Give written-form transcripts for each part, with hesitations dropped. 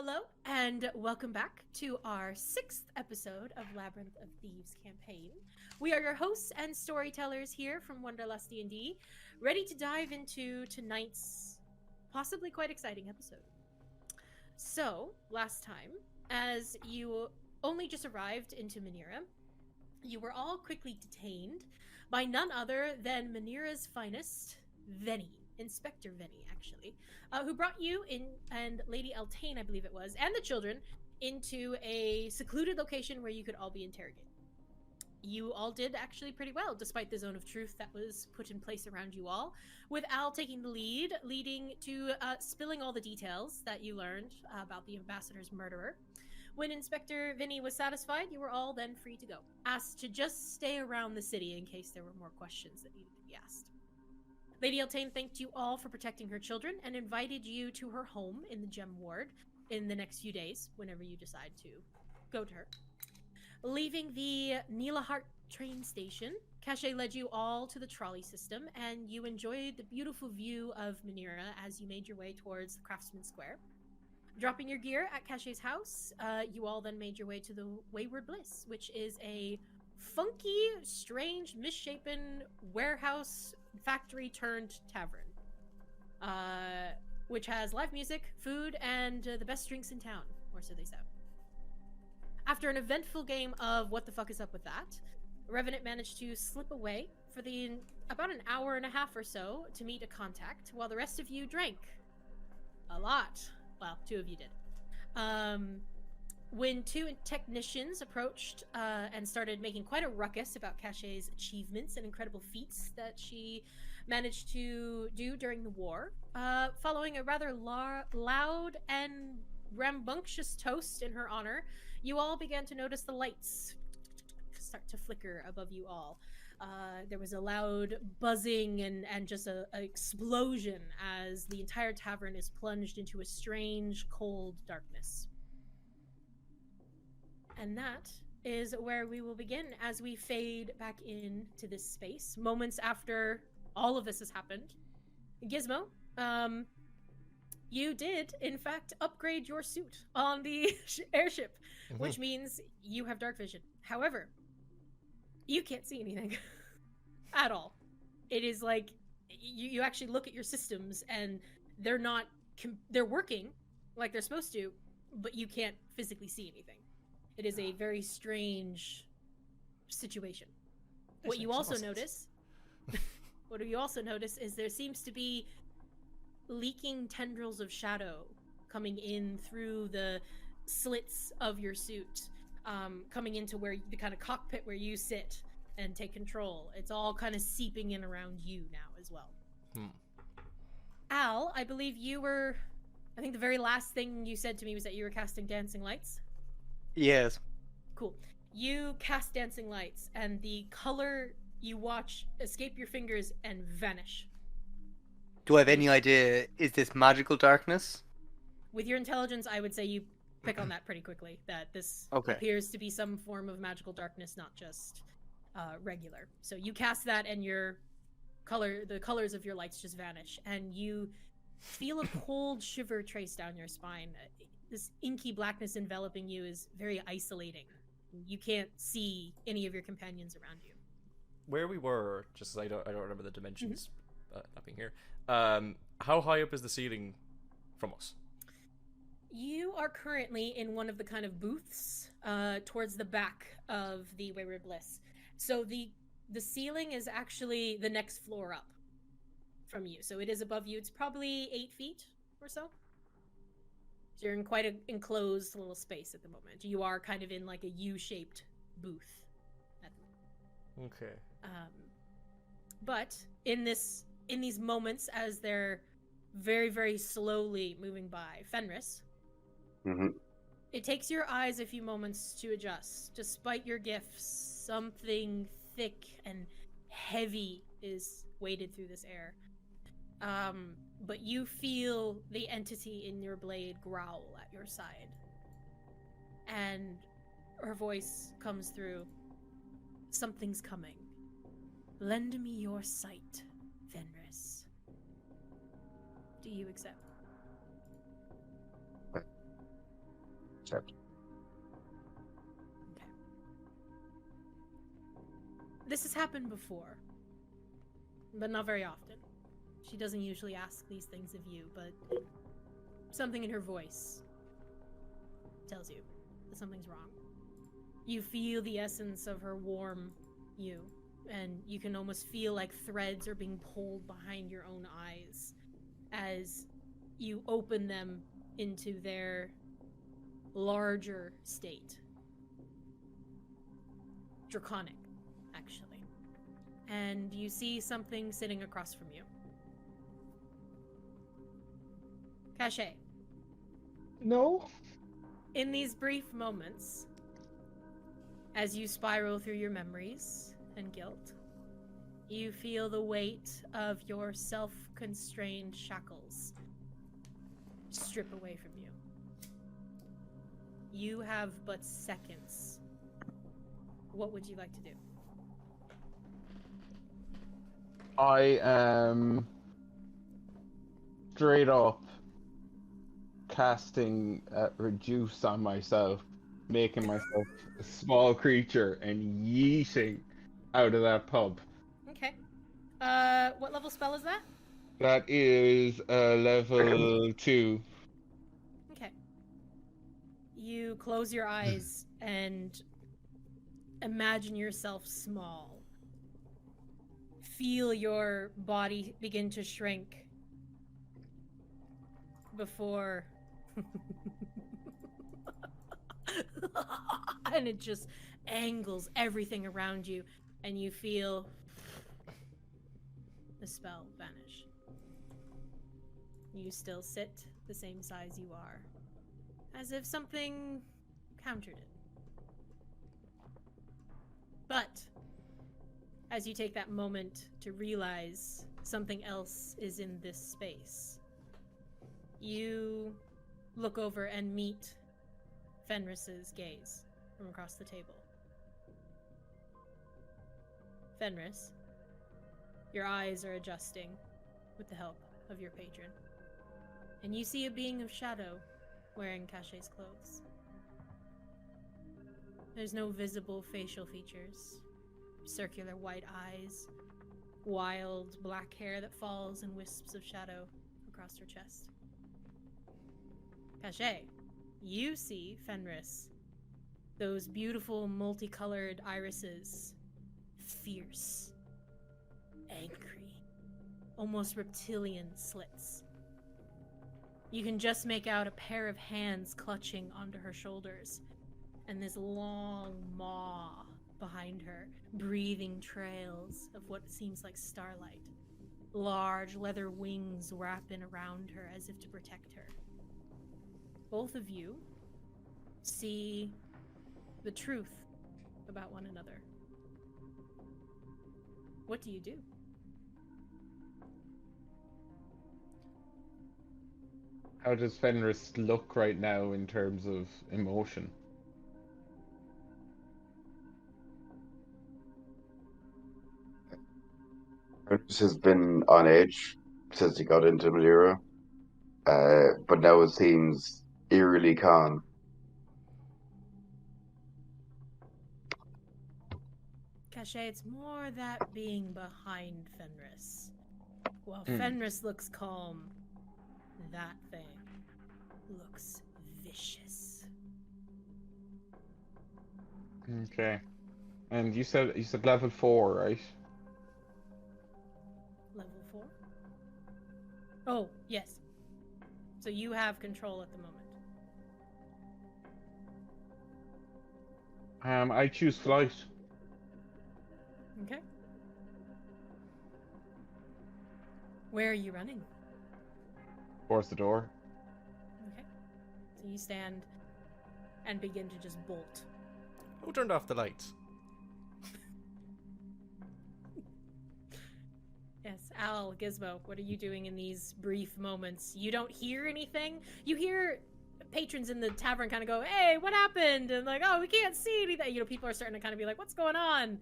Hello, and welcome back to our 6th episode of Labyrinth of Thieves Campaign. We are your hosts and storytellers here from Wanderlustdnd, ready to dive into tonight's possibly quite exciting episode. So, last time, as you only just arrived into Manira, you were all quickly detained by none other than Manira's finest, Venny. Inspector Venny, actually, who brought you in and Lady Eltane, I believe it was, and the children into a secluded location where you could all be interrogated. You all did actually pretty well, despite the zone of truth that was put in place around you all, with Al taking the lead, leading to spilling all the details that you learned about the ambassador's murderer. When Inspector Vinny was satisfied, you were all then free to go, asked to just stay around the city in case there were more questions that needed to be asked. Lady Eltane thanked you all for protecting her children and invited you to her home in the Gem Ward in the next few days, whenever you decide to go to her. Leaving the Neelahart train station, Cashé led you all to the trolley system, and you enjoyed the beautiful view of Manira as you made your way towards the Craftsman Square. Dropping your gear at Cashé's house, you all then made your way to the Wayward Bliss, which is a funky, strange, misshapen warehouse factory turned tavern, which has live music, food, and the best drinks in town, or so they say. After an eventful game of what the fuck is up with that, Revenant managed to slip away for about an hour and a half or so to meet a contact, while the rest of you drank a lot. Well, 2 of you did. When 2 technicians approached and started making quite a ruckus about Caché's achievements and incredible feats that she managed to do during the war, following a rather loud and rambunctious toast in her honor, you all began to notice the lights start to flicker above you all. There was a loud buzzing and just an explosion as the entire tavern is plunged into a strange, cold darkness. And that is where we will begin as we fade back into this space, moments after all of this has happened. Gizmo, you did, in fact, upgrade your suit on the airship, which means you have dark vision. However, you can't see anything at all. It is like, you actually look at your systems and they're working like they're supposed to, but you can't physically see anything. It is a very strange situation. What you also notice is there seems to be leaking tendrils of shadow coming in through the slits of your suit, coming into where the kind of cockpit where you sit and take control. It's all kind of seeping in around you now as well. Al, I believe I think the very last thing you said to me was that you were casting dancing lights. Yes. Cool. You cast dancing lights, and the color you watch escape your fingers and vanish. Do I have any idea, is this magical darkness? With your intelligence, I would say you pick on that pretty quickly, that this appears to be some form of magical darkness, not just regular. So you cast that, and the colors of your lights just vanish, and you feel a cold shiver trace down your spine. This inky blackness enveloping you is very isolating. You can't see any of your companions around you. Where we were, just as I don't remember the dimensions up in here. How high up is the ceiling from us? You are currently in one of the kind of booths towards the back of the Wayward Bliss. So the ceiling is actually the next floor up from you. So it is above you. It's probably 8 feet or so. So you're in quite an enclosed little space at the moment. You are kind of in like a U-shaped booth at the moment. Okay. But in these moments, as they're very, very slowly moving by, Fenris, it takes your eyes a few moments to adjust. Despite your gifts, something thick and heavy is weighted through this air. But you feel the entity in your blade growl at your side. And her voice comes through. Something's coming. Lend me your sight, Fenris. Do you accept? accept. Okay. This has happened before, but not very often. She doesn't usually ask these things of you, but something in her voice tells you that something's wrong. You feel the essence of her warm you, and you can almost feel like threads are being pulled behind your own eyes as you open them into their larger state. Draconic, actually. And you see something sitting across from you. Cashé. No. In these brief moments, as you spiral through your memories and guilt, you feel the weight of your self-constrained shackles strip away from you. You have but seconds. What would you like to do? I am straight up casting reduce on myself, making myself a small creature and yeeting out of that pub. Okay. What level spell is that? That is level 2. Okay. You close your eyes and imagine yourself small. Feel your body begin to shrink before and it just angles everything around you, and you feel the spell vanish. You still sit the same size you are, as if something countered it. But as you take that moment to realize something else is in this space, you look over and meet Fenris's gaze from across the table. Fenris, your eyes are adjusting with the help of your patron, and you see a being of shadow wearing Caché's clothes. There's no visible facial features, circular white eyes, wild black hair that falls in wisps of shadow across her chest. Cashé, you see Fenris, those beautiful multicolored irises, fierce, angry, almost reptilian slits. You can just make out a pair of hands clutching onto her shoulders, and this long maw behind her, breathing trails of what seems like starlight. Large leather wings wrapping around her as if to protect her. Both of you see the truth about one another. What do you do? How does Fenris look right now in terms of emotion? Fenris has been on edge since he got into Madeira, but now it seems eerily calm. Cashé, it's more that being behind Fenris. While Fenris looks calm, that thing looks vicious. Okay. And you said level 4, right? Level 4? Oh, yes. So you have control at the moment. I choose flight. Okay. Where are you running? Towards the door. Okay. So you stand and begin to just bolt. Who turned off the lights? Yes, Al, Gizmo, what are you doing in these brief moments? You don't hear anything? You hear patrons in the tavern kind of go, hey, what happened? And like, oh, we can't see anything. You know, people are starting to kind of be like, what's going on?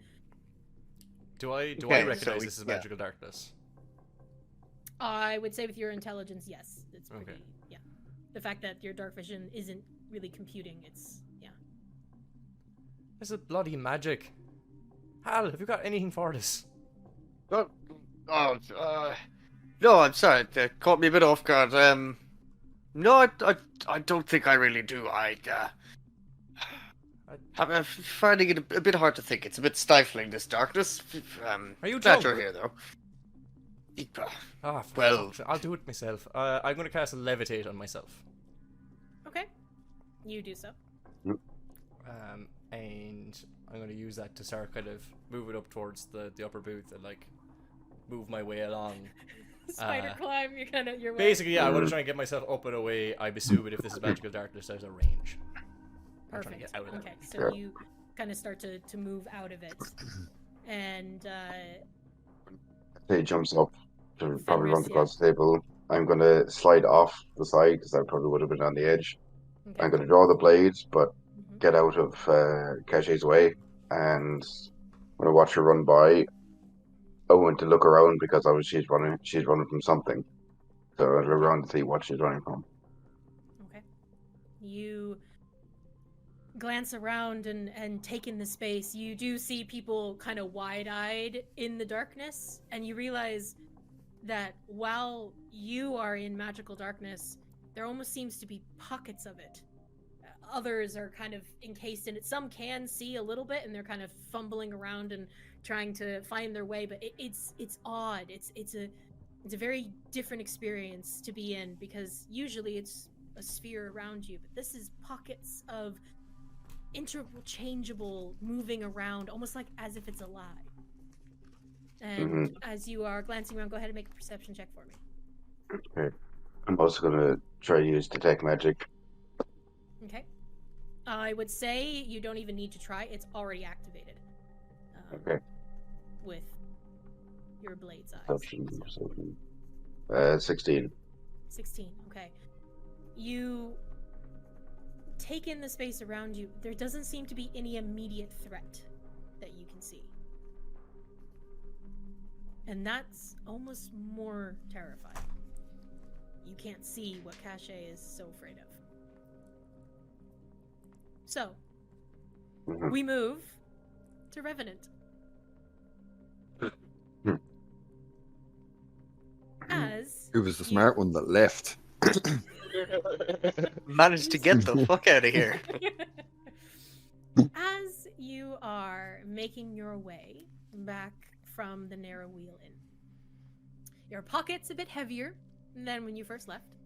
Do I Okay, recognize so this as yeah. magical darkness? I would say with your intelligence, yes. It's pretty, Okay. yeah. The fact that your dark vision isn't really computing. It's This is bloody magic. Hal, have you got anything for this? No, I'm sorry. That caught me a bit off guard. No, I don't think I really do. I'm finding it a bit hard to think. It's a bit stifling, this darkness. Are you glad drunk? you're here, though. Ah, Well- I'll do it myself. I'm going to cast a levitate on myself. okay. You do so. And I'm going to use that to start kind of moving up towards the upper booth and like move my way along. Spider climb. You're way. Basically, yeah, I want to try and get myself up and away. I'm assuming if this is magical darkness, there's a range. I'm trying to Perfect. get out of Okay, it. so you kind of start to move out of it, and He jumps up to probably run Fenris, across the table. I'm going to slide off the side because I probably would have been on the edge. okay. I'm going to draw the blades, but Mhm. get out of Caché's way, and when I watch her run by, I went to look around because she's running from something. So I look around to see what she's running from. Okay. You glance around and take in the space. You do see people kind of wide-eyed in the darkness, and you realize that while you are in magical darkness, there almost seems to be pockets of it. Others are kind of encased in it. Some can see a little bit, and they're kind of fumbling around and trying to find their way. But it's odd. It's a very different experience to be in, because usually it's a sphere around you, but this is pockets of interchangeable moving around, almost like as if it's alive. And as you are glancing around, go ahead and make a perception check for me. Okay. I'm also going to try to use detect magic. Okay. I would say you don't even need to try. It's already activated. Okay. With your blade's eyes. Perception. 16. 16. Okay. You take in the space around you. There doesn't seem to be any immediate threat that you can see. And that's almost more terrifying. You can't see what Cashé is so afraid of. So, we move to Revenant. As Who was the smart one that left? Managed to get the fuck out of here. As you are making your way back from the Narrow Wheel Inn, your pocket's a bit heavier than when you first left.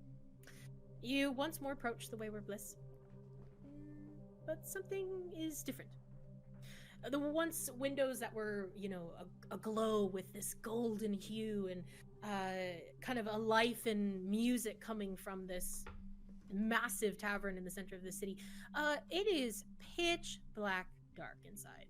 You once more approach the Wayward Bliss, but something is different. The once windows that were, aglow with this golden hue and kind of a life and music coming from this massive tavern in the center of the city. It is pitch black dark inside.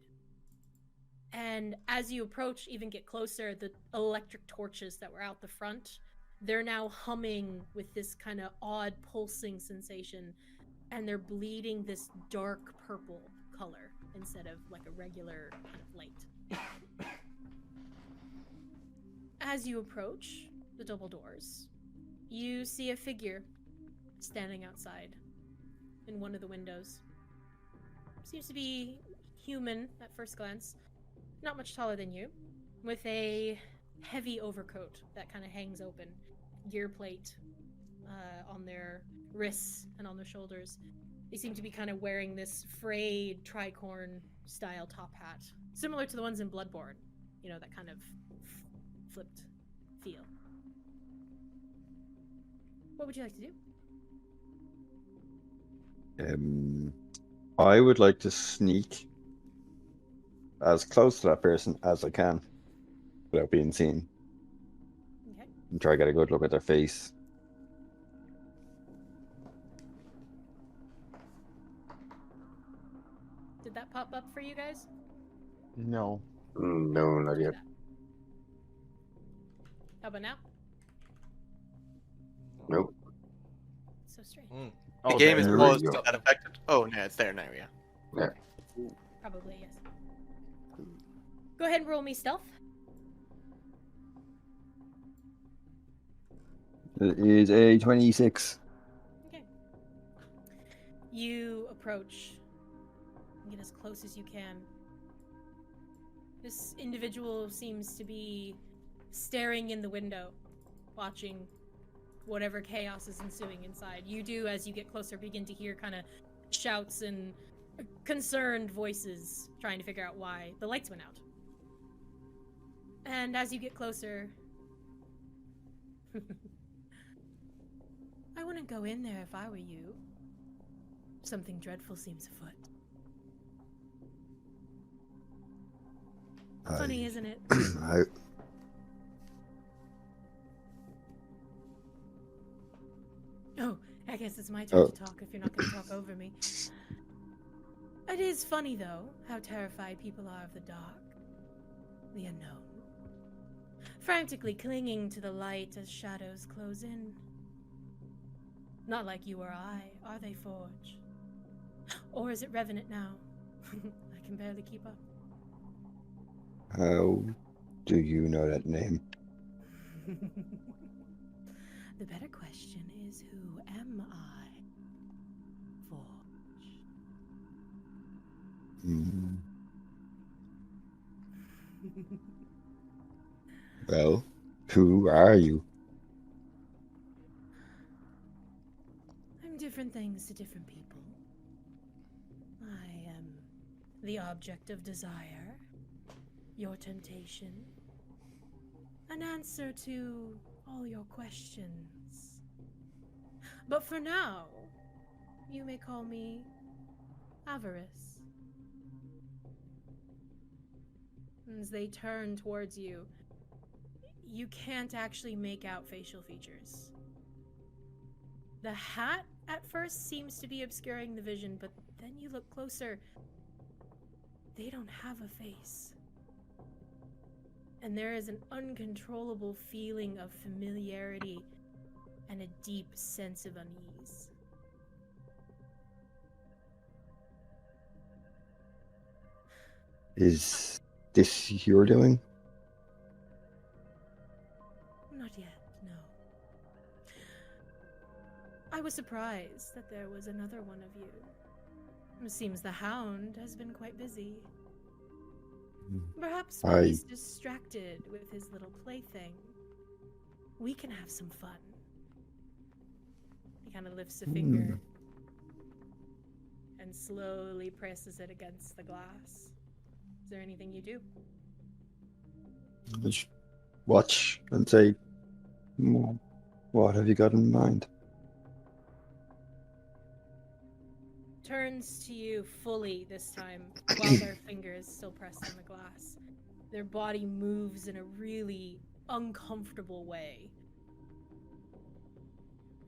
And as you approach, even get closer, the electric torches that were out the front, they're now humming with this kind of odd pulsing sensation, and they're bleeding this dark purple color instead of like a regular kind of light. As you approach the double doors, you see a figure standing outside in one of the windows. Seems to be human at first glance, not much taller than you, with a heavy overcoat that kind of hangs open, gear plate on their wrists and on their shoulders. They seem to be kind of wearing this frayed tricorn style top hat, similar to the ones in Bloodborne, that kind of flipped feel. What would you like to do? I would like to sneak as close to that person as I can without being seen. Okay. And try to get a good look at their face. Did that pop up for you guys? No. No, not yet. How about now? Nope. So strange. The game is there we paused go. to that affected. Oh, no, it's there now, yeah. Probably, yes. Go ahead and roll me stealth. It is a 26. Okay. You approach. Get as close as you can. This individual seems to be staring in the window, watching whatever chaos is ensuing inside. You do, as you get closer, begin to hear kind of shouts and concerned voices trying to figure out why the lights went out. And as you get closer, I wouldn't go in there if I were you. Something dreadful seems afoot. Funny, isn't it? Oh, I guess it's my turn to talk if you're not going to talk over me. It is funny, though, how terrified people are of the dark, the unknown. Frantically clinging to the light as shadows close in. Not like you or I, are they, Forge? Or is it Revenant now? I can barely keep up. How do you know that name? The better question is, who am I, Forge? Well, who are you? I'm different things to different people. I am the object of desire, your temptation, an answer to all your questions. But for now, you may call me Avarice. As they turn towards you, you can't actually make out facial features. The hat at first seems to be obscuring the vision, but then you look closer. They don't have a face. And there is an uncontrollable feeling of familiarity and a deep sense of unease. Is this your doing? Not yet, no. I was surprised that there was another one of you. It seems the hound has been quite busy. Perhaps when he's distracted with his little plaything, we can have some fun. He kind of lifts a finger and slowly presses it against the glass. Is there anything you do? Just watch and say, what have you got in mind? Turns to you fully this time, while their finger is still pressed on the glass. Their body moves in a really uncomfortable way.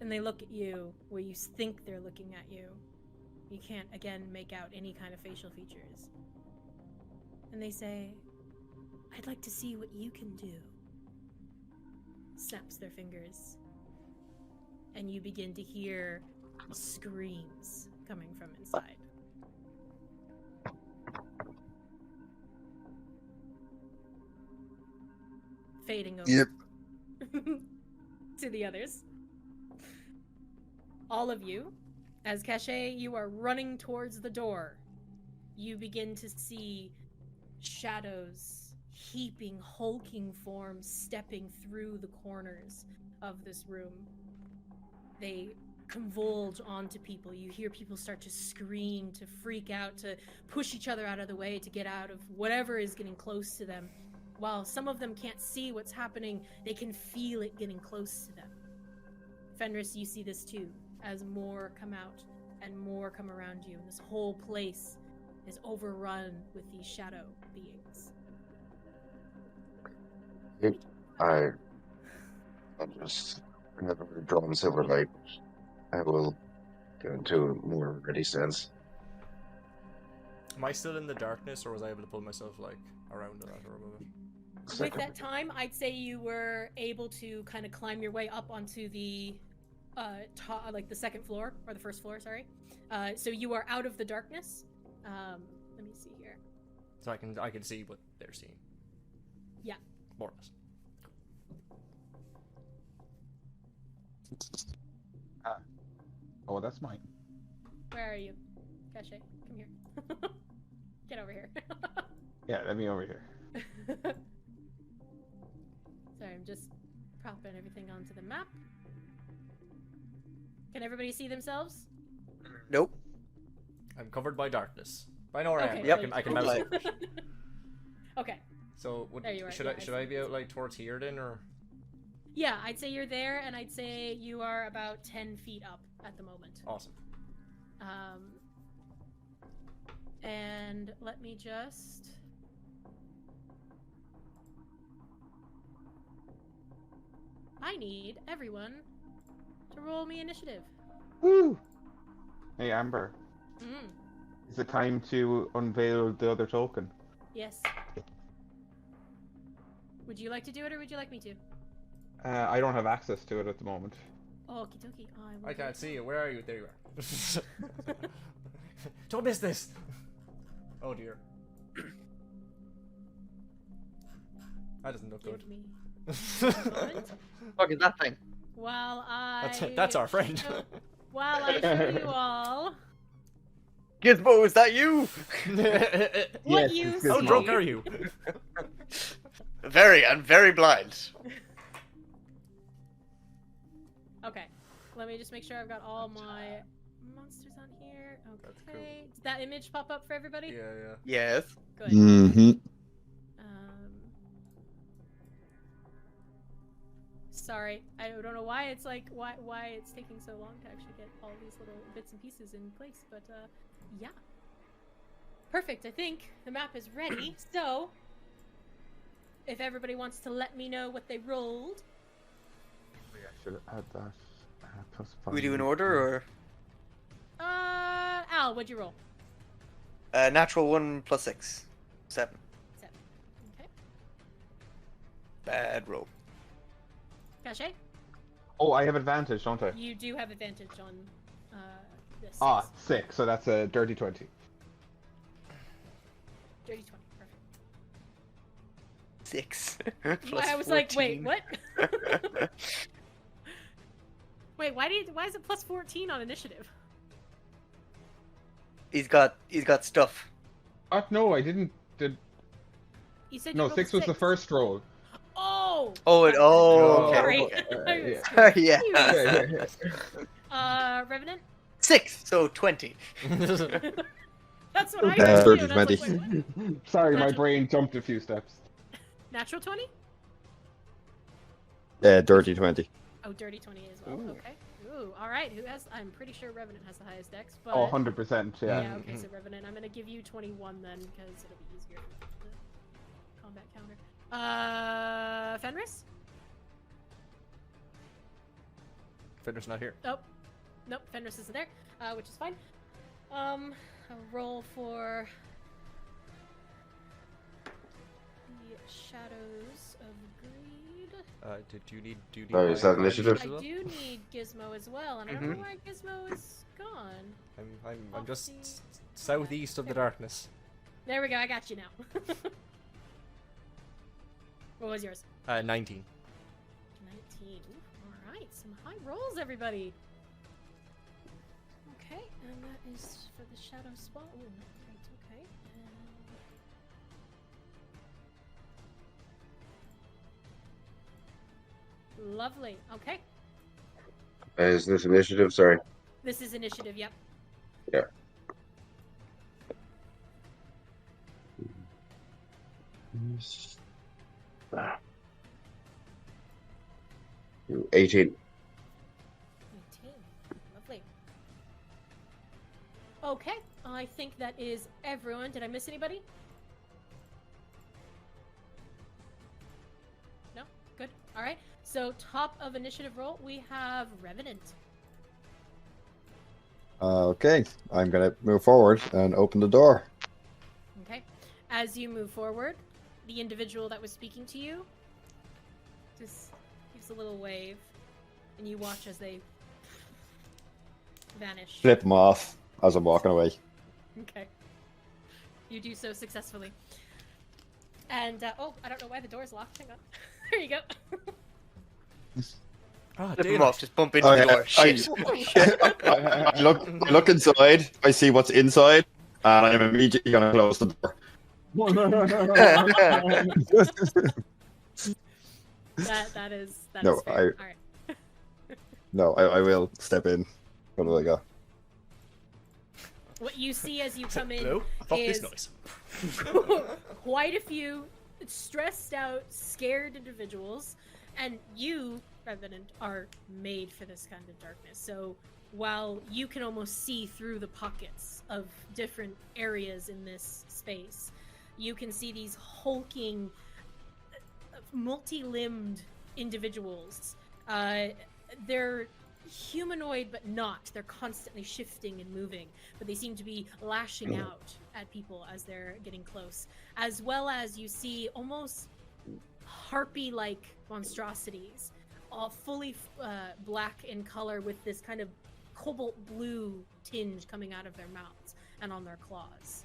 And they look at you where you think they're looking at you. You can't, again, make out any kind of facial features. And they say, I'd like to see what you can do. Snaps their fingers. And you begin to hear screams coming from inside. Fading over. Yep. To the others. All of you, as Cashé, you are running towards the door. You begin to see shadows, heaping, hulking forms stepping through the corners of this room. They convulge onto people. You hear people start to scream, to freak out, to push each other out of the way, to get out of whatever is getting close to them. While some of them can't see what's happening, they can feel it getting close to them. Fenris, you see this too, as more come out and more come around you, and this whole place is overrun with these shadow beings. I just, whenever we're drawing silver light, I will go into a more ready stance. Am I still in the darkness, or was I able to pull myself like around that or above it? With that time, I'd say you were able to kind of climb your way up onto the like the second floor, or the first floor, sorry. So you are out of the darkness. Let me see here. So I can see what they're seeing. Yeah. More or less. Oh, that's mine. Where are you? Cashé, come here. Get over here. Yeah, let me over here. Sorry, I'm just propping everything onto the map. Can everybody see themselves? Nope. I'm covered by darkness. But I know where I am. Okay, Yep. I can okay. mouse. Okay. So There you are, should yeah, I I should I see. be out like towards here then, or? Yeah, I'd say you're there, and I'd say you are about 10 feet up at the moment. Awesome. And let me just... I need everyone to roll me initiative. Woo! Hey, Amber. Mm, Is it time to unveil the other token? yes. Would you like to do it, or would you like me to? I don't have access to it at the moment. Okie dokie. Will I do can't it. see you. Where are you? There you are. Don't miss this. Oh dear. That doesn't look Give good. me a moment. Fuck is that thing? While I... That's our friend. While I show you all Gizmo, is that you? what Yes, you it's see. How Gizmo. drunk are you? I'm very blind. Okay, let me just make sure I've got all my monsters on here. That's Okay, cool. did that image pop up for everybody? Yeah. Yes. Good. Mm-hmm. Sorry, I don't know why it's like why it's taking so long to actually get all these little bits and pieces in place, but yeah. Perfect. I think the map is ready. So, if everybody wants to let me know what they rolled. Maybe I should add that. Plus We do in 5. order or Al, what'd you roll? natural 1 plus 6, 7. 7. Okay. Bad roll. Cashé, Oh, I have advantage, don't I? you do have advantage on this. Ah, 6, so that's a dirty 20. Dirty 20. Perfect. 6. I was like, wait, what? Wait, why is it plus 14 on initiative? He's got stuff. No, I didn't. You said you No, rolled 6 was the 6. first roll. Oh! Oh, Oh, Sorry. okay. yeah. Yeah. Yeah, yeah. Revenant? 6, so 20. That's what I Dirty heard too. and I was 20. like, wait, what? Sorry, my Gotcha. brain jumped a few steps. Natural 20? Dirty 20. Oh, dirty 20 as well. Ooh. Okay. Ooh, alright. I'm pretty sure Revenant has the highest dex, but... Oh, 100%, yeah. Yeah, okay, so Revenant. I'm gonna give you 21 then, because it'll be easier for the combat counter. Fenris? Fenris not here. Oh, nope, Fenris isn't there, which is fine. I'll roll for the Shadows of Greed. Do you need Oh, is that my initiative? I as well? do need Gizmo as well, and I don't know why Gizmo is gone. I'm just Oopsie. southeast of the darkness. There we go, I got you now. What was yours? 19. 19. Alright, some high rolls, everybody. Okay, and that is for the shadow spot. Ooh, right, okay. Lovely. Okay. Is this initiative? Sorry. This is initiative, yep. Yeah. Ah. 18. 18. Lovely. Okay, I think that is everyone. Did I miss anybody? No? Good. Alright. So, top of initiative roll, we have Revenant. Okay, I'm gonna move forward and open the door. Okay. As you move forward, the individual that was speaking to you just gives a little wave, and you watch as they vanish. Flip them off as I'm walking away. Okay. You do so successfully. And, oh, I don't know why the door's locked. Hang on. There you go. Ah, Flip him daylight. off, just bump into the door. Shit. I look inside. I see what's inside, and I'm immediately gonna close the door. That No, is fair. All right. No, I will step in. What do I got? What you see as you come in Hello? Fuck is this noise. quite a few stressed out, scared individuals, and you, Revenant, are made for this kind of darkness. So while you can almost see through the pockets of different areas in this space, you can see these hulking, multi-limbed individuals. They're humanoid, but not. They're constantly shifting and moving, but they seem to be lashing out at people as they're getting close. As well as you see almost harpy-like monstrosities, all fully black in color with this kind of cobalt blue tinge coming out of their mouths and on their claws.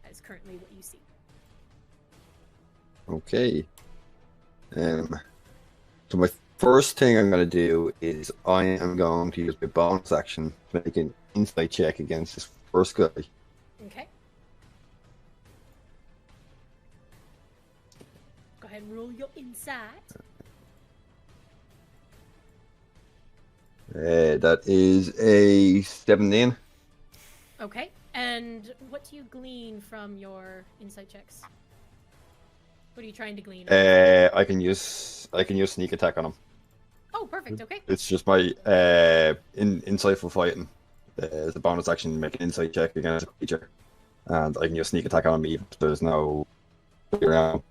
That is currently what you see. Okay. So my first thing I'm going to do is I am going to use my bonus action to make an insight check against this first guy. Okay. Go ahead and roll your insight. That is a 17. Okay. And what do you glean from your insight checks? What are you trying to glean? I can use sneak attack on him. Oh, perfect. Okay. It's just my insightful fighting. As a bonus action, make an insight check against a creature, and I can use sneak attack on him even if there's no around.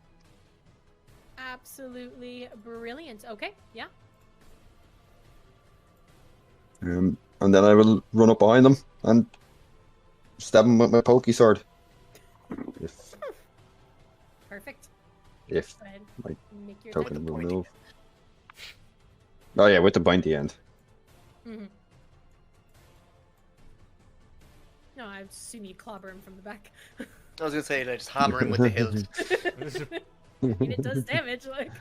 Absolutely brilliant. Okay. Yeah. And then I will run up behind him and stab him with my pokey sword. Perfect. If Go ahead. my Make your token attack. will move. Oh yeah, with the pointy end. Mm-hmm. No, I assume you clobber him from the back. I was gonna say, like, just hammer him with the hilt. And it does damage, like.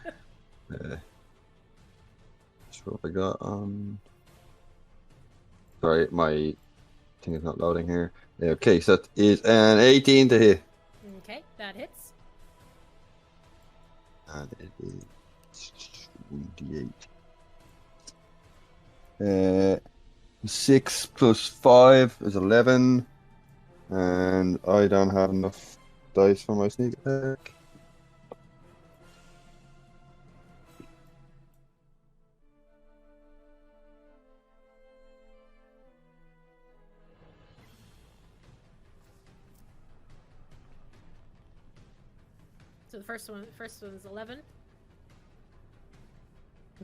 That's what I got. Sorry, my thing is not loading here. Okay, so that is an 18 to hit. Okay, that hits. And it is 28. 6 plus 5 is 11. And I don't have enough dice for my sneak attack. So the first one is 11.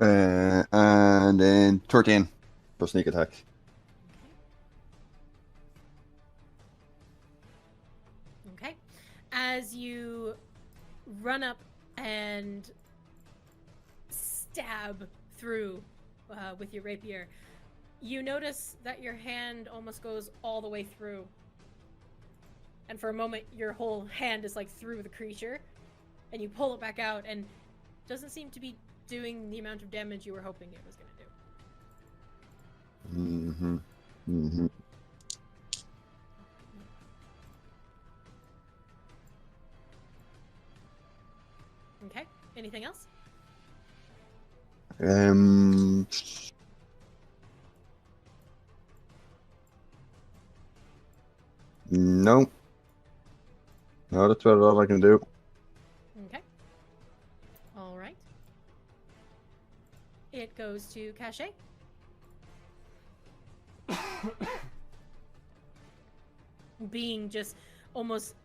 And then 13 for sneak attack. Okay. As you run up and stab through with your rapier, you notice that your hand almost goes all the way through. And for a moment, your whole hand is like through the creature. And you pull it back out, and it doesn't seem to be doing the amount of damage you were hoping it was going to do. Okay. Anything else? No. No, that's about all I can do. Okay. All right. It goes to Cashé. Being just almost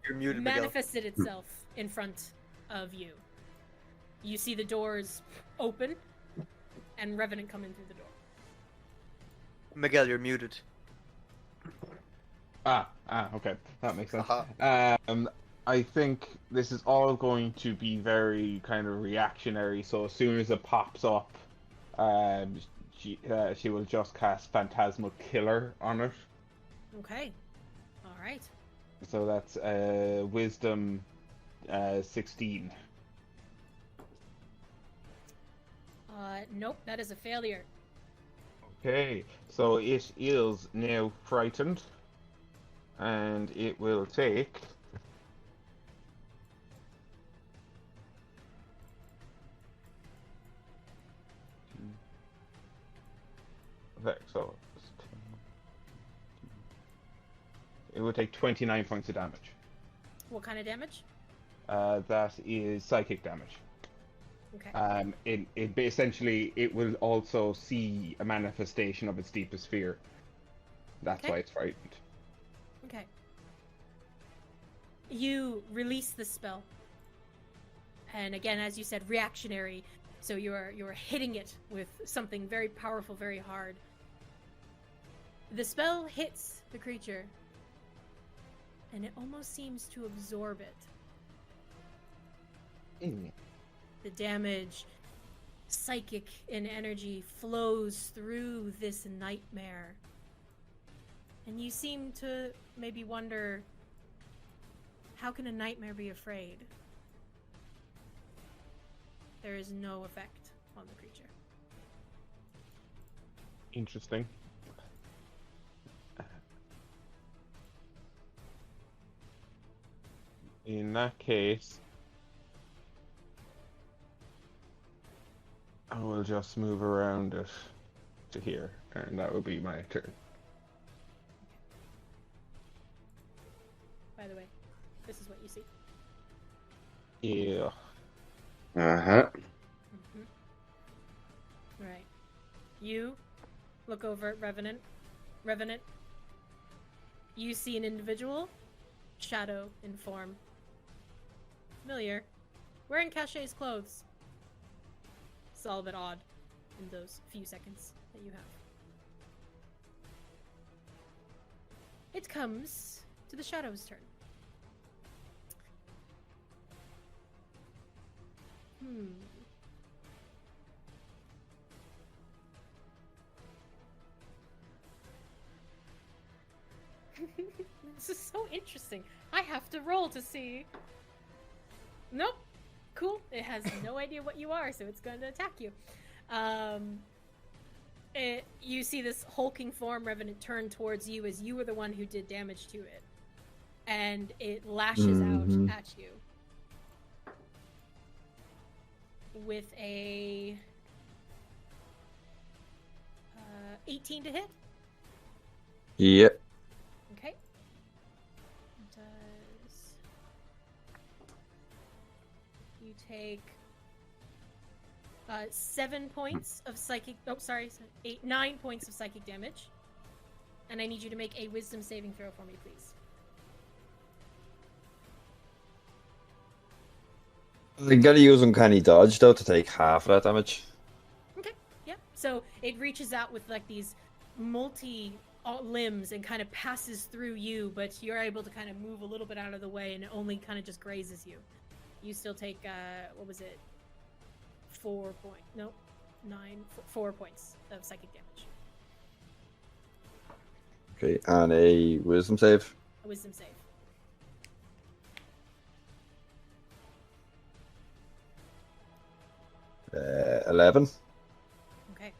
You're muted, Miguel. manifested itself in front of you. You see the doors open and Revenant come in through the door. Miguel, you're muted. Okay, that makes sense. Aha. I think this is all going to be very kind of reactionary. So as soon as it pops up, she will just cast Phantasmal Killer on it. Okay. All right. So that's Wisdom 16. Nope, that is a failure. Okay, so it is now frightened, and it will take. Okay, so it will take 29 points of damage. What kind of damage? That is psychic damage. Okay. Essentially it will also see a manifestation of its deepest fear. That's Okay. why it's frightened. Okay. You release the spell. And again, as you said, reactionary. So you're hitting it with something very powerful, very hard. The spell hits the creature, and it almost seems to absorb it. The damage, psychic and energy, flows through this nightmare. And you seem to maybe wonder, how can a nightmare be afraid? There is no effect on the creature. Interesting. In that case, I will just move around it to here, and that will be my turn. By the way, this is what you see. Yeah. Uh-huh. Right. You look over at Revenant. Revenant, you see an individual, shadow in form. Familiar. Wearing Caché's clothes. It's all a bit odd in those few seconds that you have. It comes to the shadow's turn. This is so interesting. I have to roll to see. Nope. Cool. It has no idea what you are, so it's going to attack you. You see this hulking form, Revenant, turn towards you as you were the one who did damage to it. And it lashes out at you. With a 18 to hit. Yep. Okay. Does you take 7 points of psychic? Oh, sorry, 9 points of psychic damage. And I need you to make a Wisdom saving throw for me, please. I gotta use Uncanny Dodge though to take half of that damage. Okay. Yep. So it reaches out with like these multi limbs and kind of passes through you, but you're able to kind of move a little bit out of the way, and it only kind of just grazes you. You still take what was it? 4 points. No, 4 points of psychic damage. Okay, and a Wisdom save. A Wisdom save. 11. Okay.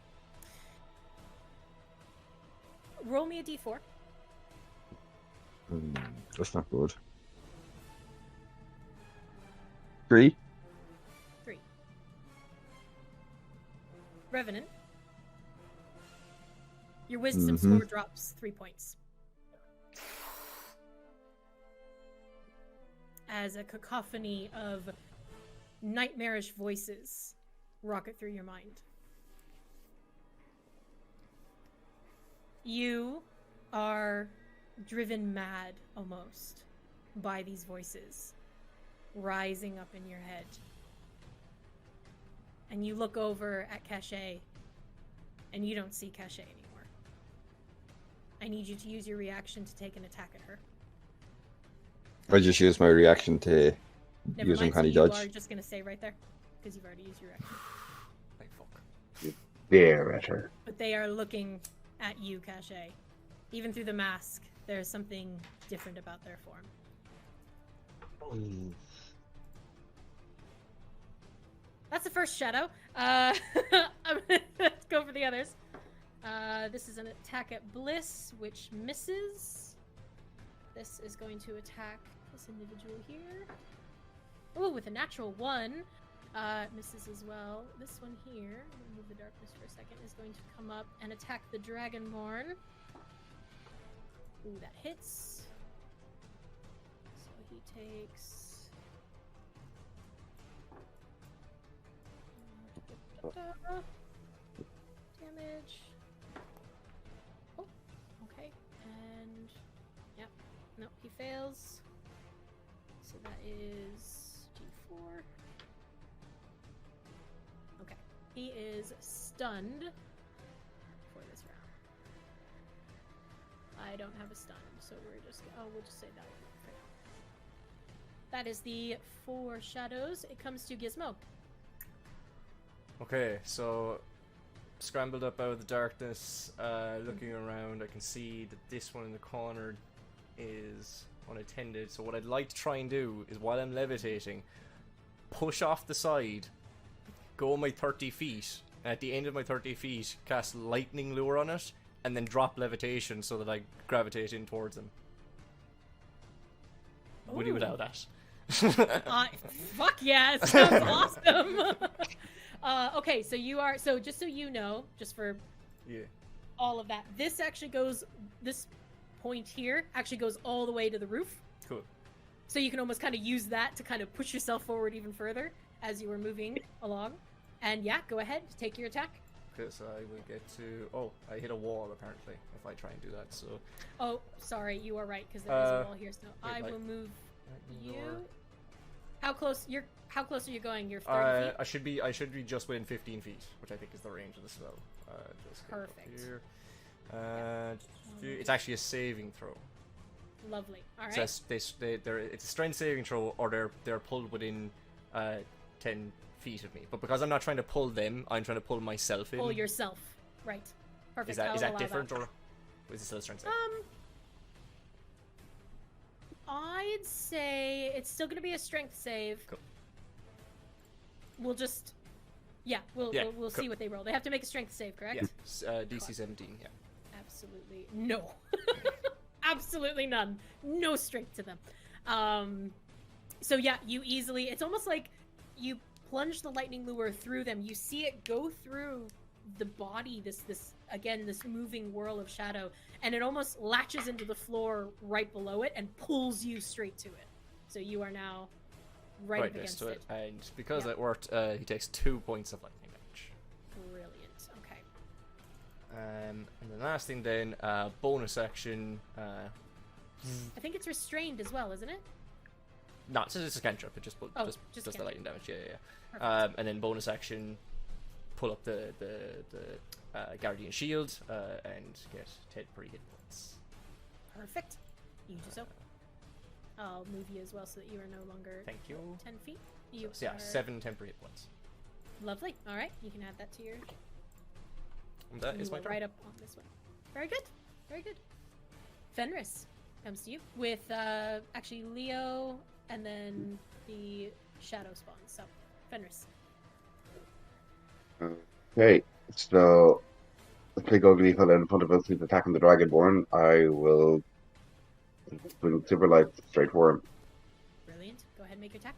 Roll me a d4. That's not good. 3. 3. Revenant. Your wisdom score drops 3 points. As a cacophony of nightmarish voices rocket through your mind. You are driven mad almost by these voices rising up in your head. And you look over at Cashé, and you don't see Cashé anymore. I need you to use your reaction to take an attack at her. I just used my reaction to Never use mind, Uncanny so you Dodge. are just going to stay right there, because you've already used your reaction. Like, fuck. There at her. But they are looking at you, Cashé. Even through the mask, there's something different about their form. That's the first shadow. I'm gonna go for the others. This is an attack at Bliss, which misses. This is going to attack this individual here. Oh, with a natural 1. Misses as well. This one here, remove the darkness for a second, is going to come up and attack the Dragonborn. Ooh, that hits. So he takes... damage. Oh, okay. And... yep. No, he fails. So that is D4. Okay. He is stunned for this round. I don't have a stun, so we're just... oh, we'll just say that for now. That is the 4 shadows. It comes to Gizmo. Okay, so scrambled up out of the darkness, looking around. I can see that this one in the corner is unattended. So what I'd like to try and do is, while I'm levitating, push off the side, go my 30 feet, and at the end of my 30 feet, cast lightning lure on it, and then drop levitation so that I gravitate in towards him. Would you allow that? Fuck yeah, it sounds awesome. Okay, so you are, so just so you know, just for all of that, this actually goes, this point here actually goes all the way to the roof. Cool. So you can almost kind of use that to kind of push yourself forward even further as you were moving along. And yeah, go ahead, take your attack. Okay, so I will get to, oh, I hit a wall apparently, if I try and do that, so. Oh, sorry, you are right, because there is a wall here, so I will move you. How close are you going? You're 30 feet? I should be just within 15 feet, which I think is the range of the spell. Just get up Perfect. here. It's actually a saving throw. Lovely. All right. So it's a strength saving throw, or they're pulled within 10 feet of me. But because I'm not trying to pull them, I'm trying to pull myself in. Pull yourself. Right. Perfect. Is that different, or is it still a strength save? I'd say it's still going to be a strength save. Cool. We'll just, we'll cool. see what they roll. They have to make a strength save, correct? Yeah, DC 17. Yeah. Absolutely no. Absolutely none. No strength to them. So yeah, you easily. It's almost like you plunge the lightning lure through them. You see it go through the body. This moving whirl of shadow, and it almost latches into the floor right below it and pulls you straight to it. So you are now right up against it. And because it worked, he takes 2 points of lightning damage. Brilliant. Okay. And the last thing then, bonus action. I think it's restrained as well, isn't it? No, it's just a cantrip. It just does the lightning damage. Yeah. And then bonus action, pull up the Guardian Shield and get 10 hit points. Perfect. You do so. I'll move you as well so that you are no longer 10 feet. You so, 7 temporary hit points. Lovely. All right, you can add that to your. And that is my turn. Right up on this one. Very good. Very good. Fenris comes to you with actually Leo and then the shadow spawn. So, Fenris. Okay, so the big ugly fella in front of us who's attacking the Dragonborn, I will swing Silver Light straight for him. Brilliant. Go ahead and make your attack.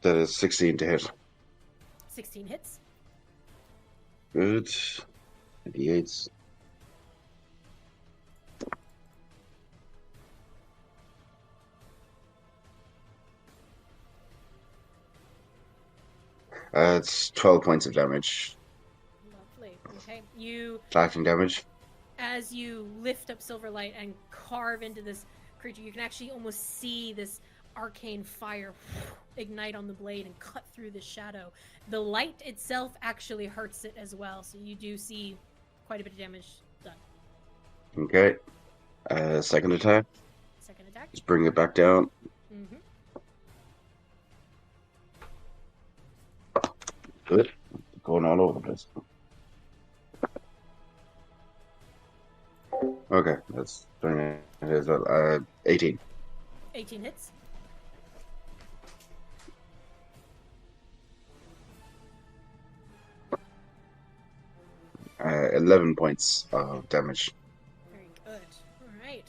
That is 16 to hit. 16 hits. Good. 28. It's 12 points of damage. Lovely. Okay. You. Slashing damage. As you lift up Silverlight and carve into this creature, you can actually almost see this arcane fire ignite on the blade and cut through the shadow. The light itself actually hurts it as well, so you do see quite a bit of damage done. Okay. Second attack. Second attack. Just bring it back down. Mm-hmm. Good. Going all over the place. Okay, that's 18. 18 hits. Uh, 11 points of damage. Very good. All right.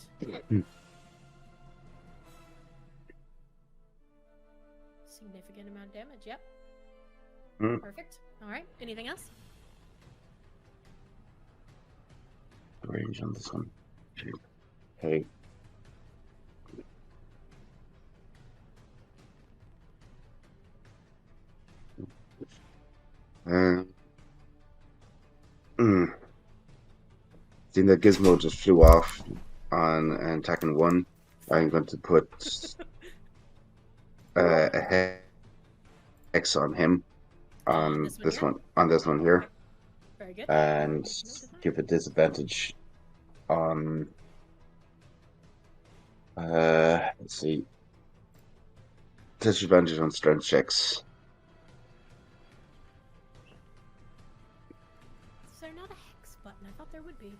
Significant amount of damage. Yep. Mm. Perfect. All right. Anything else? Range on this one. Hey. Seeing that Gizmo just flew off on attacking one, I'm going to put a hex on him on this one here, Very good. and give a disadvantage on. Let's see. Disadvantage on strength checks. Is there not a hex button? I thought there would be.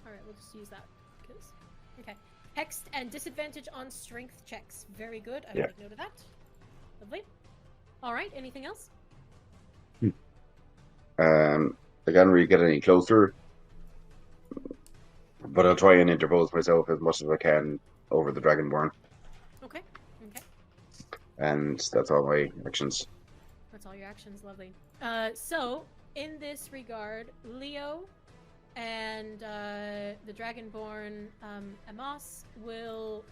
Alright, we'll just use that. Okay. Hexed and disadvantage on strength checks. Very good. I will make note of that. Lovely. Alright, anything else? I can't really get any closer, but I'll try and interpose myself as much as I can over the Dragonborn. Okay. Okay. And that's all my actions. That's all your actions. Lovely. So, in this regard, Leo and the Dragonborn Amos will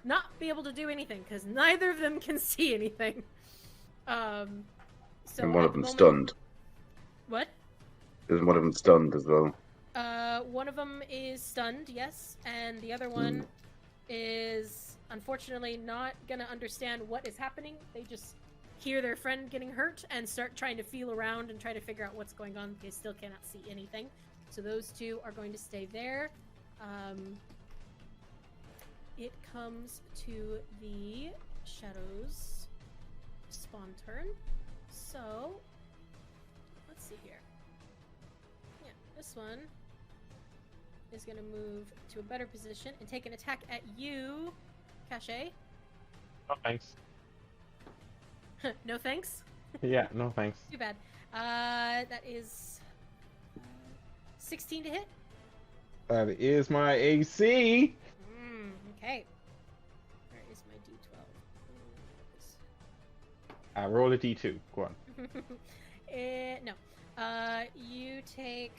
not be able to do anything because neither of them can see anything. So And one of them stunned. What? Isn't one of them stunned as well? One of them is stunned, yes, and the other one is unfortunately not gonna understand what is happening. They just hear their friend getting hurt and start trying to feel around and try to figure out what's going on. They still cannot see anything. So those two are going to stay there. It comes to the Shadows spawn turn. So, let's see here. Yeah, this one is going to move to a better position and take an attack at you, Cashé. No thanks. No thanks? Yeah, no thanks. Too bad. That is 16 to hit. That is my AC. Okay. Where is my d12? Roll a D2. Go on. No. You take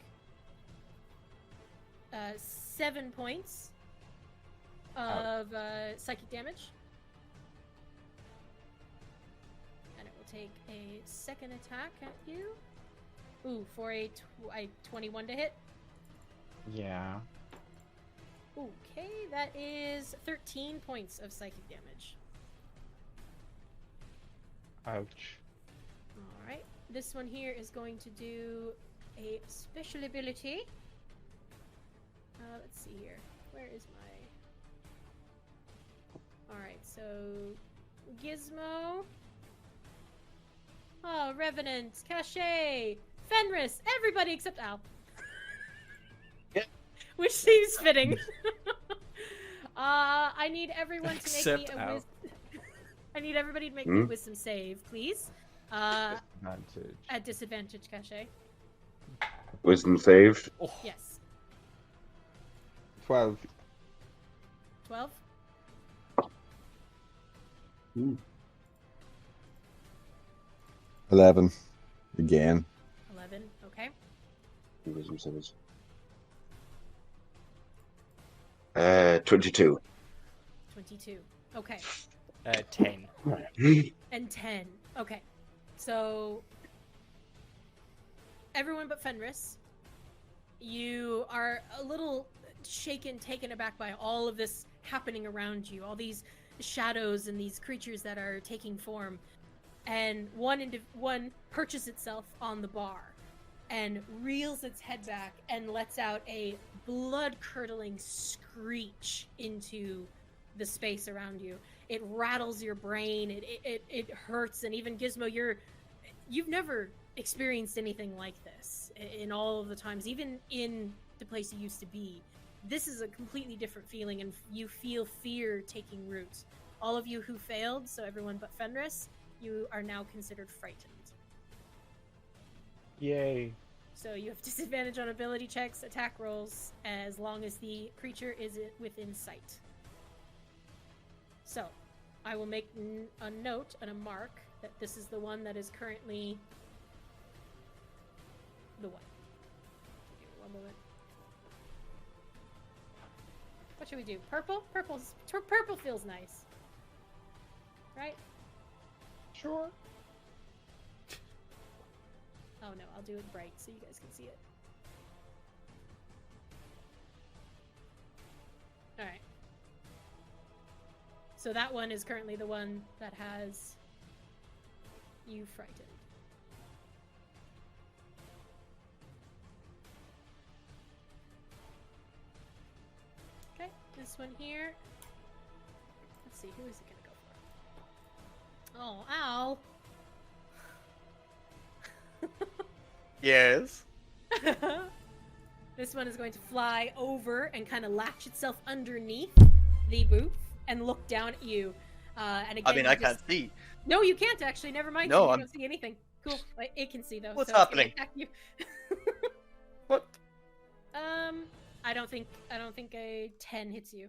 7 points of psychic damage. And it will take a second attack at you. Ooh, for a 21 to hit. Yeah. Okay, that is 13 points of psychic damage. Ouch. Alright, this one here is going to do a special ability. Let's see here. Where is my... Alright, so... Gizmo... Oh, Revenant, Cashé, Fenris, everybody except Al. Yeah. Which seems fitting. I need everyone to make me a I need everybody to make me a wisdom save, please. Advantage. At disadvantage, Cashé. Wisdom saved. Oh, Yes. 12. 12? 11. Again. 11, okay. Wisdom saved. 22. 22. Okay. 10. And 10. Okay. So, everyone but Fenris, you are a little shaken, taken aback by all of this happening around you, all these shadows and these creatures that are taking form. And one perches itself on the bar and reels its head back and lets out a blood-curdling screech into the space around you. it rattles your brain, it hurts, and even Gizmo, you've never experienced anything like this in all of the times, even in the place you used to be. This is a completely different feeling, and you feel fear taking root. All of you who failed, so everyone but Fenris, you are now considered frightened. Yay. So you have disadvantage on ability checks, attack rolls, as long as the creature is within sight. So, I will make a note and a mark that this is the one that is currently the one. Give me one moment. What should we do? Purple? Purple feels nice. Right? Sure. Oh no, I'll do it bright so you guys can see it. Alright. So that one is currently the one that has you frightened. Okay, this one here. Let's see, who is it gonna go for? Oh, ow! Yes. This one is going to fly over and kind of latch itself underneath the booth and look down at you. And again, I mean, I can't see. No, you can't actually. Never mind. No, you I'm- don't see anything. Cool. It can see though. What's so it's gonna happening? attack you. What? I don't think a 10 hits you.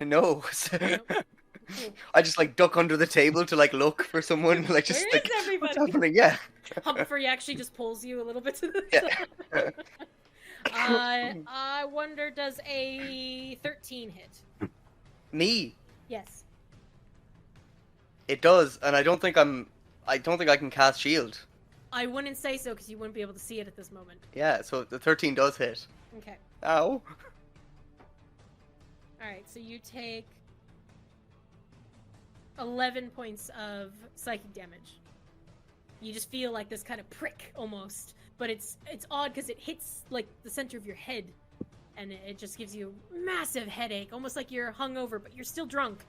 No. Cool. I just like duck under the table to like look for someone. Like just Where like is everybody? what's happening? Yeah. Humphrey actually just pulls you a little bit to the Yeah. side. I wonder, does a 13 hit? Me. Yes. It does, and I don't think I can cast shield. I wouldn't say so because you wouldn't be able to see it at this moment. Yeah, so the 13 does hit. Okay. Ow. Alright, so you take 11 points of psychic damage. You just feel like this kind of prick almost, but it's odd because it hits like the center of your head, and it just gives you a massive headache, almost like you're hungover, but you're still drunk.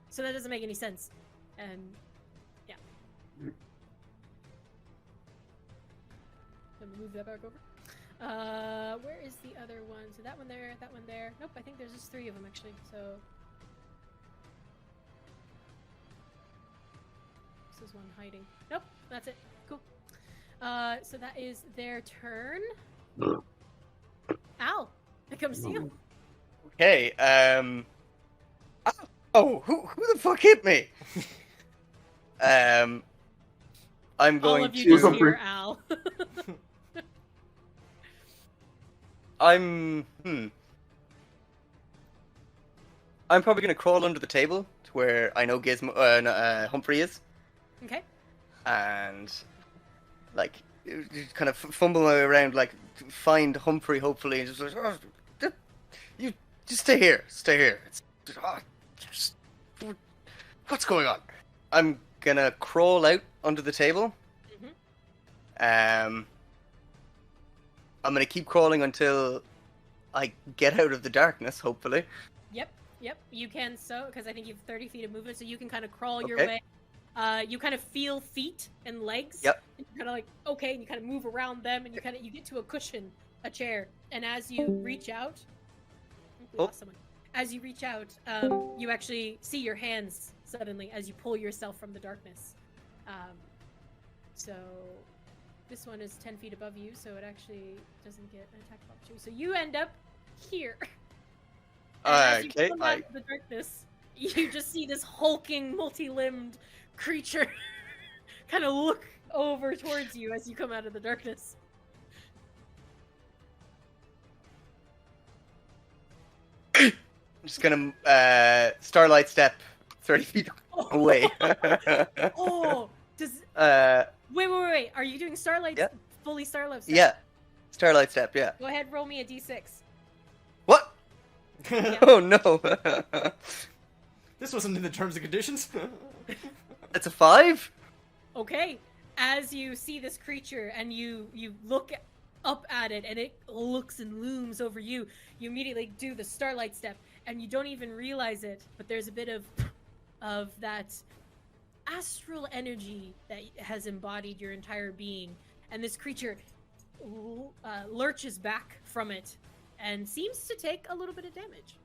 So that doesn't make any sense. And yeah, let me move that back over. Where is the other one? So that one there, that one there. Nope, I think there's just 3 of them actually. So this is one hiding. Nope, that's it. Cool. So that is their turn. Ow! It comes to you. Okay. Oh, who the fuck hit me? I'm All going of you just to. hear Al. I'm probably gonna crawl under the table to where I know Gizmo, Humphrey is, Okay. and like kind of fumble my way around, like find Humphrey hopefully, and just like, oh, you just stay here. What's going on? I'm gonna crawl out under the table. Mhm. I'm gonna keep crawling until I get out of the darkness, hopefully. Yep. You can because I think you have 30 feet of movement, so you can kind of crawl your Okay. way. You kind of feel feet and legs. Yep. And you're kind of like, okay, and you kind of move around them, and you get to a cushion, a chair, and as you reach out, I think we Oh. lost someone. As you reach out, you actually see your hands suddenly as you pull yourself from the darkness. So this one is 10 feet above you, so it actually doesn't get an attack of opportunity. So you end up here. And as you Okay, come out of the darkness, you just see this hulking, multi-limbed creature kind of look over towards you as you come out of the darkness. I'm just gonna starlight step 30 feet away. Oh, does wait. Are you doing starlight? Yeah. Fully starlight step? Yeah, starlight step. Yeah. Go ahead, roll me a d6. What? Yeah. Oh no. This wasn't in the terms and conditions. That's a 5. Okay. As you see this creature and you look up at it and it looks and looms over you, you immediately do the starlight step and you don't even realize it, but there's a bit of of that astral energy that has embodied your entire being, and this creature lurches back from it and seems to take a little bit of damage.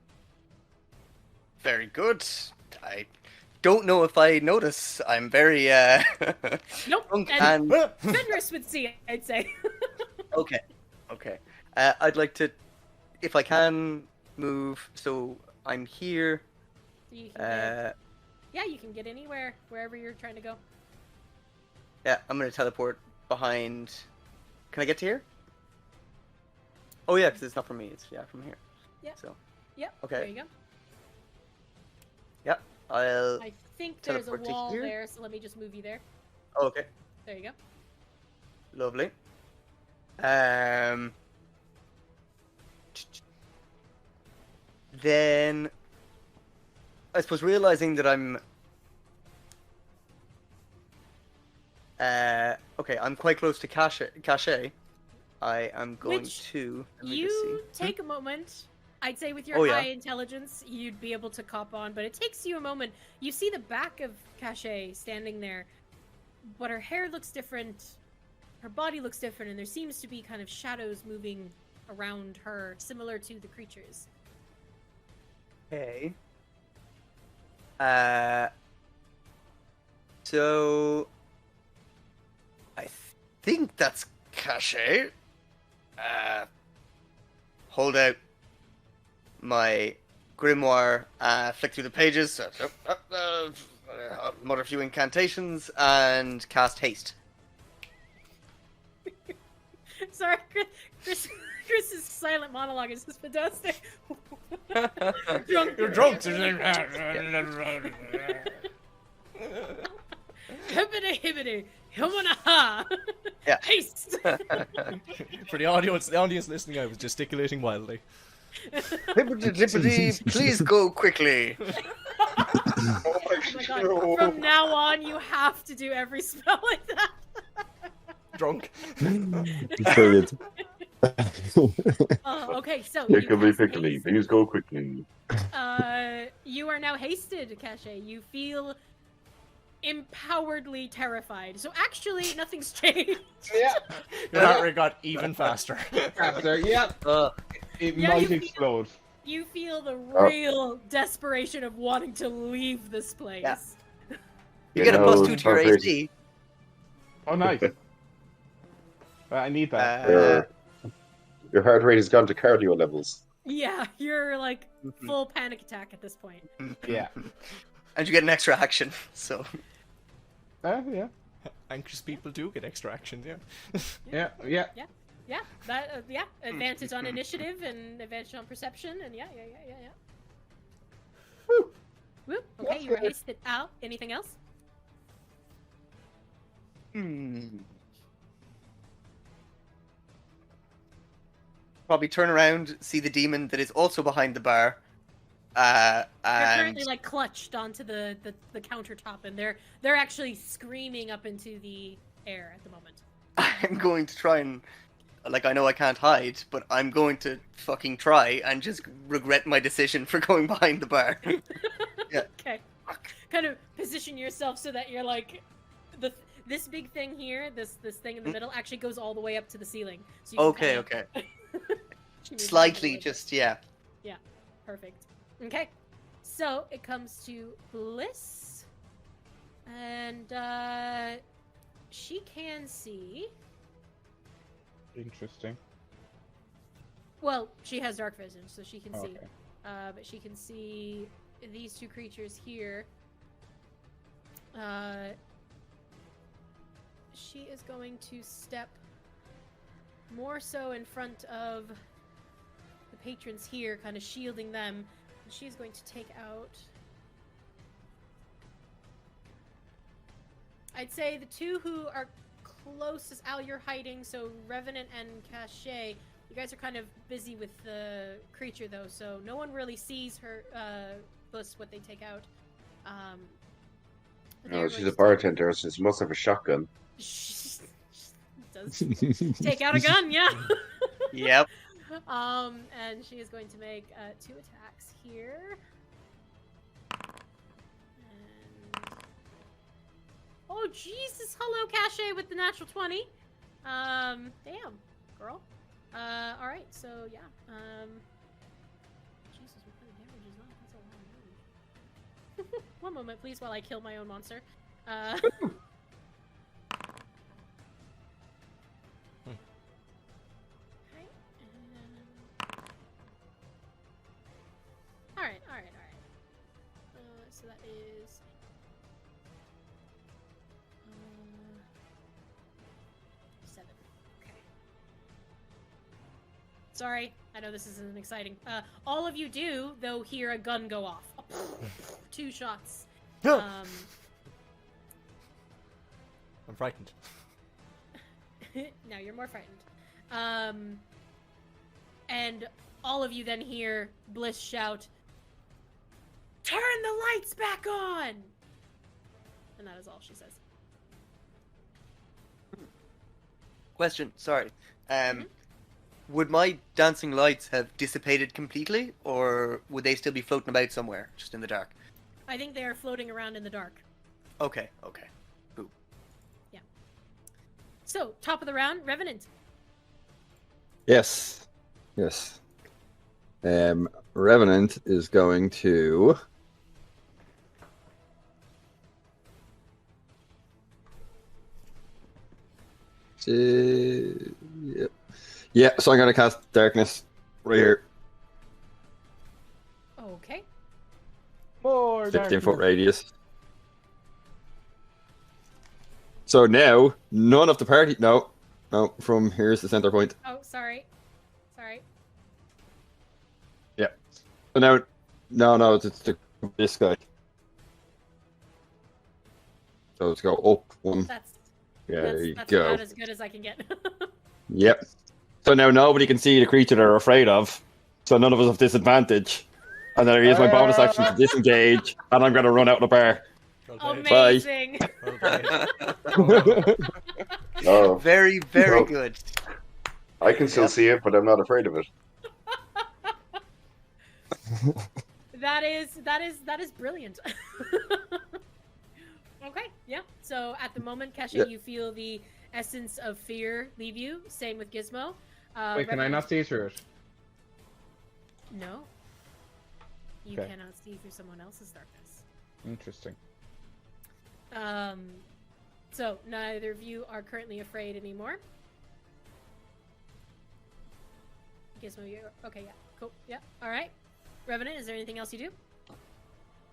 Very good. I don't know if I notice. I'm very Nope. drunk And and Fenris would see it, I'd say. okay. I'd like to, if I can, move. So I'm here. You can yeah, you can get anywhere, wherever you're trying to go. Yeah, I'm gonna teleport behind. Can I get to here? Oh yeah, because it's not from me. It's from here. Yeah. So. Yep. Okay. There you go. Yep. I'll. I think there's a teleport to wall here? there, so let me just move you there. Oh, okay. There you go. Lovely. Then I suppose realizing that I'm okay, I'm quite close to Cashé. I am going Which to let me just You see. take a moment. I'd say with your Oh, yeah. high intelligence, you'd be able to cop on, but it takes you a moment. You see the back of Cashé standing there, but her hair looks different, her body looks different, and there seems to be kind of shadows moving around her, similar to the creatures. Okay. So I think that's Cashé. Hold out my grimoire, flick through the pages, mutter a few incantations, and cast haste. Sorry, Chris's silent monologue is just fantastic. Drunk. You're drunk. Hibbity hibbity, humana. Yeah. Haste. For the audience listening, I was gesticulating wildly. Hippity dippity, please go quickly. Oh Oh my god. From now on, you have to do every spell like that. Drunk. Brilliant. Okay, so It you can be cast quickly. haste. Please go quickly. You are now hasted, Cashé. You feel empoweredly terrified. So actually, nothing's changed. Yeah. Your heart rate got even faster. After, yeah. It Yeah, might you- explode. You feel the real desperation of wanting to leave this place. Yeah. You get a know, +2 to your fuckers. AC. Oh, nice. I need that. Your heart rate has gone to cardio levels. Yeah, you're like full panic attack at this point. Yeah. And you get an extra action, so. Yeah. Anxious people do get extra actions, yeah. Yeah. Yeah, that advantage on initiative and advantage on perception and yeah. Whew. Whoop. Okay, That's you're good. hasted out. Anything else? Probably turn around, see the demon that is also behind the bar. They're And currently like clutched onto the countertop, and they're actually screaming up into the air at the moment. I'm going to try and, like, I know I can't hide, but I'm going to fucking try and just regret my decision for going behind the bar. Yeah. Okay. Kind of position yourself so that you're like this big thing here, this thing in the middle actually goes all the way up to the ceiling. So you can Okay. kinda- Slightly, just, yeah. Perfect. Okay. So it comes to Bliss. And she can see. Interesting. Well, she has dark vision, so she can see. Okay. But she can see these two creatures here. She is going to step more so in front of the patrons here, kind of shielding them. And she's going to take out... I'd say the two who are closest... Al, you're hiding, so Revenant and Cashé, you guys are kind of busy with the creature, though, so no one really sees her, Bliss, what they take out. But No, they're she's going a to bartender, so she must have a shotgun. does take out a gun, yeah. Yep. And she is going to make 2 attacks here. Oh, Jesus. Hello, Cashé with the natural 20. Damn, girl. Alright, so, yeah. Jesus, what kind of damage is that? That's a lot of damage. One moment, please, while I kill my own monster. Alright. So that is... seven. Okay. Sorry, I know this isn't exciting. All of you do, though, hear a gun go off. 2 shots. I'm frightened. Now you're more frightened. And all of you then hear Bliss shout, "Turn the lights back on!" And that is all she says. Question, sorry. Would my dancing lights have dissipated completely, or would they still be floating about somewhere, just in the dark? I think they are floating around in the dark. Okay. Cool. Yeah. So, top of the round, Revenant. Yes. Revenant is going to. Yeah, so I'm gonna cast darkness right here. Okay. More 15-foot radius. So now, none of the party. No, from here's the center point. Oh, sorry. Yeah. So now, no, it's this guy. So let's go up one. There you That's go. about as good as I can get. Yep. So now nobody can see the creature they're afraid of. So none of us have disadvantage. And then I use my bonus action to disengage, and I'm gonna run out the bar. Amazing. Oh, Very Well- good. I can still see it, but I'm not afraid of it. That is brilliant. Okay, yeah. So at the moment, Cashé, Yeah. you feel the essence of fear leave you. Same with Gizmo. Wait, can I Revenant- not see through it? No. You Okay. cannot see through someone else's darkness. Interesting. So neither of you are currently afraid anymore. Gizmo, you okay? Yeah, cool. Yeah, all right. Revenant, is there anything else you do?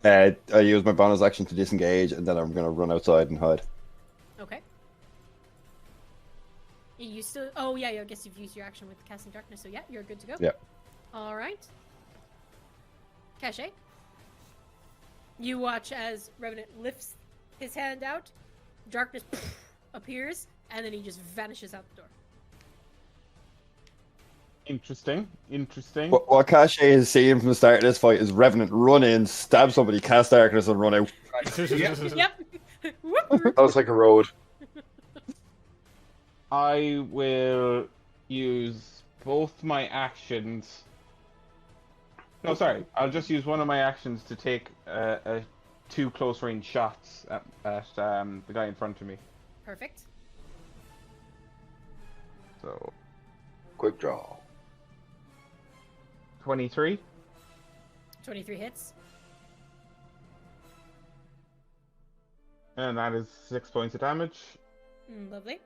I use my bonus action to disengage, and then I'm gonna run outside and hide. Okay. You still? Oh yeah, I guess you've used your action with casting darkness, so yeah, you're good to go. Yeah. All right. Cashé. You watch as Revenant lifts his hand out, darkness appears, and then he just vanishes out the door. Interesting. What Cashé is seeing from the start of this fight is Revenant run in, stab somebody, cast darkness, and run out. Yep. Whoop. That was like a road. I will use both my actions. No, sorry. I'll just use one of my actions to take 2 close range shots at the guy in front of me. Perfect. So Quick draw. 23. 23 hits. And that is 6 points of damage. Lovely.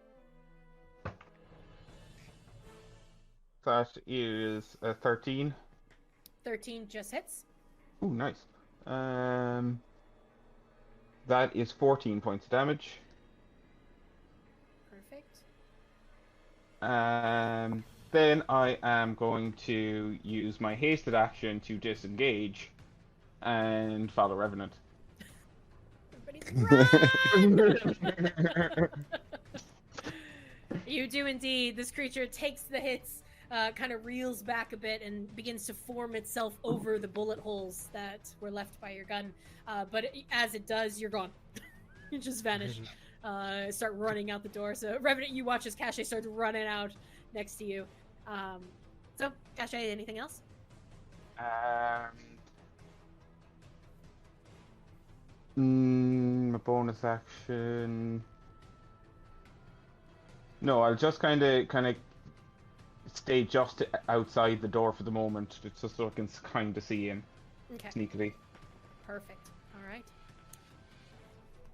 That is 13. 13 just hits. Ooh, nice. That is 14 points of damage. Perfect. Then I am going to use my hasted action to disengage and follow Revenant. Everybody's run! You do indeed. This creature takes the hits, kind of reels back a bit, and begins to form itself over the bullet holes that were left by your gun. But as it does, you're gone. You just vanish. Start running out the door. So, Revenant, you watch as Cashé starts running out next to you. So, Cashé, anything else? A bonus action. No, I'll just kind of stay just outside the door for the moment, just so I can kind of see him Okay. sneakily. Perfect. All right.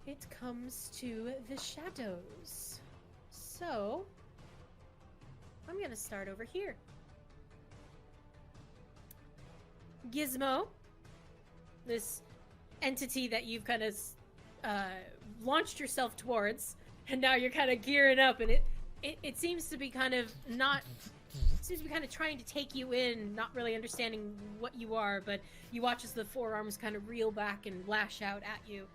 It comes to the shadows. So, I'm going to start over here. Gizmo, this entity that you've kind of launched yourself towards, and now you're kind of gearing up, and it seems to be kind of trying to take you in, not really understanding what you are, but you watch as the forearms kind of reel back and lash out at you.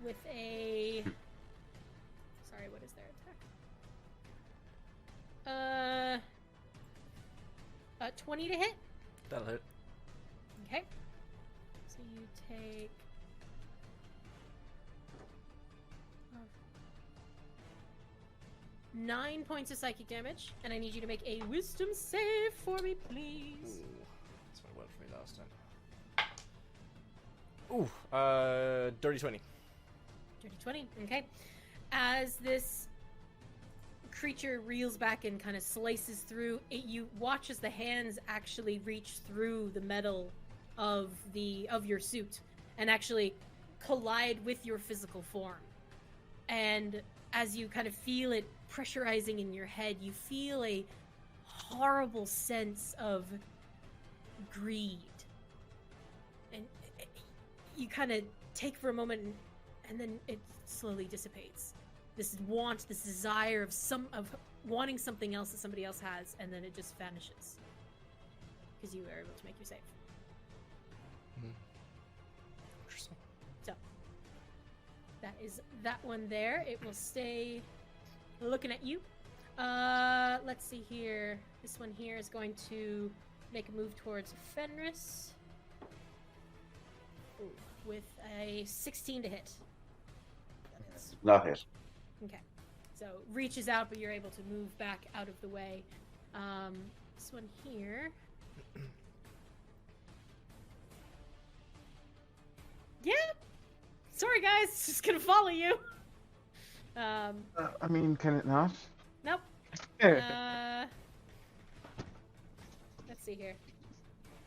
With a... Sorry, what is their attack? 20 to hit? That'll hit. Okay. So you take... 9 points of psychic damage, and I need you to make a wisdom save for me, please. Ooh, that's what went for me last time. Ooh, dirty 20. Dirty 20, okay. As this creature reels back and kind of slices through, you watch as the hands actually reach through the metal of your suit and actually collide with your physical form. And as you kind of feel it pressurizing in your head, you feel a horrible sense of greed. And you kind of take for a moment, and then it slowly dissipates. This want, this desire of wanting something else that somebody else has, and then it just vanishes. Because you are able to make your save. Interesting. So, that is that one there. It will stay looking at you. Let's see here. This one here is going to make a move towards Fenris. Ooh, with a 16 to hit. That is. Not hit. Okay. So, reaches out, but you're able to move back out of the way. This one here. Yeah! Sorry, guys. It's just gonna follow you. I mean, can it not? Nope. Let's see here.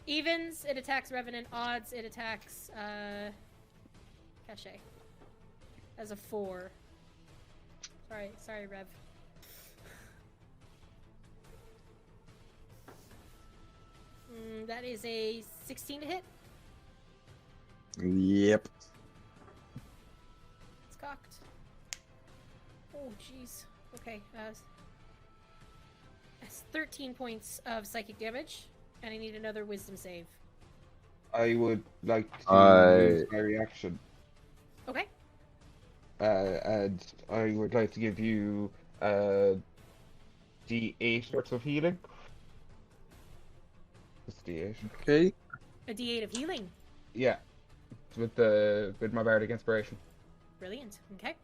Evens, it attacks Revenant. Odds, it attacks Cashé. As a 4. Sorry, Rev. That is a 16 to hit. Yep. It's cocked. Oh, jeez. Okay. That's 13 points of psychic damage, and I need another wisdom save. I would like to use my reaction. Okay. And I would like to give you D8 worth of healing. It's D8. Okay. A D8 of healing. Yeah, with my bardic inspiration. Brilliant. Okay.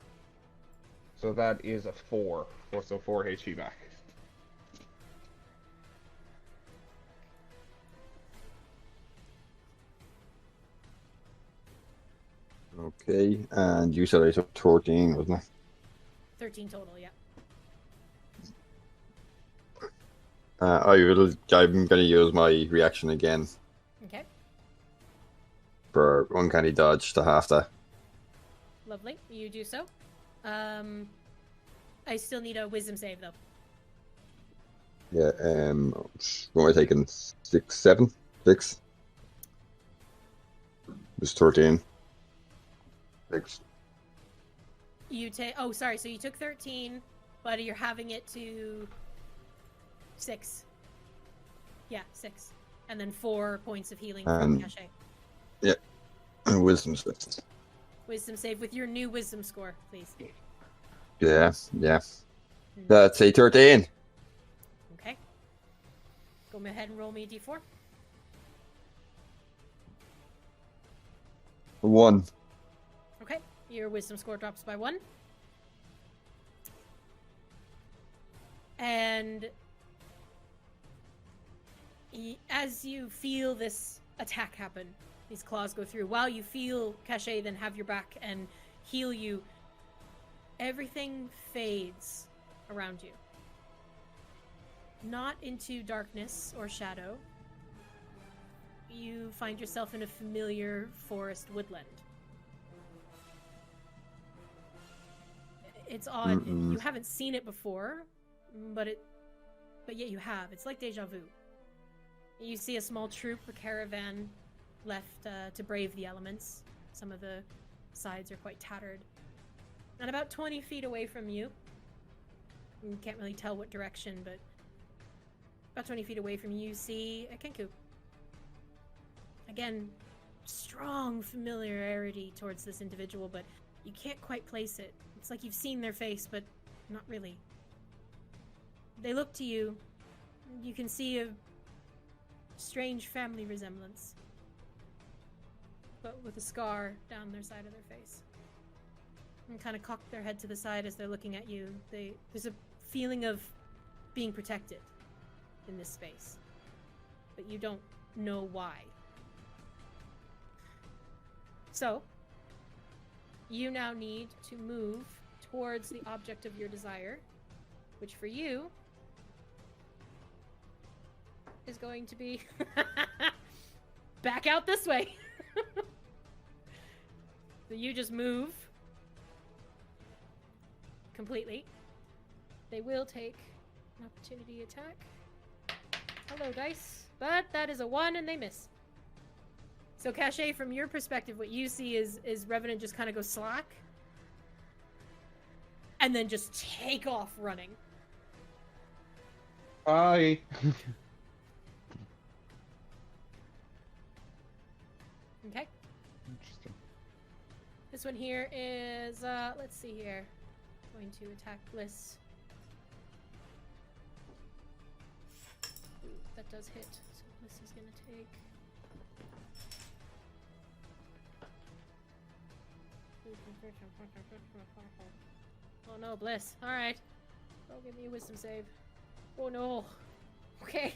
So that is a 4. So 4 HP back. Okay, and you said I took 14, wasn't it? 13 total, yeah. I'm gonna use my reaction again Okay. for uncanny dodge to half that. Lovely. You do so. I still need a wisdom save, though. Yeah, what am I taking? 6, 7? 6? Just 13. 6. You take... Oh, sorry. So you took 13, but you're having it to 6. Yeah, 6. And then 4 points of healing from Cashé. Yeah, wisdom 6. Wisdom save with your new wisdom score, please. Yeah. That's a 13. Okay. Go ahead and roll me a d4. 1. Okay. Your wisdom score drops by 1. And as you feel this attack happen, These claws go through. While you feel Cashé then have your back and heal you, everything fades around you. Not into darkness or shadow. You find yourself in a familiar forest woodland. It's odd. You haven't seen it before, but yet you have. It's like deja vu. You see a small troop, a caravan left to brave the elements. Some of the sides are quite tattered. And about 20 feet away from you, you can't really tell what direction, but about 20 feet away from you, you see a Kenku. Again, strong familiarity towards this individual, but you can't quite place it. It's like you've seen their face, but not really. They look to you. You can see a strange family resemblance, but with a scar down their side of their face. And kind of cock their head to the side as they're looking at you. There's a feeling of being protected in this space, but you don't know why. So, you now need to move towards the object of your desire, which for you is going to be back out this way. So you just move completely. They will take an opportunity attack. Hello, dice. But that is a 1 and they miss. So Cashé, from your perspective, what you see is Revenant just kind of go slack and then just take off running. Bye. Okay. Interesting. This one here is, let's see here. Going to attack Bliss. Ooh, that does hit. So Bliss is going to take... Oh no, Bliss. Alright. Oh, give me a wisdom save. Oh no. Okay.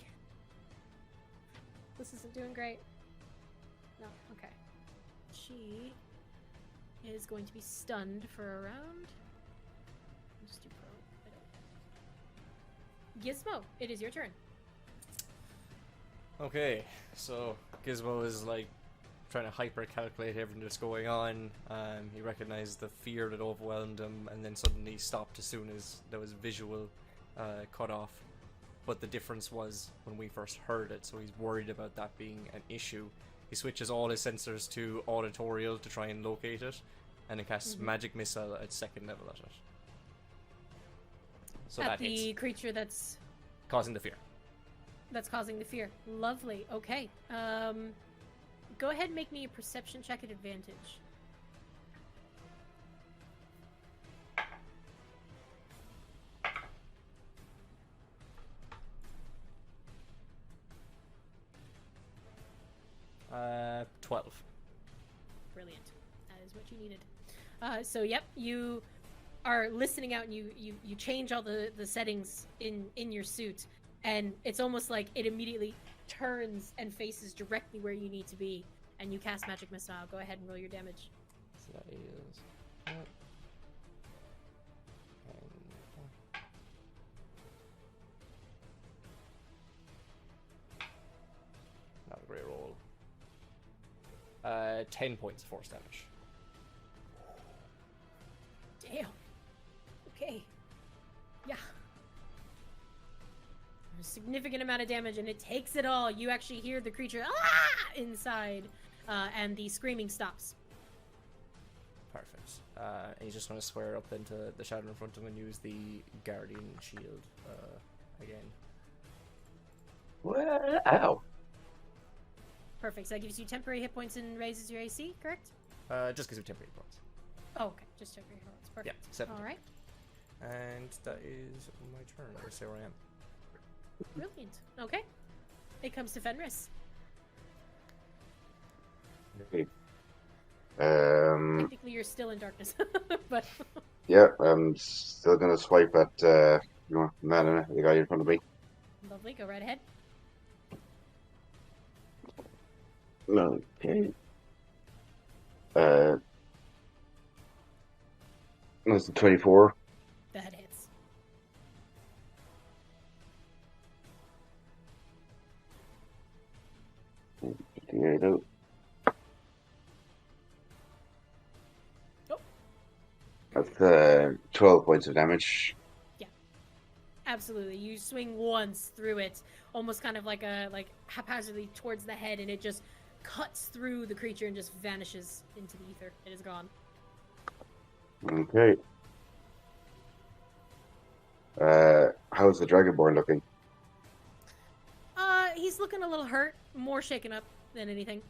This isn't doing great. No, okay. She is going to be stunned for a round. Just do Gizmo, it is your turn. Okay, so Gizmo is like trying to hyper-calculate everything that's going on. He recognized the fear that overwhelmed him, and then suddenly stopped as soon as there was visual cut off. But the difference was when we first heard it, so he's worried about that being an issue. He switches all his sensors to auditorial to try and locate it, and then casts Magic Missile at 2nd level at it. So at that the hits, creature that's causing the fear. causing the fear. Lovely. Okay. Go ahead and make me a perception check at advantage. Uh, 12. Brilliant. That is what you needed. So yep, you are listening out and you change all the settings in your suit, and it's almost like it immediately turns and faces directly where you need to be, and you cast Magic Missile. Go ahead and roll your damage. So that is... and, not a great roll. 10 points of force damage. Damn. Okay. Yeah. A significant amount of damage, and it takes it all. You actually hear the creature inside, and the screaming stops. Perfect. And he's just going to square up into the shadow in front of him and use the Guardian Shield again. Well, ow. Perfect. So that gives you temporary hit points and raises your AC, correct? Just because of temporary points. Oh, okay. Just temporary hit points. Perfect. Yeah, 7. All right. And that is my turn. I say where I am. Brilliant. Okay. It comes to Fenris. Okay. Technically, you're still in darkness, but Yeah, I'm still gonna swipe at man, the guy in front of me. lovely. Go right ahead. Okay. That's a 24. That hits. Out. Oh. That's 12 points of damage. Absolutely. You swing once through it, almost kind of like haphazardly towards the head, and it just cuts through the creature and just vanishes into the ether. It is gone. Okay. How's the Dragonborn looking? He's looking a little hurt, more shaken up than anything.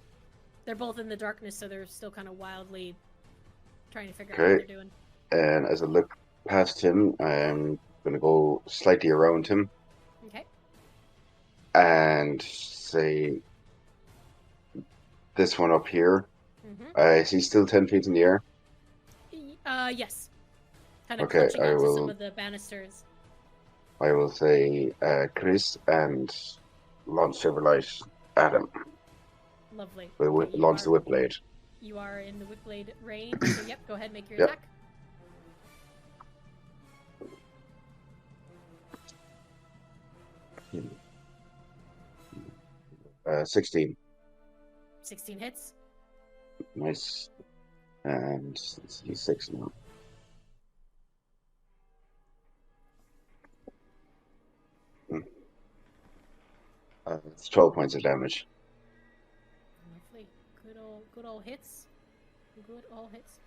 They're both in the darkness, so they're still kind of wildly trying to figure out what they're doing. And as I look past him, I'm going to go slightly around him. Okay. And say this one up here. Mm-hmm. Is he still 10 feet in the air? Yes. Kind of Okay, clutching I onto will- some of the banisters. I will say Chris and launch Silverlight at him. Lovely. We'll Okay, you launch the are- whip blade. You are in the whip blade range, so yep, go ahead, make your Yep. attack. Uh, 16. 16 hits. Nice. And let's see, 6 now. It's 12 points of damage. Lovely. Good old hits. Good old hits.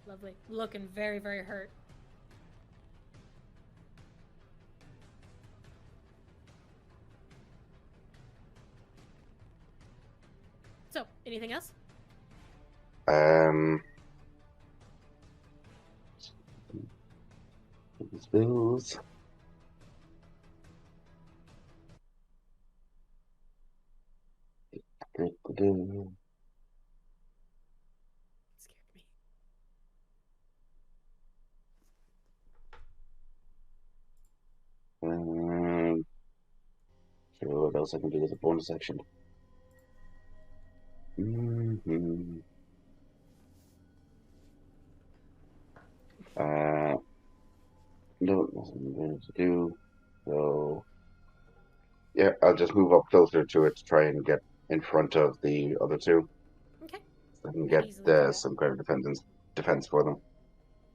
Lovely. Looking very, very hurt. So, anything else? Spills. Scared me. So what else I can do as a bonus action? No, nothing going to do. So, yeah, I'll just move up closer to it to try and get in front of the other two. Okay. So I can Can get easily do that. some kind of defense for them.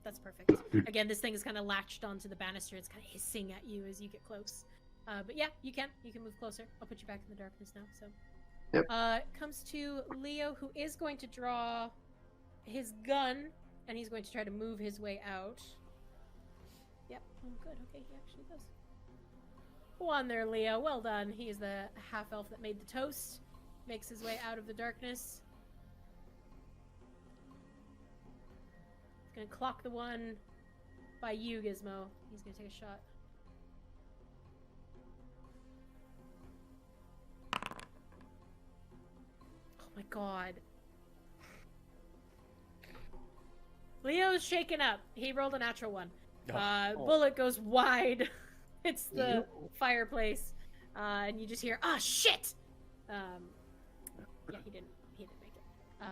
That's perfect. Again, this thing is kind of latched onto the banister. It's kind of hissing at you as you get close. But yeah, you can move closer. I'll put you back in the darkness now. So, Yep. Comes to Leo, who is going to draw his gun, and he's going to try to move his way out. Yep. Oh, good. Okay, he actually does. One there, Leo. Well done. He is the half elf that made the toast. Makes his way out of the darkness. Gonna clock the one by you, Gizmo. He's gonna take a shot. Oh my god. Leo's shaken up. He rolled a natural one. Bullet goes wide. Hits the fireplace. And you just hear, ah, shit! Yeah, he didn't make it.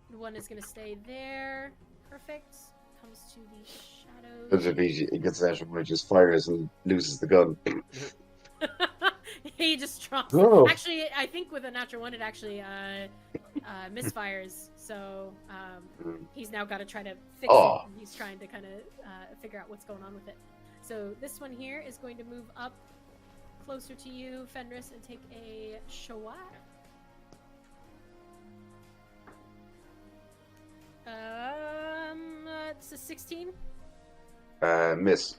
The one is gonna stay there. Perfect. Comes to the shadows. Because if he gets that, he just fires and loses the gun. He just drops. Oh. Actually, I think with a natural one, it actually misfires. So he's now got to try to fix it. And he's trying to kind of figure out what's going on with it. So this one here is going to move up closer to you, Fenris, and take a shot. It's a 16. Miss.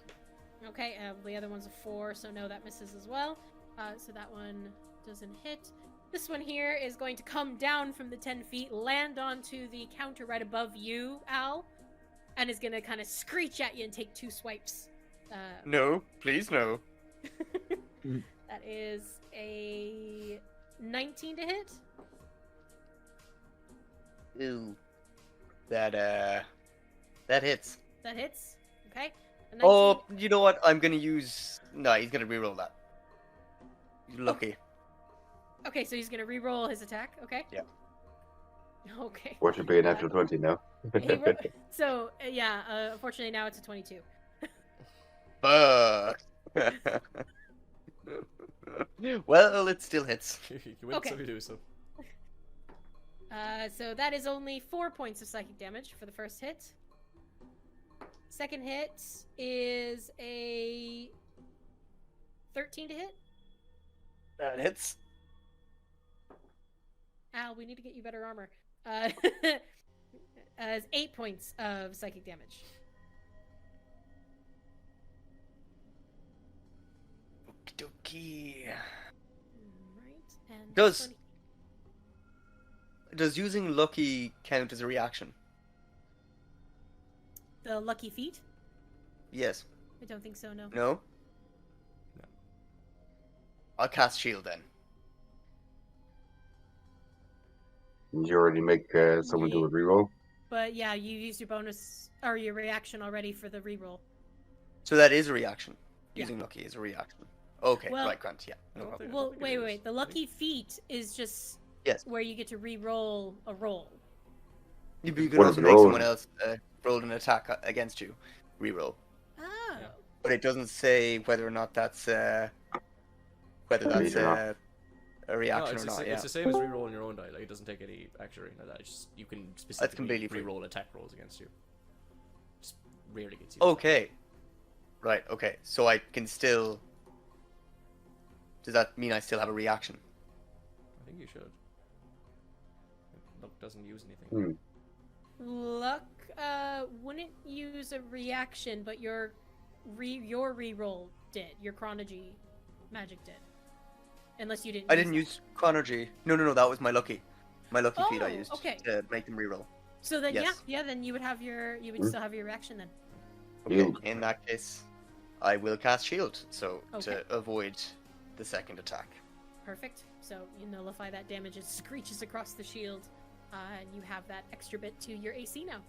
Okay, the other one's a 4, so no, that misses as well. So that one doesn't hit. This one here is going to come down from the 10 feet, land onto the counter right above you, Al, and is going to kind of screech at you and take 2 swipes. No, please no. That is a 19 to hit. Ooh. That hits. That hits. Okay. A 19. Oh, you know what? I'm gonna use... No, he's gonna reroll that. You're lucky. Okay, so he's gonna re-roll his attack. Okay. Yeah. Okay. What should be a natural 20 now? So yeah, unfortunately now it's a 22. Fuck. Well, it still hits. You win Okay. some, you lose some. So that is only 4 points of psychic damage for the first hit. Second hit is a 13 to hit. That hits. Al, we need to get you better armor. As 8 points of psychic damage. Okie dokie. Right, and Does using lucky count as a reaction? the lucky feat? Yes. I don't think so. No. No? No. I'll cast shield then. Did you already make someone do a reroll? But yeah, you used your bonus or your reaction already for the reroll. So that is a reaction. Yeah. Using lucky is a reaction. Okay, Well- right, Grant, yeah. No Well, problem. Well, think it wait, is, wait. The I lucky feat is just Yes. where you get to re-roll a roll. You could What also is make roll? someone else roll an attack against you. Reroll. Oh. Yeah. But it doesn't say whether or not that's a Read or not. reaction it's or the not. same, Yeah. it's the same as re-rolling your own die. Like, it doesn't take any action or anything like that. It's just, you can specifically completely free. re-roll attack rolls against you. Just rarely gets used. Okay. Right, okay. So I can still... Does that mean I still have a reaction? I think you should. Luck doesn't use anything. Luck wouldn't use a reaction, but your re-roll did. Your chronology magic did. Unless you didn't. I didn't use chronology. No, that was my lucky. My lucky feat I Oh, used okay. to make them reroll. So then, Yes. yeah, then you would have you would still have your reaction then. Okay, Shield. in that case, I will cast shield, so Okay. to avoid the second attack. Perfect. So you nullify that damage. It screeches across the shield, and you have that extra bit to your AC now.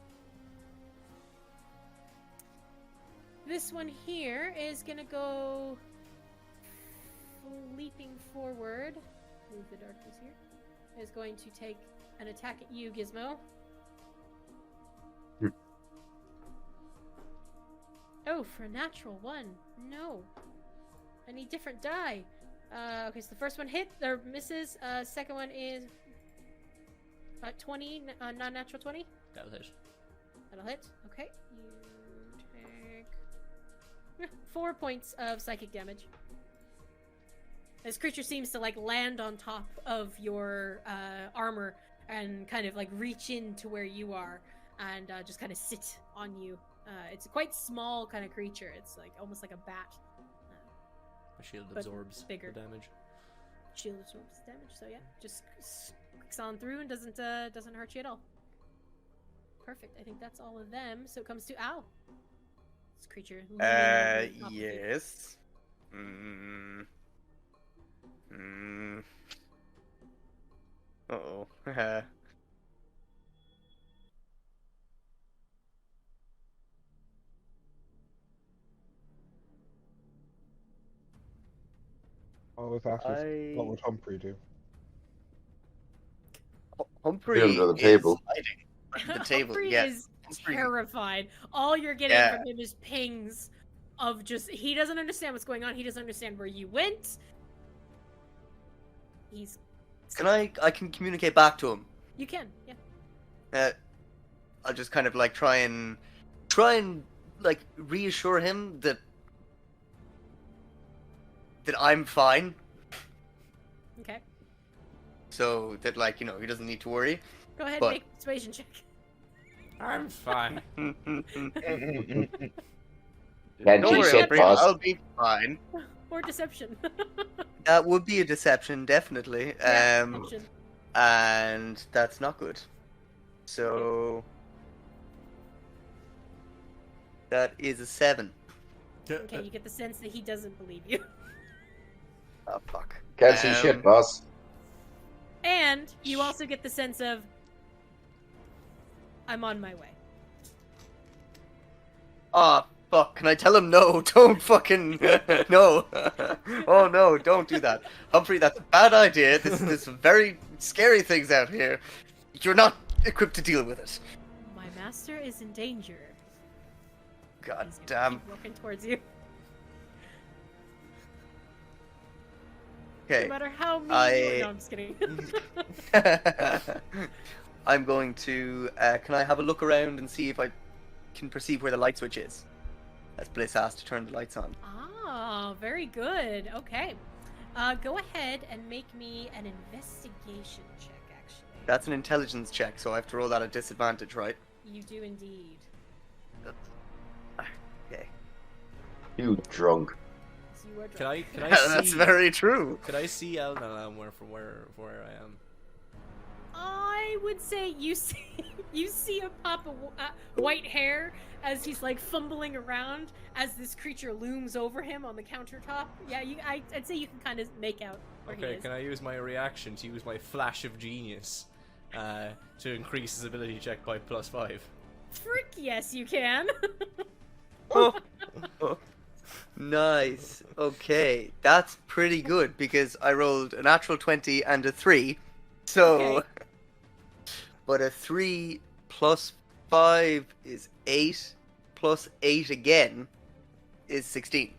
This one here is gonna go leaping forward. Move the darkness here. Is going to take an attack at you, Gizmo. Oh, for a natural one. No. I need different die. Okay, so the first one hit or misses. Second one is 20, non-natural 20. That'll hit. That'll hit. Okay. You take 4 points of psychic damage. This creature seems to like land on top of your armor and kind of like reach into where you are and just kind of sit on you. It's a quite small kind of creature. It's like almost like a bat. My shield But absorbs bigger. the damage. Shield absorbs damage, so yeah, just squeaks on through and doesn't hurt you at all. Perfect. I think that's all of them. So it comes to Al. This creature. looming over the top of you. Yes. Uh-oh. I was asking, what would Humphrey do? Humphrey Be under the is table. hiding. The table, Humphrey yeah. is Humphrey- terrified. All you're getting Yeah. from him is pings of just he doesn't understand what's going on. He doesn't understand where you went. He's I can communicate back to him. you can, yeah. I'll just kind of like try and like reassure him that I'm fine, Okay. so that like, you know, he doesn't need to worry. Go ahead But- and make a persuasion check. I'm fine. Can't Don't you worry, shit, Humphrey, boss? I'll be fine. Or deception. That would be a deception, definitely. Yeah, deception. And that's not good. So that is a 7. Okay, you get the sense that he doesn't believe you. Oh fuck. Can't see shit, boss. And you also get the sense of I'm on my way. Ah, Fuck, can I tell him no? Don't fucking... no. Oh no, don't do that. Humphrey, that's a bad idea. There's some very scary things out here. You're not equipped to deal with it. My master is in danger. God He's gonna damn. keep walking towards you. Okay. No matter how mean you are. No, I'm just kidding. I'm going to... can I have a look around and see if I can perceive where the light switch is? As Bliss asked to turn the lights on. Ah, very good. Okay. Go ahead and make me an investigation check, actually. That's an intelligence check, so I have to roll that at disadvantage, right? You do indeed. Okay. You drunk. So you are Can I see? That's very true. Could I see Alnilam where I am? I would say you see a pop of white hair as he's like fumbling around as this creature looms over him on the countertop. Yeah, I'd say you can kind of make out where he Okay, is. can I use my reaction to use my flash of genius to increase his ability check by +5? Frick, yes, you can. Oh. Nice. Okay, that's pretty good because I rolled a natural 20 and a 3. So, Okay. but a 3 plus 5 is 8, plus 8 again is 16.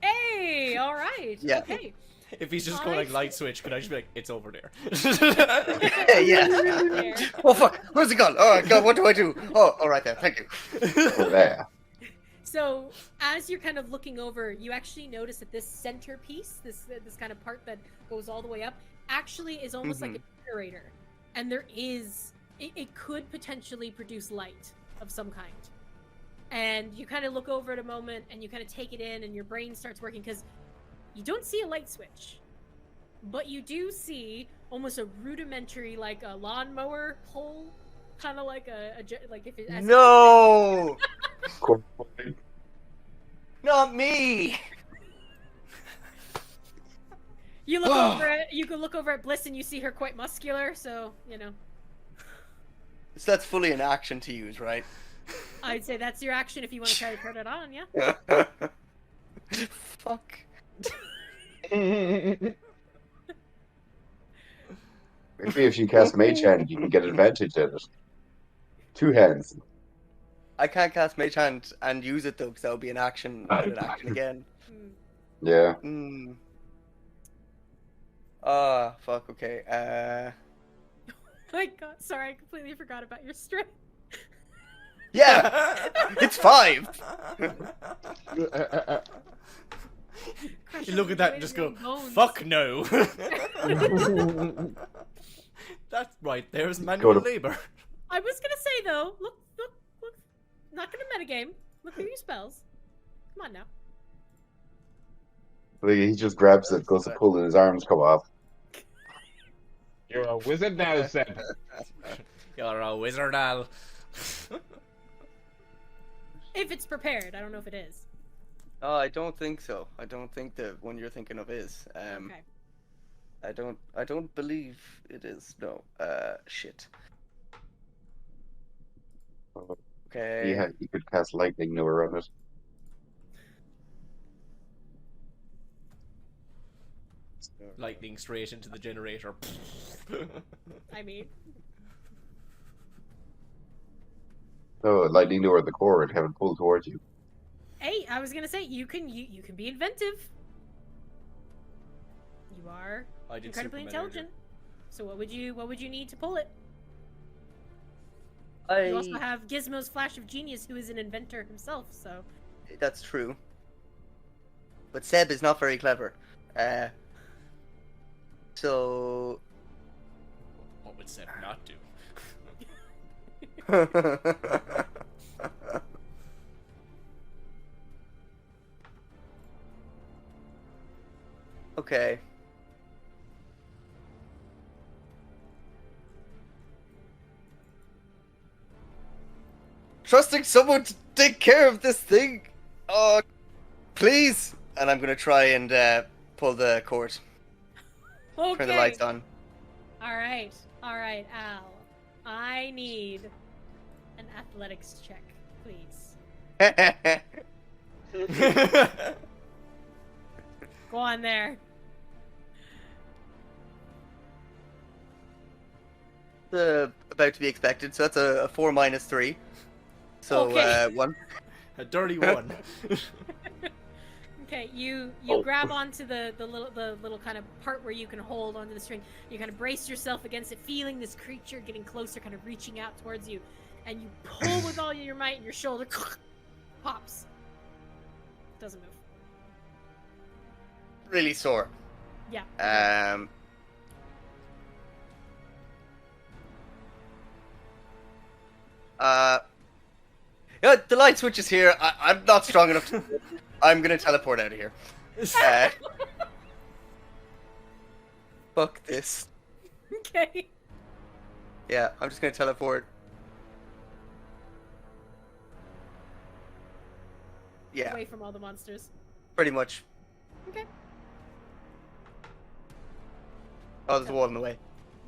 Hey, all right. Yeah. Okay. If he's just going like light switch, could I just be like, it's over there? Yeah. There. Oh fuck, where's it gone? Oh god, what do I do? Oh, alright there, thank you. Over there. So as you're kind of looking over, you actually notice that this centerpiece, this kind of part that goes all the way up, actually is almost like a generator, and there is it could potentially produce light of some kind. And you kind of look over it a moment, and you kind of take it in, and your brain starts working because you don't see a light switch, but you do see almost a rudimentary, like a lawnmower pole, kind of like like if it. No, not me. You look over it. You can look over at Bliss, and you see her quite muscular. So you know. So that's fully an action to use, right? I'd say that's your action if you want to try to put it on. Yeah. Fuck. Maybe if you cast Mage Hand, you can get advantage at it. 2 hands. I can't cast Mage Hand and use it though, because that would be an action. An action again. Yeah. Fuck. Okay. My God, sorry, I completely forgot about your strength. Yeah, it's 5. You look at that and just go, Bones. fuck no. That's right, there's manual labor. I was gonna say though, look, not gonna metagame. Look at your spells. Come on now. He just grabs it, goes to pull, and his arms come off. You're a wizard now, Seb. You're a wizard, Al. If it's prepared, I don't know if it is. Oh, I don't think so. I don't think the one you're thinking of is. Okay. I don't believe it is. No. Shit. Okay. You could cast lightning newer on it. Lightning straight into the generator. I mean, No, lightning newer at the core and have it pull towards you. hey, I was gonna say you can be inventive. You are I did incredibly Superman intelligent. So what would you need to pull it? I. You also have Gizmo's flash of genius, who is an inventor himself. So That's true. But Seb is not very clever. So. What would Seb not do? Okay. Trusting someone to take care of this thing. Oh, please. And I'm gonna try and pull the cord. okay. Turn the lights on. All right, Al. I need an athletics check, please. Go on there. About to be expected, so that's a 4 minus 3. So, Okay. 1. A dirty one. Okay, you Oh. grab onto the little kind of part where you can hold onto the string. You kind of brace yourself against it, feeling this creature getting closer, kind of reaching out towards you, and you pull with all your might, and your shoulder pops. Doesn't move. Really sore. Yeah. Yeah, the light switch is here. I'm not strong enough to. I'm gonna teleport out of here. Fuck this. Okay. Yeah, I'm just gonna teleport. Yeah, Away from all the monsters. pretty much. Okay. Oh, there's a wall in the way.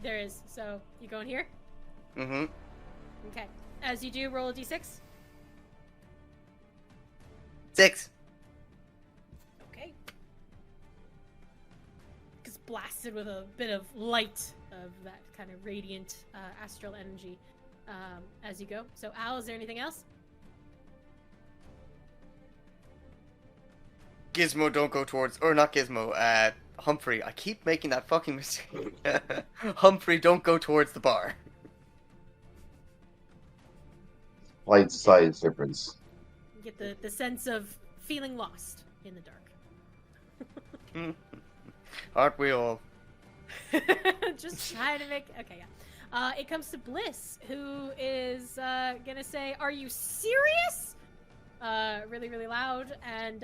There is. So you going here? Mm-hmm. Okay. As you do, roll a d6. 6. Okay. Gets blasted with a bit of light of that kind of radiant astral energy as you go. So, Al, is there anything else? Gizmo, don't go towards, or not Gizmo. Humphrey. I keep making that fucking mistake. Humphrey, don't go towards the bar. Light size difference. You get the sense of feeling lost in the dark. Aren't we all? Just trying to make. Okay, yeah. It comes to Bliss, who is gonna say, "Are you serious?" Really, really loud, and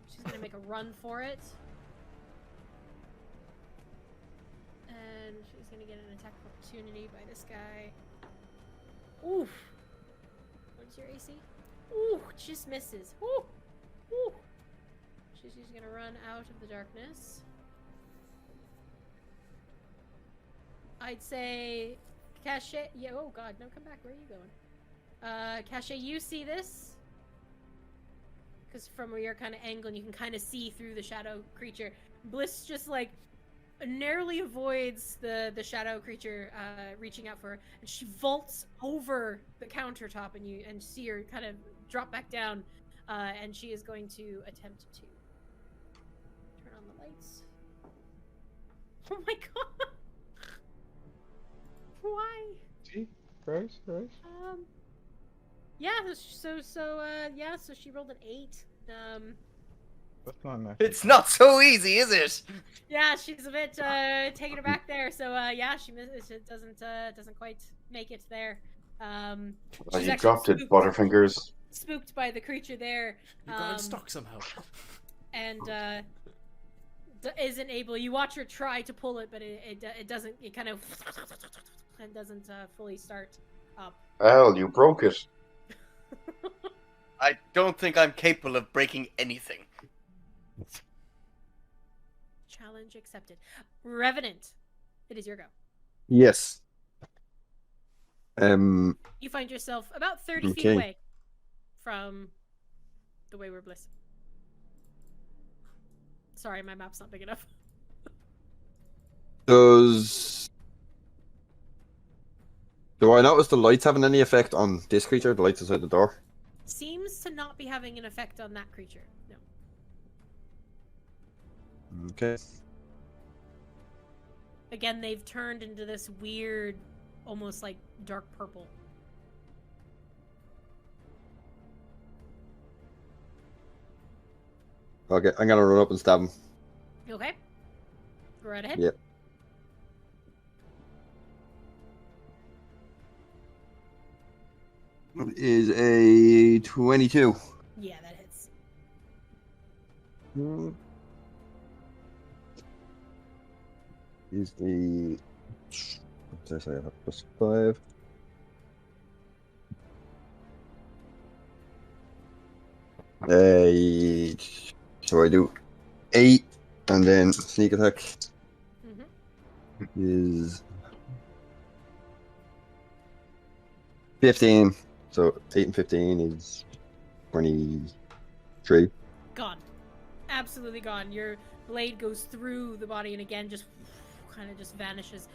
she's gonna make a run for it. And she's gonna get an attack of opportunity by this guy. Oof. What's your AC? Ooh, just misses. Ooh. Ooh. She's gonna run out of the darkness. I'd say Cashé. Yeah, oh god, no, come back. Where are you going? Cashé, you see this? Because from where you're kind of angling, you can kind of see through the shadow creature. Bliss just like narrowly avoids the shadow creature reaching out for her, and she vaults over the countertop, and you see her kind of drop back down, and she is going to attempt to turn on the lights. Oh my god! Why? See? Right. Yeah, so she rolled an 8. That's not enough. It's not so easy, is it? Yeah, she's a bit taking her back there. So yeah, she doesn't quite make it there. Oh, She's you actually dropped it, spooked- Butterfingers. Spooked by the creature there, You got unstuck somehow. and isn't able. You watch her try to pull it, but it doesn't. It kind of and doesn't fully start up. Al, you broke it. I don't think I'm capable of breaking anything. Challenge accepted. Revenant, it is your go. Yes. You find yourself about 30 feet Okay. away from the Wayward Bliss. Sorry, my map's not big enough. Do I notice the lights having any effect on this creature? The lights outside the door? Seems to not be having an effect on that creature. No. Okay. Again, they've turned into this weird, almost like dark purple. Okay, I'm gonna run up and stab him. Okay. Go right ahead. Yep. It is a 22. Yeah, that hits. Is the... What did I say? I have +5. So I do 8, and then sneak attack is 15. So 8 and 15 is 23. Gone. Absolutely gone. Your blade goes through the body and again just kind of just vanishes.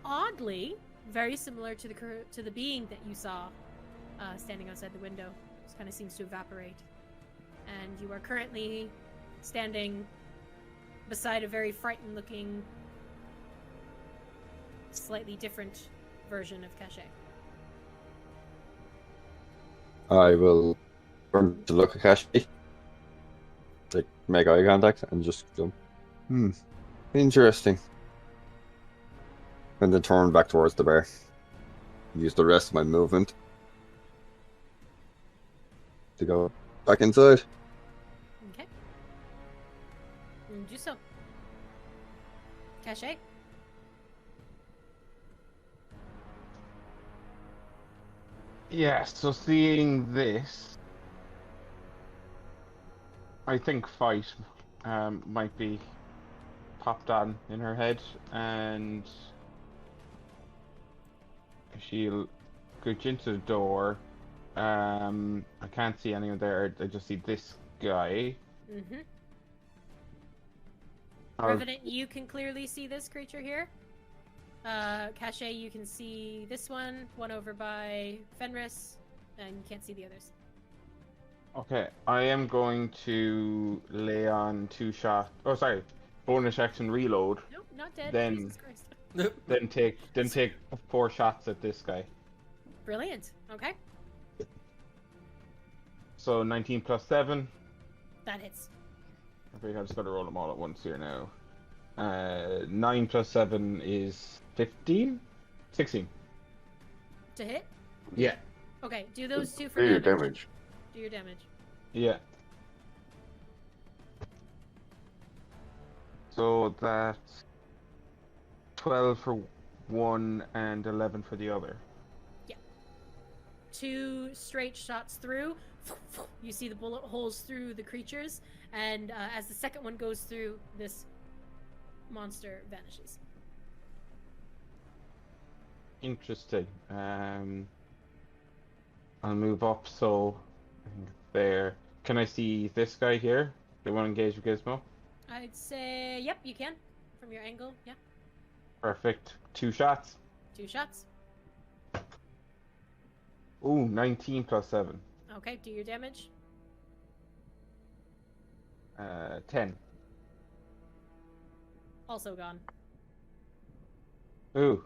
Oddly, very similar to the being that you saw standing outside the window. Just kind of seems to evaporate. And you are currently standing beside a very frightened looking, slightly different version of Cashé. I will turn to look at Cashé, like make eye contact, and just go, interesting. And then turn back towards the bear. Use the rest of my movement to go back inside. Okay. Do so. Cashé? Yeah, so seeing this, I think fight might be popped on in her head, and she'll go into the door. I can't see anyone there. I just see this guy. Mm-hmm. I'll- Revenant, you can clearly see this creature here. Cashé, you can see this one over by Fenris, and you can't see the others. Okay, I am going to lay on 2 shots. Oh, sorry, bonus action reload. Nope, not dead. Then- Jesus Christ. Then take 4 shots at this guy. Brilliant. Okay, So 19 plus 7. that hits. I think I just got to roll them all at once here now. 9 plus 7 is 15? 16. To hit? Yeah. Okay, do those two for Do your damage. damage. Do your damage. Yeah. So that's 12 for one and 11 for the other. 2 straight shots through. You see the bullet holes through the creatures, and as the second one goes through, this monster vanishes. Interesting. I'll move up so I think there. Can I see this guy here? The one engaged with Gizmo? I'd say, yep, you can. From your angle, yeah. Perfect. 2 shots. 2 shots. Ooh, 19 plus 7. Okay, do your damage. 10. Also gone. Ooh.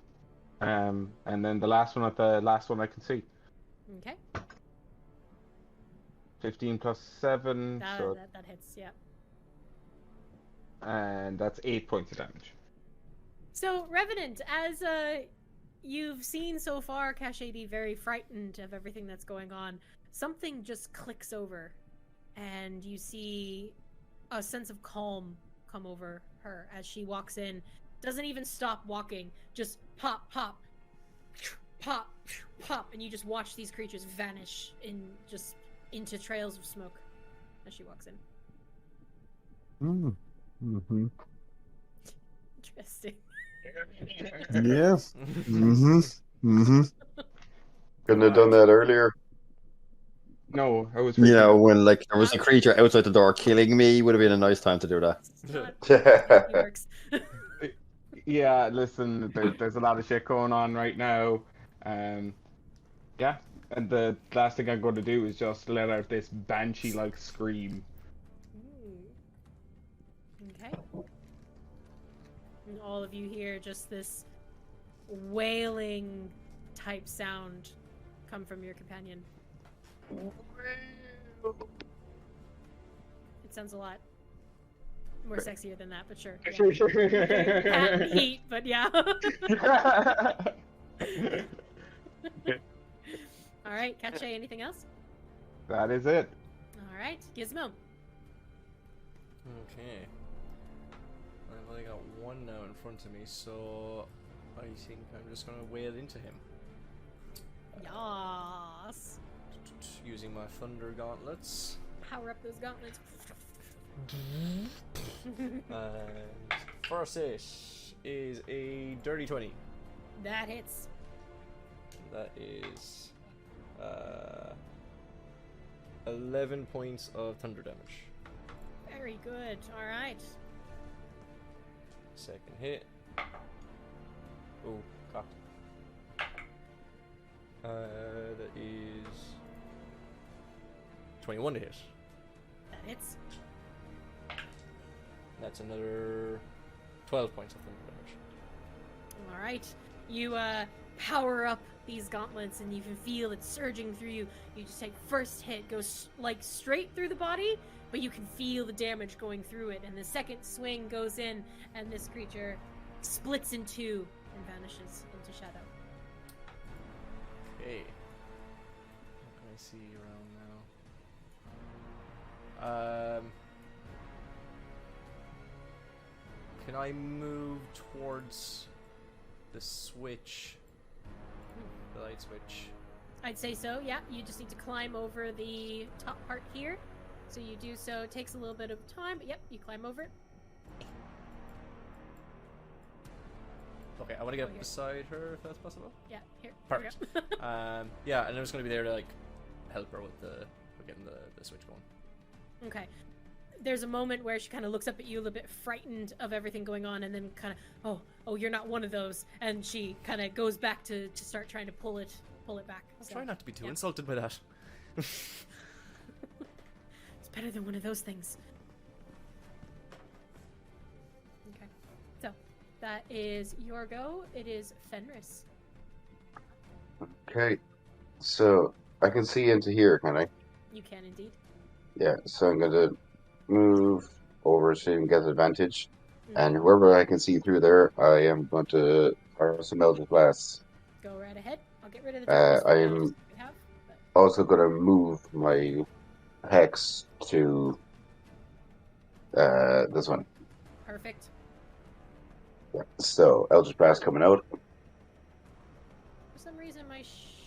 And then the last one I can see. Okay, 15 plus 7, so that hits, yeah. and that's 8 points of damage. So, Revenant, as you've seen so far Cashé be very frightened of everything that's going on, something just clicks over, and you see a sense of calm come over her as she walks in. Doesn't even stop walking, just pop, pop, pop, pop, and you just watch these creatures vanish into trails of smoke as she walks in. Mm-hmm. Interesting. Yeah. Couldn't have done that earlier. No, I was Yeah, freaking out. when like there was a creature outside the door killing me, would have been a nice time to do that. It's not how it works. Yeah, listen, there's a lot of shit going on right now. Yeah, and the last thing I'm going to do is just let out this banshee-like scream. Okay. And all of you hear just this wailing type sound come from your companion. It sounds a lot more sexier than that, but sure. Yeah. Cat and heat, but yeah. Alright, Cashé, anything else? That is it. Alright, Gizmo. Okay. I've only got one now in front of me, so I think I'm just gonna wail into him. Yas. Using my thunder gauntlets. Power up those gauntlets. And first hit is a dirty 20. That hits. That is 11 points of thunder damage. Very good. All right. Second hit. Oh, cocked. That is 21 to hit. That hits. That's another 12 points of thunder damage. All right. You power up these gauntlets, and you can feel it surging through you. You just take first hit, goes like straight through the body, but you can feel the damage going through it. And the second swing goes in, and this creature splits in two and vanishes into shadow. Okay. What can I see around now? Can I move towards the switch? The light switch. I'd say so, yeah. You just need to climb over the top part here. So you do so. It takes a little bit of time, but yep, you climb over it. Okay, I want to get Oh, here. beside her if that's possible. Yeah, here. Perfect. Here we go. Yeah, and I was going to be there to like help her with getting the switch going. Okay. There's a moment where she kind of looks up at you a little bit frightened of everything going on, and then kind of, oh, you're not one of those, and she kind of goes back to start trying to pull it back. I'll So, try not to be too yeah. insulted by that. It's better than one of those things. Okay. So, that is your go. It is Fenris. Okay. So I can see into here, can I? You can indeed. Yeah. So I'm gonna move over so you can get advantage, and whoever I can see through there, I am going to fire some Eldritch Blasts. Go right ahead. I'll get rid of the darkness I for now, am- just so we have, but- Also gonna move my hex to this one. Perfect. Yeah. So Eldritch Blast coming out. For some reason, my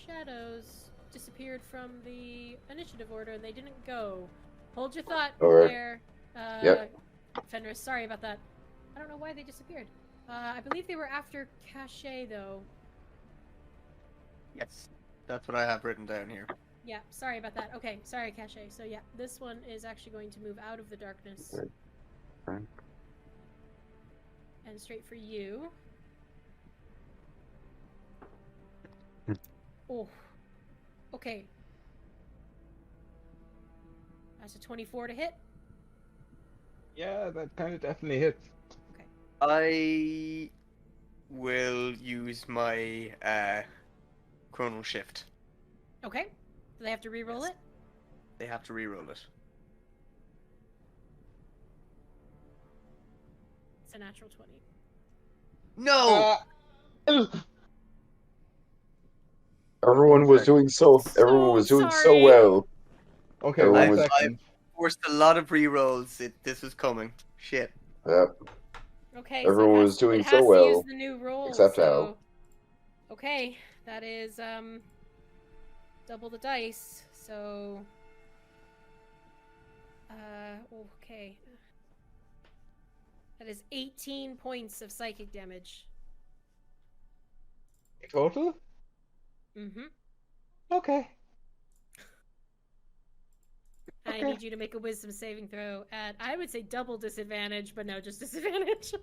shadows disappeared from the initiative order, and they didn't go. Hold your thought Alright. there, Yep. Fenris. Sorry about that. I don't know why they disappeared. I believe they were after Cashé, though. Yes, that's what I have written down here. Yeah, sorry about that. Okay, sorry, Cashé. So yeah, this one is actually going to move out of the darkness. Okay. And straight for you. Oh. Okay. That's a 24 to hit. Yeah, that kind of definitely hits. I will use my chrono shift. Okay. Do they have to re-roll it? They have to reroll it. It's a natural 20. No! Everyone was doing so. Everyone was doing so well. Okay, Everyone one was- second. Forced a lot of rerolls. This was coming. Shit. Yep. Okay, Everyone so it was has, doing it so has to well, use the new roll, except so... Al. Okay, that is double the dice. So okay. That is 18 points of psychic damage. Total? Mm-hmm. Okay. I Okay. need you to make a wisdom saving throw at, I would say double disadvantage, but no, just disadvantage.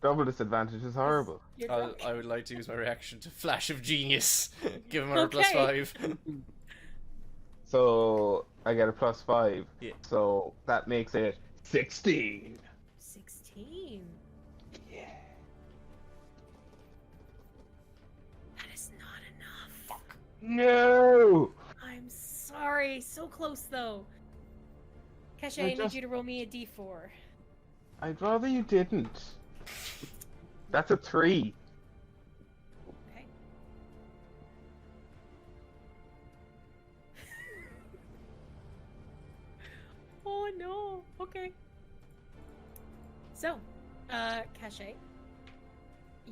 Double disadvantage is horrible. You're drunk. I would like to use my reaction to Flash of Genius. Give him a plus Okay. 5. So I get a +5. Yeah. So that makes it 16. 16. Yeah. That is not enough. No. I'm sorry. So close, though. Cashé, I need just- you to roll me a d4. I'd rather you didn't. That's a 3. Okay. Oh no. Okay. So, Cashé,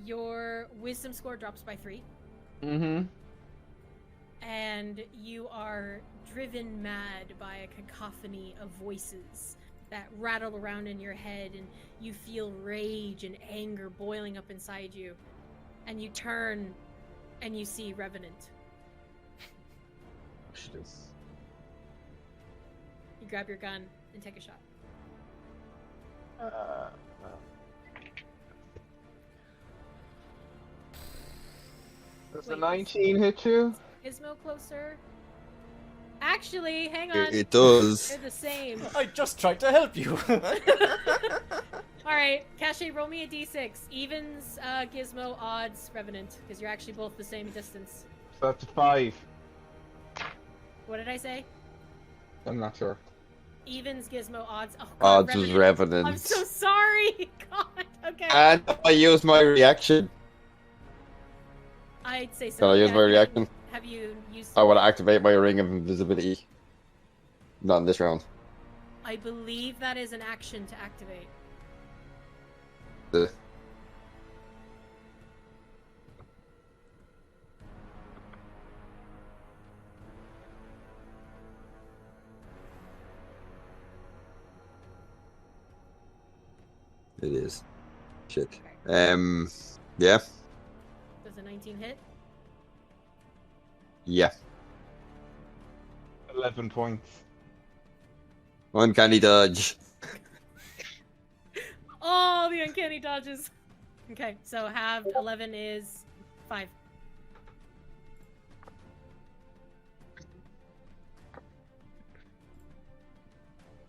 your wisdom score drops by 3, Mm-hmm. and you are driven mad by a cacophony of voices that rattle around in your head, and you feel rage and anger boiling up inside you. And you turn and you see Revenant. You grab your gun and take a shot. Does the Wait. 19 hit you? Gizmo closer. Actually, hang on. It does. They're the same. I just tried to help you. Alright, Cashé, roll me a d6. Evens, Gizmo, odds, Revenant. Because you're actually both the same distance. So that's a 5. What did I say? I'm not sure. Evens, Gizmo, odds. Oh, God, Odds was Revenant. I'm so sorry. God, okay. And I used my reaction. I'd say so. Can I use yeah. my reaction? Have you used... I want to activate my ring of invisibility. Not in this round. I believe that is an action to activate. It is. Shit. Yeah. Does a 19 hit? Yeah. 11 points. Uncanny dodge. Oh, the uncanny dodges. Okay, so halved 11 is 5.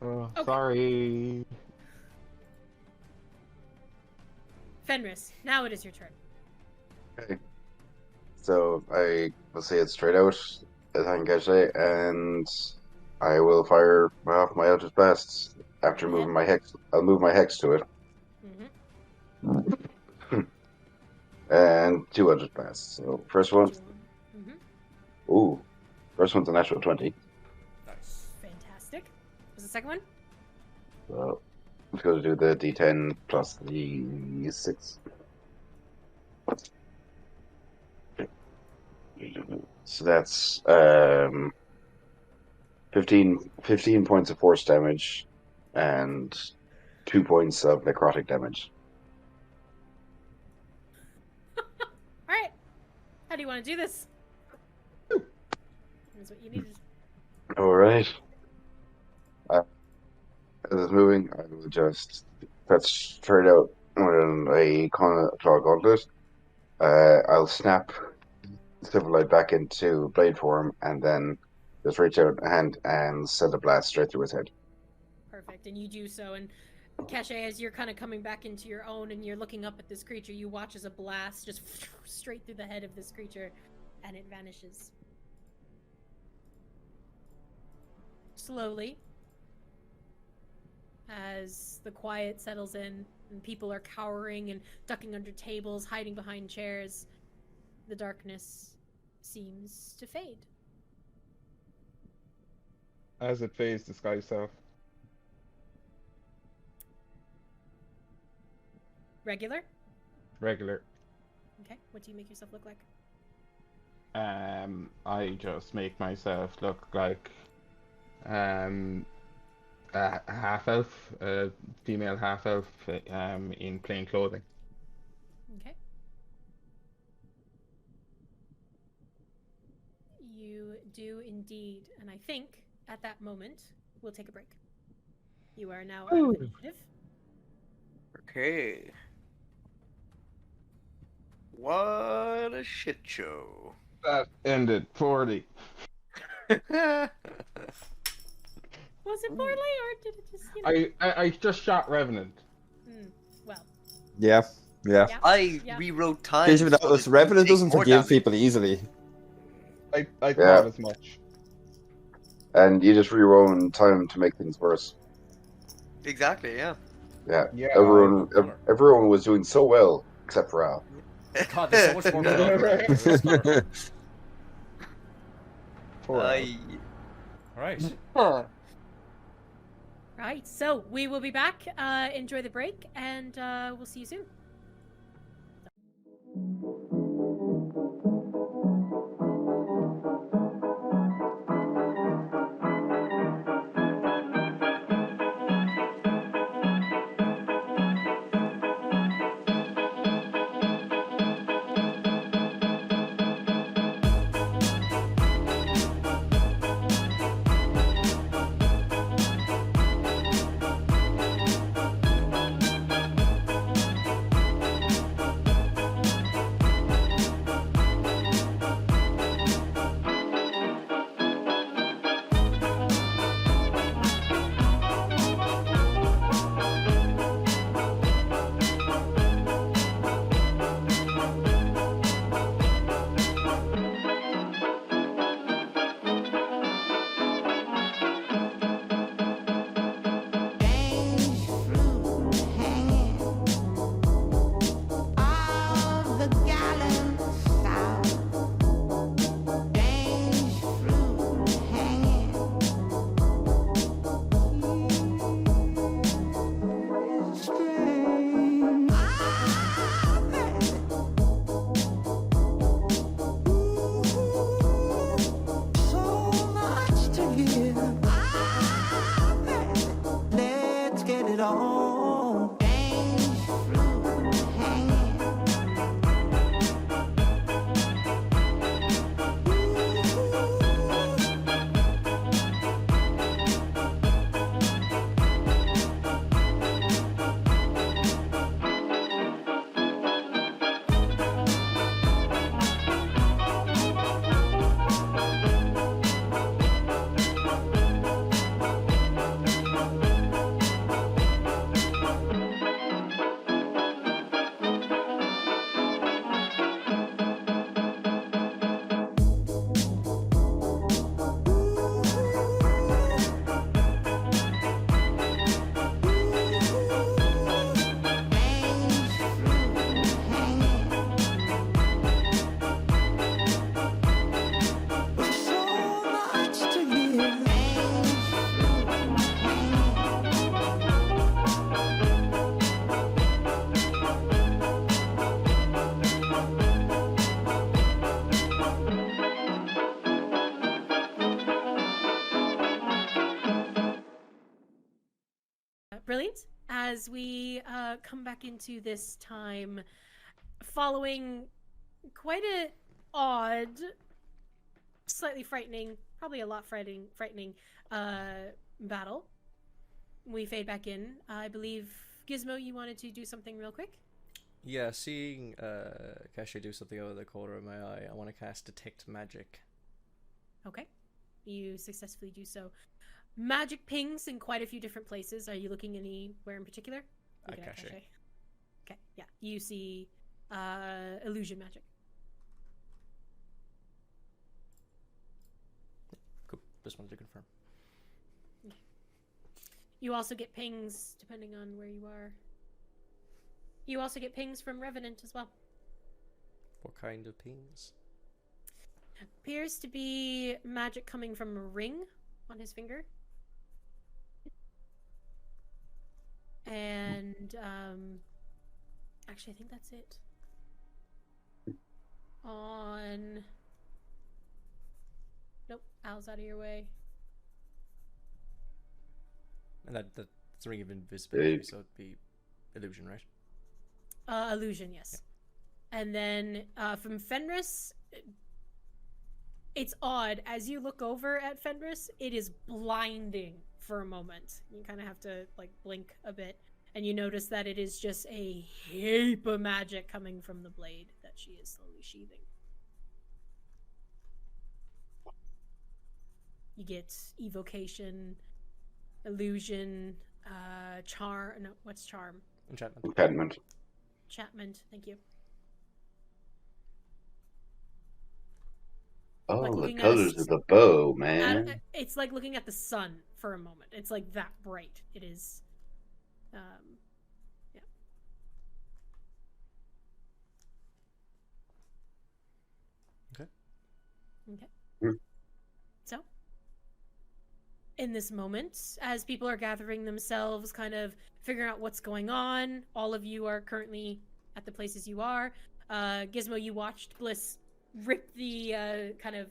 Oh, Okay. sorry. Fenris, now it is your turn. Okay. So I will say it straight out, attack Cashé, and I will fire off my Eldritch Blast after moving my hex. I'll move my hex to it, Mm-hmm. and 2 Eldritch Blasts. So first one, Mm-hmm. ooh, first one's a natural 20. Nice. Fantastic. Was the second one? So let's go to do the D10 plus the 6. So that's 15 points of force damage and 2 points of necrotic damage. Alright. How do you want to do this? That's what you needed. Alright. As it's moving, I will just fetch straight out with a claw gauntlet. I'll snap Silverlight back into blade form and then just reach out a hand and send a blast straight through his head. Perfect, and you do so. And Cashé, as you're kind of coming back into your own and you're looking up at this creature, you watch as a blast just straight through the head of this creature, and it vanishes. Slowly, as the quiet settles in and people are cowering and ducking under tables, hiding behind chairs, the darkness seems to fade. As it fades, the sky south. Regular? Regular. Okay, what do you make yourself look like? I just make myself look like a half elf, a female half elf, in plain clothing. Okay. You do indeed, and I think at that moment we'll take a break. You are now out of initiative. Okay. What a shit show. That ended poorly. Was it poorly, or did it just, I just shot Revenant. Well, Yeah. Yeah. yeah. I Yeah. rewrote In time. case you so notice, it Revenant takes doesn't more forgive damage. people easily. I Yeah. thought as much. And you just reroll in time to make things worse. Exactly, yeah. Yeah. Yeah, Everyone was doing so well except for Al. God, there's so much more going on. Right? Poor Al. Alright. Right, so we will be back. Enjoy the break, and we'll see you soon. alone. Brilliant. As we come back into this time, following quite a odd, slightly frightening, probably a lot frightening battle, we fade back in. I believe, Gizmo, you wanted to do something real quick? Yeah, seeing Cashé do something out of the corner of my eye, I want to cast Detect Magic. Okay. You successfully do so. Magic pings in quite a few different places. Are you looking anywhere in particular? Looking at Cashé. Okay, yeah. You see illusion magic. Cool. Just wanted to confirm. You also get pings depending on where you are. You also get pings from Revenant as well. What kind of pings? Appears to be magic coming from a ring on his finger. And actually I think that's it. On nope, Al's out of your way. And that's a ring of invisibility, so it'd be illusion, right? Illusion, yes. Yeah. And then from Fenris, it's odd. As you look over at Fenris, it is blinding for a moment. You kind of have to like blink a bit, and you notice that it is just a heap of magic coming from the blade that she is slowly sheathing. You get evocation, illusion, charm. No, what's charm? Enchantment. Enchantment. Enchantment. Thank you. Oh, Like the looking at colors of the bow, man. It's like looking at the sun for a moment. It's like that bright. It is. Yeah. Okay. Okay. Hmm. So, in this moment, as people are gathering themselves, kind of figuring out what's going on, all of you are currently at the places you are. Gizmo, you watched Bliss rip the kind of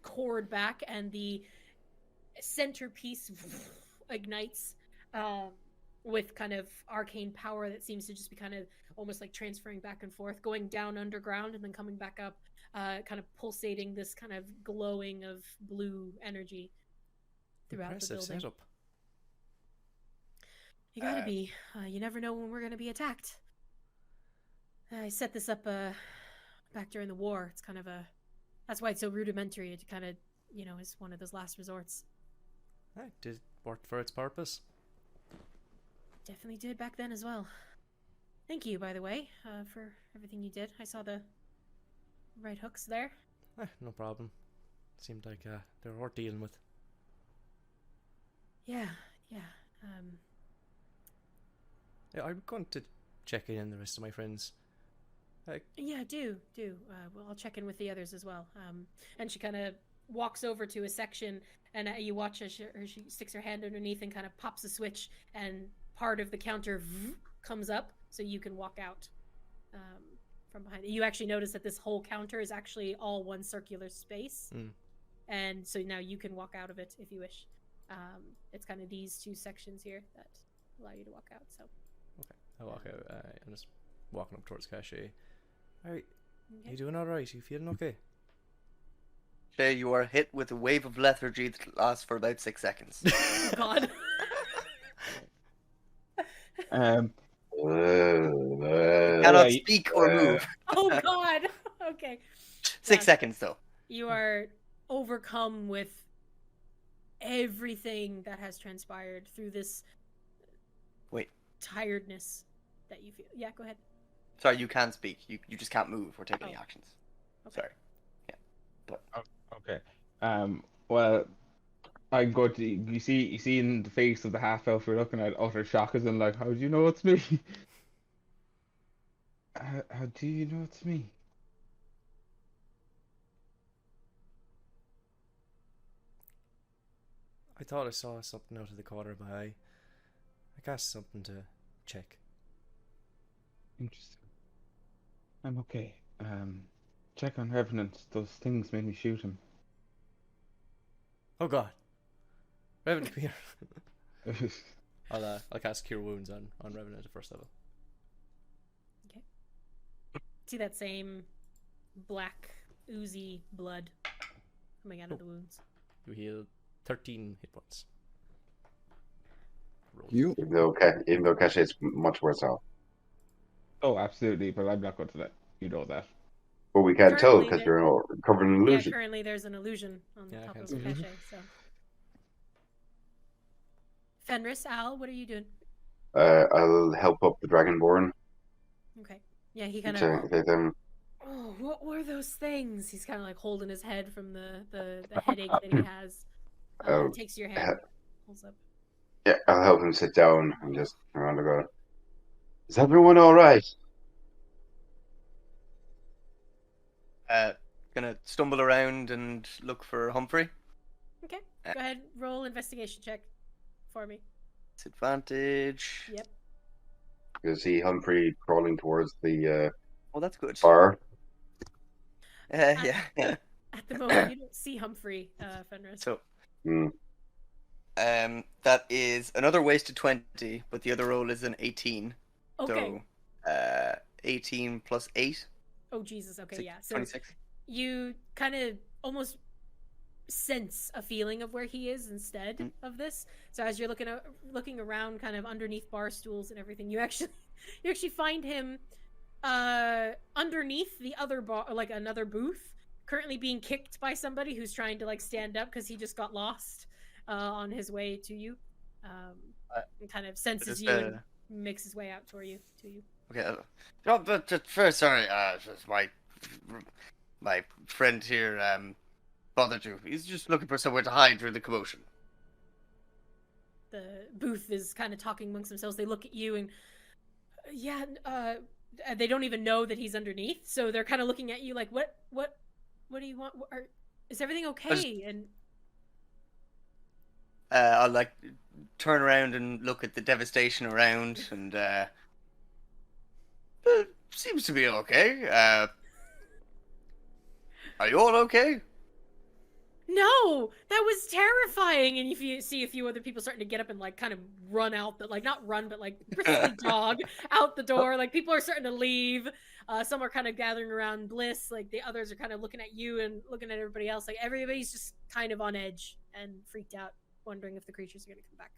cord back, and the centerpiece ignites with kind of arcane power that seems to just be kind of almost like transferring back and forth, going down underground and then coming back up, kind of pulsating this kind of glowing of blue energy throughout the building. Setup. You gotta be. You never know when we're gonna be attacked. I set this up back during the war. It's kind of that's why it's so rudimentary. It kind of, is one of those last resorts. It did work for its purpose. Definitely did back then as well. Thank you, by the way, for everything you did. I saw the right hooks there. No problem. Seemed like they were worth dealing with. Yeah. Yeah, I'm going to check in on the rest of my friends. Yeah, do. Well, I'll check in with the others as well. And she kind of walks over to a section, and you watch as she sticks her hand underneath and kind of pops a switch, and part of the counter comes up, so you can walk out from behind it. You actually notice that this whole counter is actually all one circular space, and so now you can walk out of it if you wish. It's kind of these two sections here that allow you to walk out. So. Okay. I walk out. I'm just walking up towards Cashé. Alright. Okay. You doing alright? You feeling okay? Shay, you are hit with a wave of lethargy that lasts for about 6 seconds. Oh, God. Cannot yeah, speak or move. Oh, God. Okay. 6 seconds, though. You are overcome with everything that has transpired through this Wait. tiredness that you feel. Yeah, go ahead. Sorry, you can speak. You just can't move or take any Oh. actions. Okay. Sorry. Okay. Well, I go to you see in the face of the half elf you're looking at utter shock as in like, how do you know it's me? How do you know it's me? I thought I saw something out of the corner of my eye. I cast something to check. Interesting. I'm okay. Check on Revenant. Those things made me shoot him. Oh god. Revenant, come here. I'll cast Cure Wounds on Revenant at first level. See that same black, oozy blood coming out of the wounds. You heal 13 hit points. Roll. You Even though Cashé is much worse off. Oh, absolutely, but I'm not going to let you know that. But we can't tell Currently, because there- you're covered in Yeah, illusion. currently there's an illusion on Yeah, I top can't of see it. Cashé, so. Fenris, Al, what are you doing? I'll help up the Dragonborn. Okay. Yeah, he kind of. To take them. Oh, what were those things? He's kind of like holding his head from the headache that he has. Oh, Takes your hand, pulls up. Yeah, I'll help him sit down and just around and go. Is everyone all right? Gonna stumble around and look for Humphrey. Okay, go ahead, roll investigation check for me. Disadvantage. Yep. You see Humphrey crawling towards the Oh, that's good. bar. Yeah. At the moment, you don't see Humphrey, Fenris. So, Hmm. that is another wasted 20, but the other roll is an 18. Okay. So, 18 plus 8. Oh, Jesus. Okay, yeah. So 26. you kind of almost sense a feeling of where he is instead of this. So as you're looking around, kind of underneath bar stools and everything, you actually find him underneath the other bar, like another booth, currently being kicked by somebody who's trying to like stand up because he just got lost on his way to you. And kind of senses you and makes his way out toward you. Okay. No, but first, sorry. Just my friend here bothered you. He's just looking for somewhere to hide during the commotion. The booth is kind of talking amongst themselves. They look at you and they don't even know that he's underneath, so they're kind of looking at you like, what do you want? Is everything okay? And I'll like turn around and look at the devastation around, and seems to be okay. Are you all okay? no, that was terrifying. And if you see a few other people starting to get up and like kind of run out, like not run, but like briskly jog out the door. Like people are starting to leave. Some are kind of gathering around Bliss. Like the others are kind of looking at you and looking at everybody else. Like everybody's just kind of on edge and freaked out, wondering if the creatures are going to come back.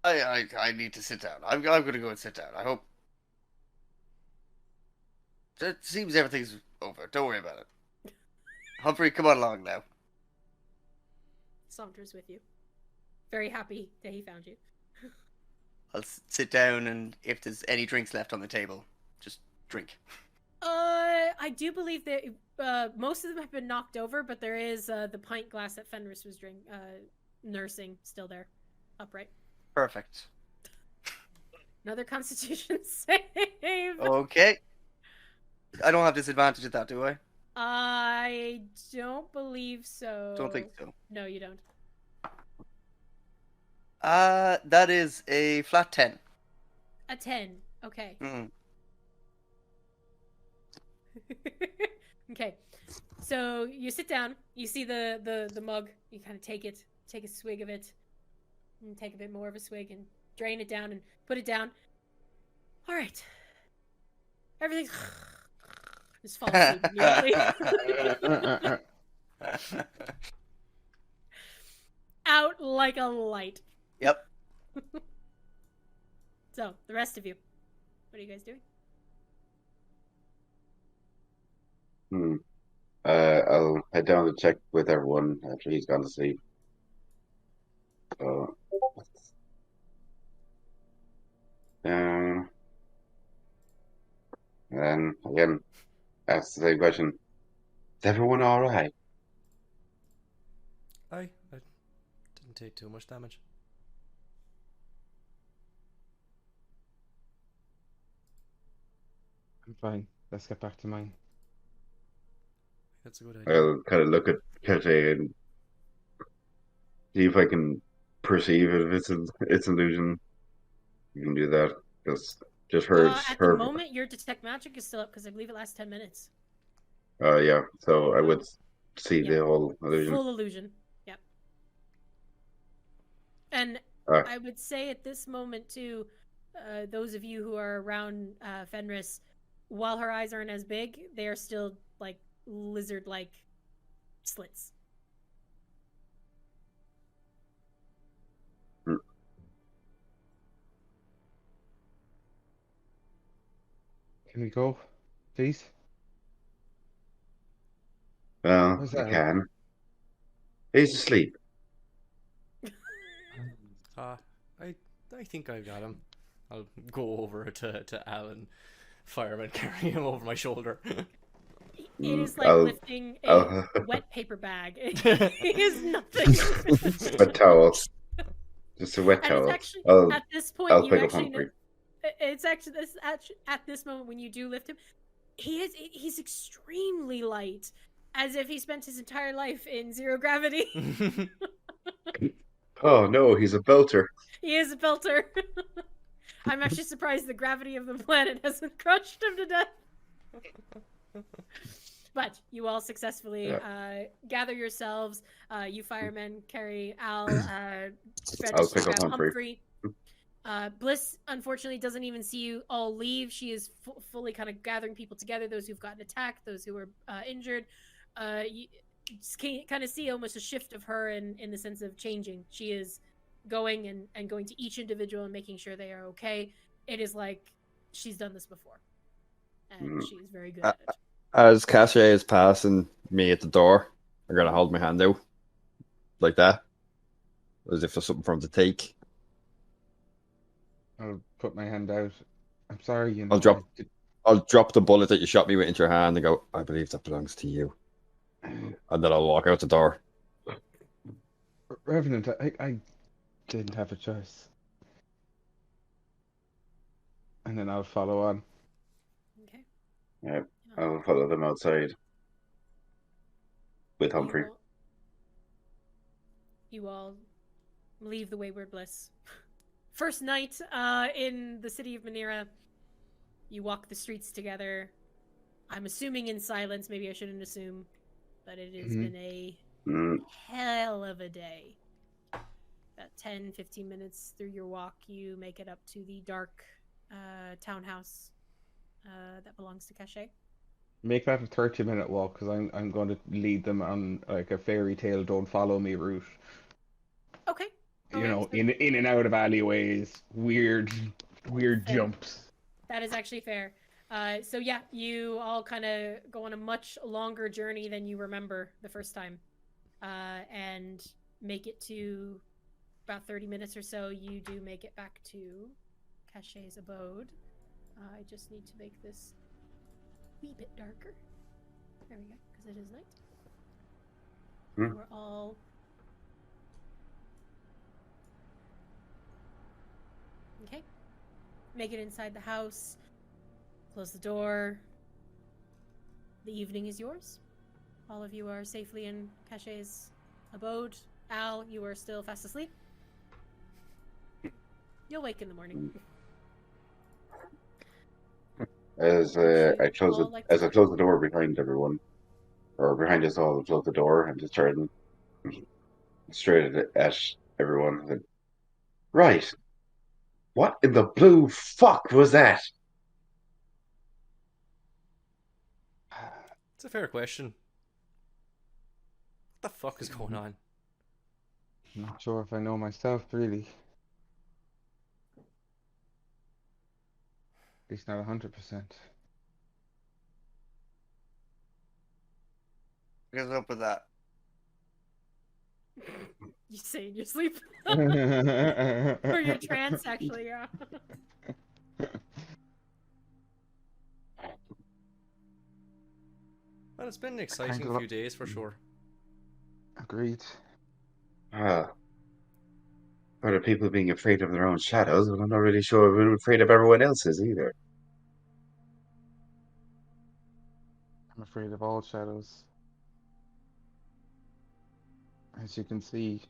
I need to sit down. I'm going to go and sit down. I hope. It seems everything's over. Don't worry about it. Humphrey, come on along now. Saunters with you. Very happy that he found you. I'll sit down, and if there's any drinks left on the table, just drink. I do believe that most of them have been knocked over, but there is the pint glass that Fenris was nursing still there, upright. Perfect. Another Constitution save. Okay. I don't have disadvantage at that, do I? I don't believe so. Don't think so. No, you don't. That is a flat 10. A 10. Okay. Mm. Okay. So you sit down. You see the mug. You kind of take a swig of it. And take a bit more of a swig and drain it down and put it down. All right. Everything's just fall asleep immediately. Out like a light. Yep. So, the rest of you, what are you guys doing? I'll head down to check with everyone after he's gone to sleep. So, and then again, ask the same question. Is everyone all right? I didn't take too much damage. I'm fine. Let's get back to mine. That's a good idea. I'll kind of look at Cashé and see if I can perceive if it's illusion. You can do that. Just heard At her. the moment, your detect magic is still up because I believe it lasts 10 minutes. Yeah. So I would see the whole illusion. Full illusion. Yep. And Alright. I would say at this moment too, those of you who are around Fenris, while her eyes aren't as big, they are still like lizard-like slits. Can we go, please? Well, Where's I that? can. He's asleep. I think I've got him. I'll go over to Alan, fireman, carry him over my shoulder. It is like I'll- lifting a wet paper bag. It is nothing. Wet towel. Just a wet And towel. it's actually I'll at this point I'll you pick up actually Humphrey. it's actually at this moment when you do lift him, he's extremely light, as if he spent his entire life in zero gravity. Oh no, he's a belter. He is a belter. I'm actually surprised the gravity of the planet hasn't crushed him to death. But you all successfully gather yourselves. You firemen carry Al. I'll pick up Humphrey. Bliss, unfortunately, doesn't even see you all leave. She is fully kind of gathering people together, those who've gotten attacked, those who were injured. You just kind of see almost a shift of her in the sense of changing. She is going and going to each individual and making sure they are okay. It is like she's done this before. And she is very good at it. As Cashé is passing me at the door, I'm going to hold my hand out. Like that. As if there's something for him to take. I'll put my hand out. I'm sorry, you know. I'll drop the bullet that you shot me with into your hand and go, I believe that belongs to you. And then I'll walk out the door. Revenant, I didn't have a choice. And then I'll follow on. Okay. Yeah, I'll follow them outside with Humphrey. You all leave the Wayward Bliss. First night in the city of Manira. You walk the streets together. I'm assuming in silence. Maybe I shouldn't assume. But it has been a hell of a day. About 10-15 minutes through your walk, you make it up to the dark townhouse that belongs to Cashé. Make that a 30-minute walk, because I'm going to lead them on like a fairy tale don't follow me route. Okay. You know, in and out of alleyways, weird jumps. That is actually fair. So yeah, you all kind of go on a much longer journey than you remember the first time, and make it to about 30 minutes or so. You do make it back to Caché's abode. I just need to make this a wee bit darker. There we go, because it is night. We're all okay. Make it inside the house. Close the door. The evening is yours. All of you are safely in Caché's abode. Al, you are still fast asleep. You'll wake in the morning. As I close the door behind everyone, or behind us all, I close the door and just turn straight at everyone. Right. What in the blue fuck was that? It's a fair question. What the fuck is going on? I'm not sure if I know myself, really. At least not 100%. What's up with that? You say in your sleep. Or your It's trance, actually, yeah. Well, it's been an exciting Kind of- few days for sure. Agreed. Ah. Part of people being afraid of their own shadows, but I'm not really sure if I'm afraid of everyone else's either. I'm afraid of all shadows. As you can see,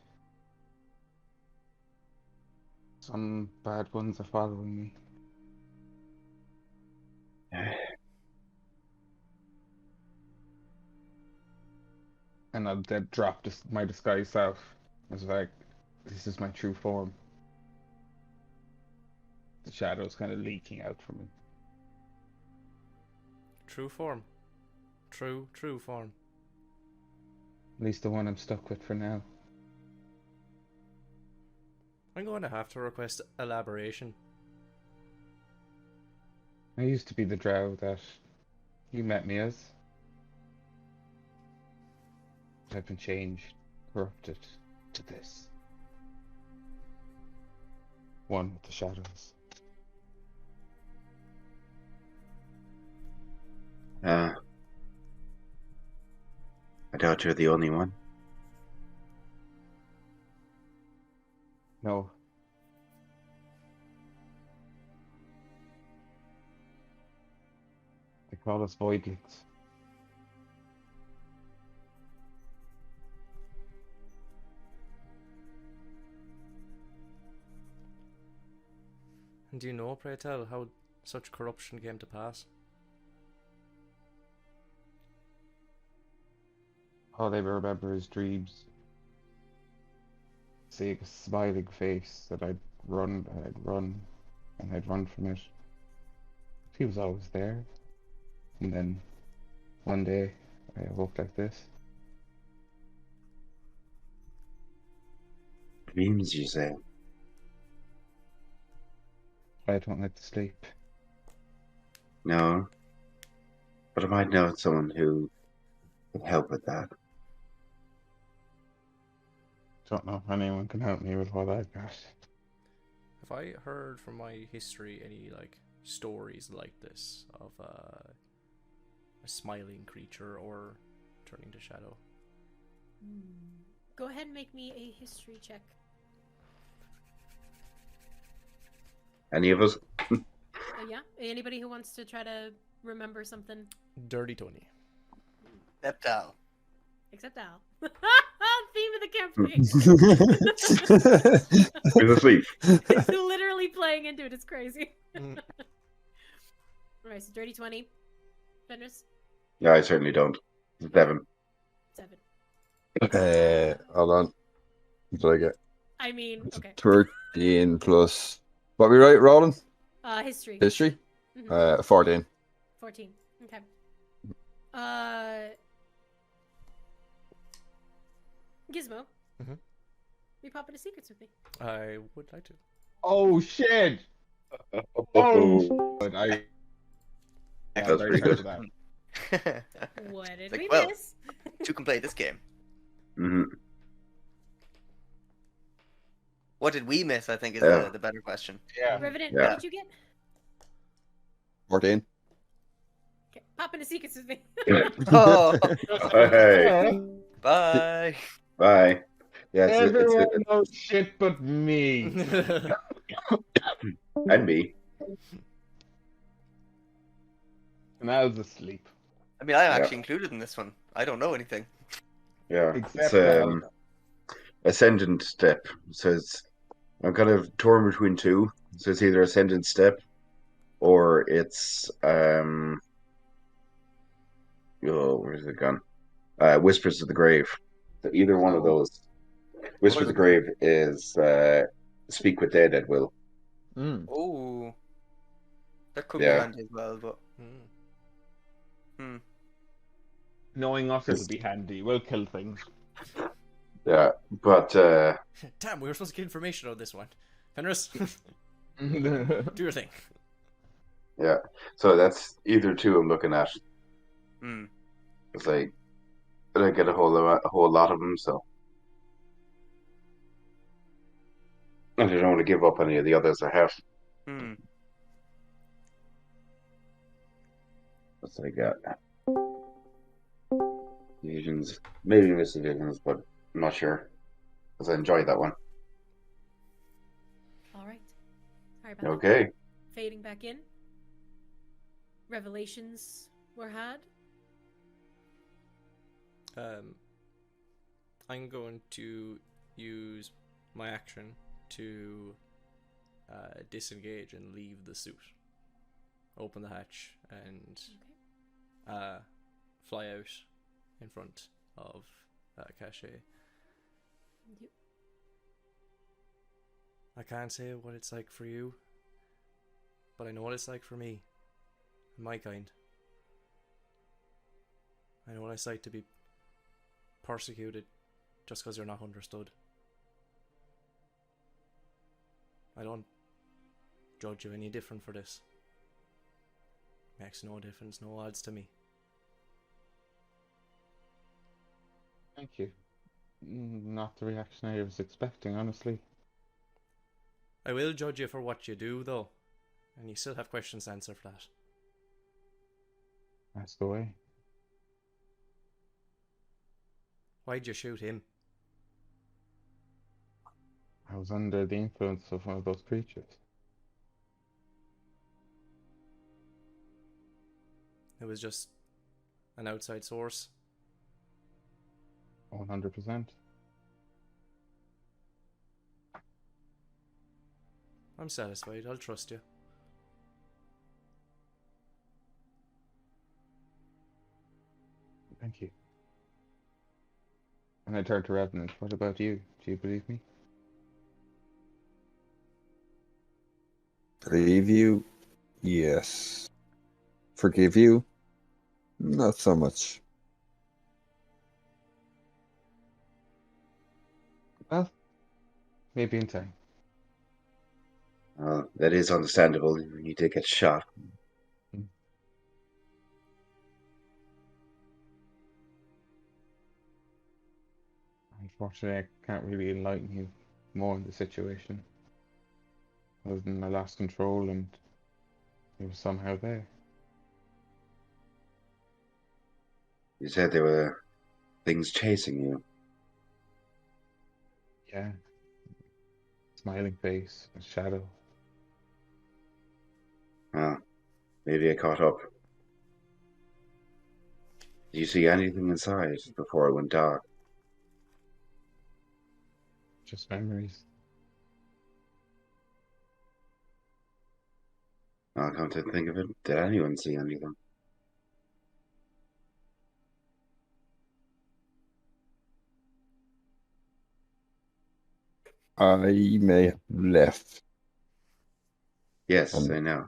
some bad ones are following me. And I'll then drop my disguise self. It's like, this is my true form. The shadow's kind of leaking out from me. True form. True form. At least the one I'm stuck with for now. I'm going to have to request elaboration. I used to be the drow that you met me as. I've been changed, corrupted to this. One with the shadows. I doubt you're the only one. No. They call us voidlings. And do you know, pray tell, how such corruption came to pass? All they remember is dreams. Seeing a smiling face that I'd run and I'd run and I'd run from it. He was always there. And then one day I awoke like this. Dreams, you say? I don't like to sleep. No. But I might know someone who could help with that. Don't know if anyone can help me with what I've got. Have I heard from my history any like stories like this of a smiling creature or turning to shadow? Go ahead and make me a history check. Any of us? Yeah? Anybody who wants to try to remember something? Dirty Tony. Neptal. Except Al. Theme of the campaign. Who's asleep? It's literally playing into it. It's crazy. Alright, so dirty 20. Fenris? Yeah, I certainly don't. 7. 7. Hold on. What did I get? I mean, okay. 13 plus. What we write, rolling? History. History? Mhm. 14. 14. Okay. Gizmo. Mhm. You pop into secrets with me. I would like to. Oh shit! Oh, but I. That was pretty good. That. What did Like, we well. miss? Who can play this game? Mm-hmm. What did we miss, I think, is Yeah. the better question. Yeah. Revenant, Yeah. what did you get? 14. Okay, pop into secrets with me. Oh, Hey, bye. bye. Yeah, Everyone knows shit but me. and me. And I was asleep. I mean, I'm actually included in this one. I don't know anything. Yeah, Except it's ascendant step. So it's I'm kind of torn between two. So it's either ascendant step or it's where's it gone? Whispers of the Grave. So either one of those. Whispers of the Grave is speak with dead at will. Mm. Oh, that could be Yeah. handy as well, but Knowing us, it'll be handy. We'll kill things. Yeah, but Damn, we were supposed to get information on this one. Fenris, do your thing. yeah. So that's either two I'm looking at. hmm. It's like I don't get a whole lot of them, so and I don't want to give up any of the others I have. Hmm. What's I got? Visions, maybe Missing Visions, but I'm not sure because I enjoyed that one. All right. Sorry about that. Okay. Fading back in. Revelations were had. I'm going to use my action to disengage and leave the suit. Open the hatch and fly out in front of Cashé. Yep. I can't say what it's like for you, but I know what it's like for me and my kind. I know what it's like to be persecuted just because you're not understood. I don't judge you any different for this. Makes no difference, no odds to me. Thank you. Not the reaction I was expecting, honestly. I will judge you for what you do, though, and you still have questions to answer for that. That's the way. Why'd you shoot him? I was under the influence of one of those creatures. It was just an outside source. 100%. I'm satisfied, I'll trust you. Thank you. And I turned to Revenant. What about you? Do you believe me? Believe you? Yes. Forgive you? Not so much. Well, maybe in time. That is understandable. You did get shot. Unfortunately, I can't really enlighten you more on the situation. Other than I lost control and it was somehow there. You said there were things chasing you. Yeah. Smiling face, a shadow. Maybe I caught up. Did you see anything inside before it went dark? Just memories. I'll come to think of it. Did anyone see anything? I may have left. Yes, I know.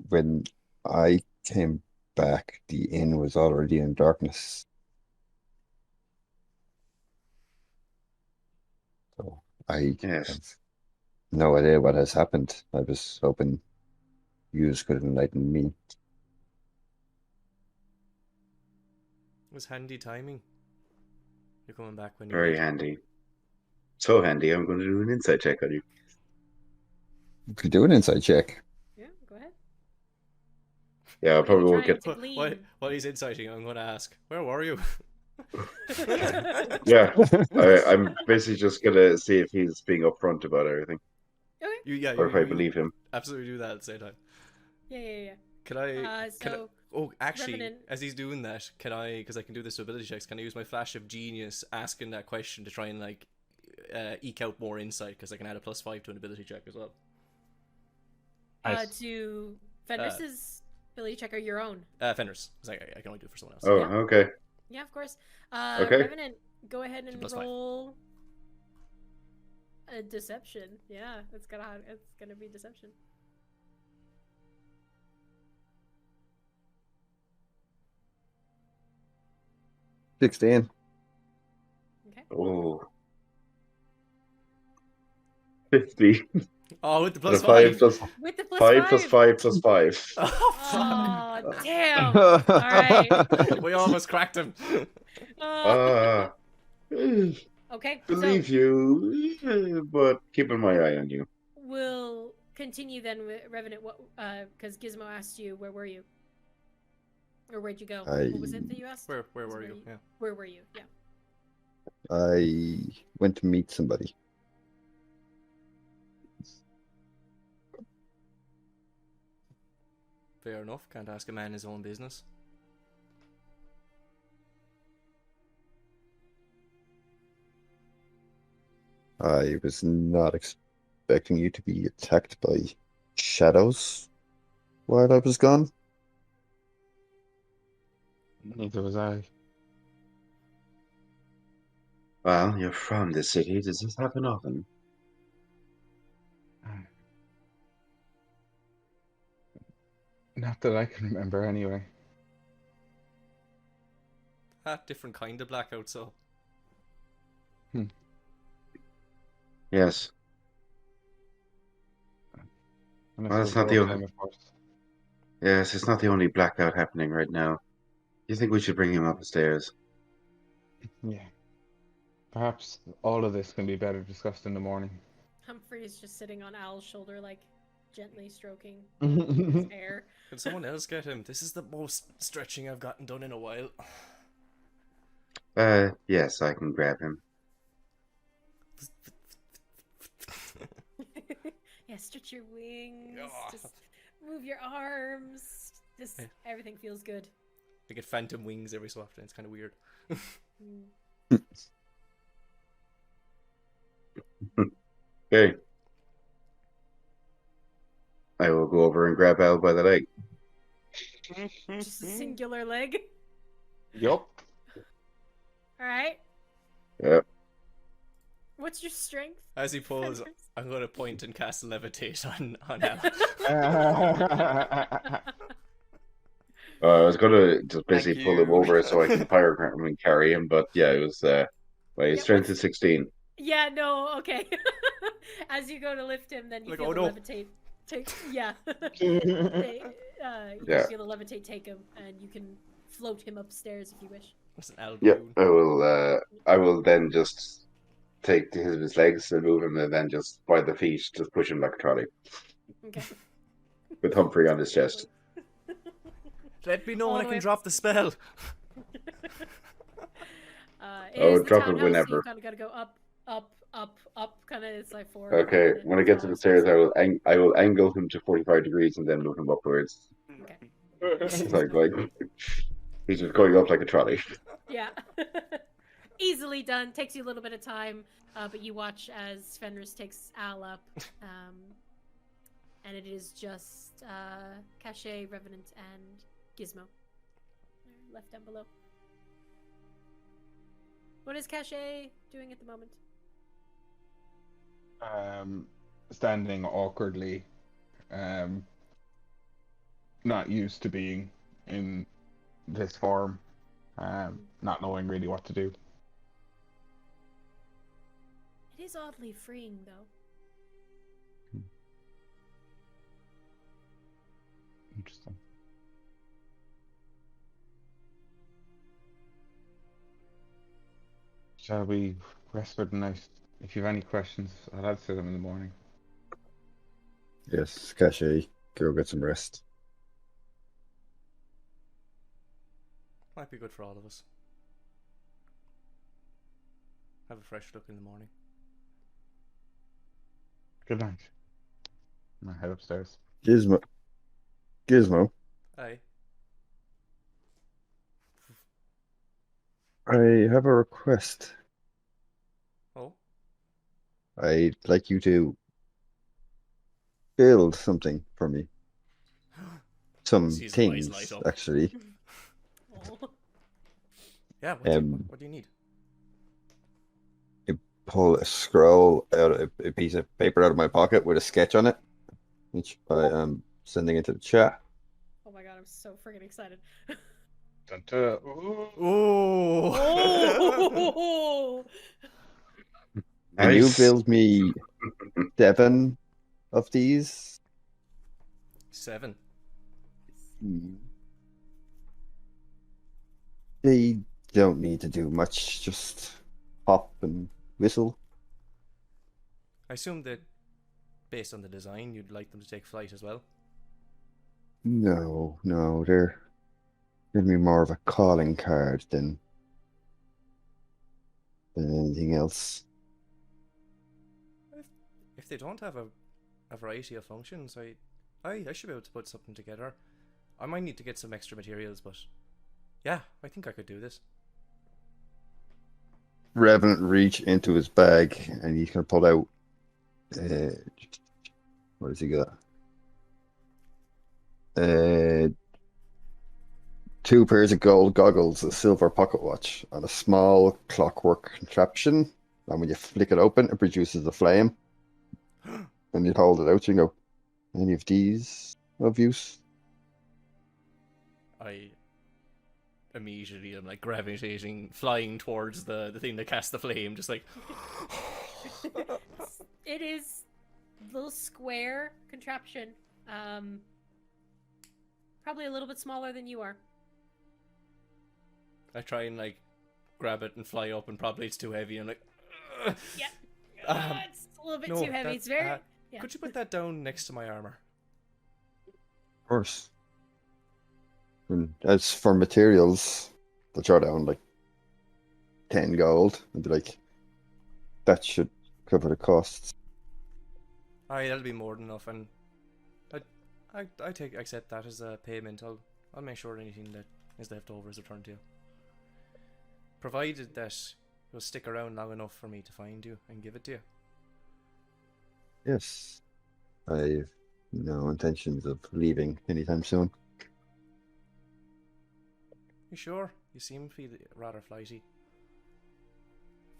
When I came back, the inn was already in darkness. So I Yes. have no idea what has happened. I was hoping you could enlighten me. It was handy timing. You're coming back when you Very did. handy. So handy, I'm going to do an insight check on you. You could do an inside check. Yeah, go ahead. Yeah, I What are probably you won't trying get. to glean? While he's inciting, I'm going to ask, where were you? Yeah, I'm basically just going to see if he's being upfront about everything, Okay. or if I believe him. Absolutely do that at the same time. Yeah. Can I? So Oh, actually, Revenant- as he's doing that, can I? Because I can do this with ability checks. Can I use my flash of genius, asking that question to try and like eke out more insight? Because I can add a +5 to an ability check as well. Nice. to Fenris's ability check or your own? Fenris, because I can only do it for someone else. Oh, Yeah. okay. Yeah, of course. Okay. Revenant, go ahead and +5. roll A deception. Yeah, it's gonna be deception. $16. Okay. Oh. 50. Oh, with the And a plus 5 5. plus With the plus 5 plus 5 plus 5. Oh, fuck. Oh, damn. All right. We almost cracked him. Ah. Okay, Believe so you, but keeping my eye on you. we'll continue then with Revenant. What? Because Gizmo asked you, where were you? Or where'd you go? What was it that you asked? Where were you? Yeah. Where were you? Yeah. I went to meet somebody. Fair enough. Can't ask a man his own business. I was not expecting you to be attacked by shadows while I was gone. Neither was I. Well, you're from the city. Does this happen often? Not that I can remember, anyway. Different kind of blackout, so. Yes. Unless Well, it it's was not the wartime, only. of course. Yes, it's not the only blackout happening right now. You think we should bring him up the stairs? Yeah. Perhaps all of this can be better discussed in the morning. Humphrey's just sitting on Al's shoulder, like gently stroking his hair. Can someone else get him? This is the most stretching I've gotten done in a while. Yes, I can grab him. Yeah, stretch your wings. Ah. Just move your arms. Just everything feels good. I get phantom wings every so often. It's kind of weird. Okay. I will go over and grab Al by the leg. Just a singular leg. Yup. All right. Yep. What's your strength? As he pulls, Fenris? I'm going to point and cast levitate on Al. I was gonna just basically Thank pull him you. over so I can fire him and carry him, but yeah, it was my Yeah, strength what's- is 16. Yeah, no, okay. As you go to lift him, then you Like, feel oh, the no. levitate take. Yeah. You Yeah. just feel the levitate take him, and you can float him upstairs if you wish. That's an Al Yep, balloon. I will then just take his legs and move him, and then just by the feet, just push him like a trolley Okay. with Humphrey on his chest. Let me know All when the I way can drop the spell. It Oh, is the drop it townhouse, so whenever. you kind of got to go up. Kind of, it's like 4. Okay, and then when I get to the stairs, I will angle him to 45 degrees and then move him upwards. Okay. It's like he's just going up like a trolley. Yeah. Easily done. Takes you a little bit of time, but you watch as Fenris takes Al up, and it is just Cashé, Revenant, and Gizmo. They're left down below. What is Cashé doing at the moment? Standing awkwardly, not used to being in this form, not knowing really what to do. It is oddly freeing, though. Interesting. Shall we rest for the night? If you have any questions, I'll answer them in the morning. Yes, Cashé, go get some rest. Might be good for all of us. Have a fresh look in the morning. Good night. I head upstairs. Gizmo, Aye. I have a request. Oh? I'd like you to build something for me. Some Sees the eyes things, light up. actually. Oh. Yeah, what do you need? pull a scroll out of a piece of paper out of my pocket with a sketch on it, which I am sending into the chat. Oh my god, I'm so friggin' excited. Ooh. Oh. Oh! Can you Nice. build me 7 of these? 7. They don't need to do much, just hop and whistle. I assume that, based on the design, you'd like them to take flight as well. No, they're gonna be more of a calling card than anything else. If they don't have a variety of functions, I should be able to put something together. I might need to get some extra materials, but yeah, I think I could do this. Revenant reach into his bag and he's gonna pull out. What has he got? 2 pairs of gold goggles, a silver pocket watch, and a small clockwork contraption. And when you flick it open, it produces a flame. And you hold it out and go, any of these of use? I immediately am like gravitating, flying towards the thing that casts the flame, just like. It is a little square contraption. Probably a little bit smaller than you are. I try and like grab it and fly up, and probably it's too heavy. I'm like, "Ugh." Yeah. It's a little bit no, too heavy. that- It's very. Yeah. Could you put that down next to my armor? Of course. And as for materials, they'll throw down like 10 gold and be like, that should cover the costs. Aye, that'll be more than enough, and I accept that as a payment. I'll make sure anything that is left over is returned to you, provided that you'll stick around long enough for me to find you and give it to you. Yes. I've no intentions of leaving anytime soon. You sure? You seem rather flighty.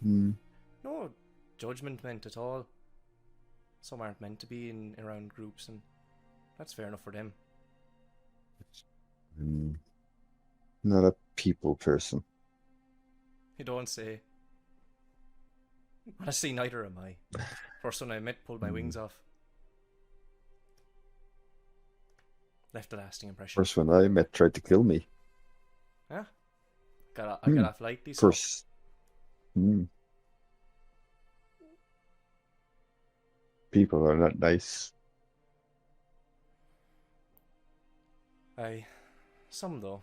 Hmm. No judgment meant at all. Some aren't meant to be around groups, and that's fair enough for them. Not a people person. You don't say. Honestly, neither am I. First one I met pulled my wings off. Left a lasting impression. First one I met tried to kill me. Yeah. I got off lightly. Of So. course. People are not nice. Aye. Some though.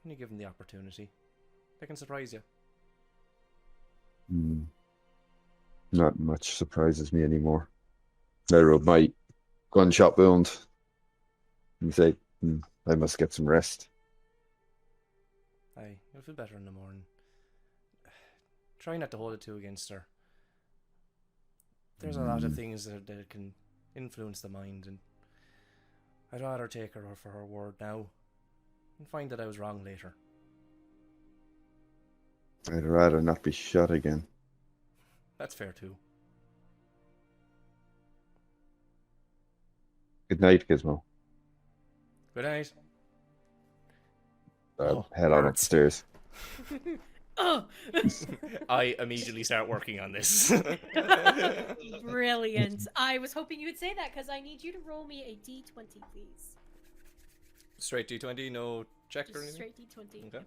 When you give them the opportunity, they can surprise you. Not much surprises me anymore. I rub my gunshot wound and say, I must get some rest. Aye, you'll feel better in the morning. Try not to hold it too against her. There's a lot of things that can influence the mind, and I'd rather take her for her word now and find that I was wrong later. I'd rather not be shot again. That's fair too. Good night, Gizmo. Good night. Head on hurts. upstairs. Oh! I immediately start working on this. Brilliant. I was hoping you would say that because I need you to roll me a d20, please. Straight D20, no check or Just anything? straight d20. Okay.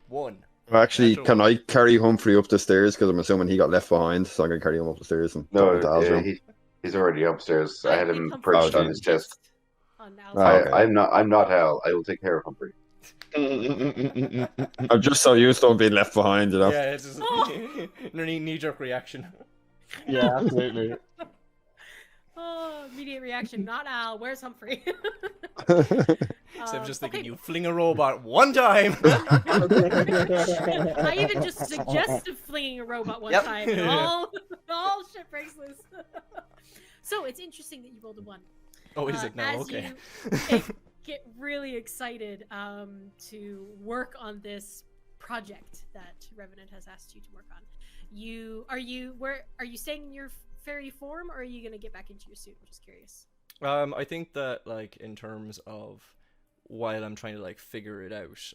1. Actually, Natural can one. I carry Humphrey up the stairs? Because I'm assuming he got left behind, so I'm going to carry him up the stairs and No, drop him to Al's room. he's already upstairs. I had think him Humphrey perched on is his chest. On Al's Ah, room. okay. I'm not Hal. I will take care of Humphrey. I'm just so used to him being left behind, you know? Yeah, it's just knee-jerk reaction. Yeah, absolutely. Oh, immediate reaction. Not Al. Where's Humphrey? So I'm just thinking, you fling a robot one time. I even just suggested flinging a robot one Yep. time. And all shit breaks loose. So it's interesting that you rolled a 1. Oh, is it now? As Okay. you get really excited to work on this project that Revenant has asked you to work on. Are you staying in your fairy form, or are you gonna get back into your suit? I'm just curious. I think that like in terms of while I'm trying to like figure it out,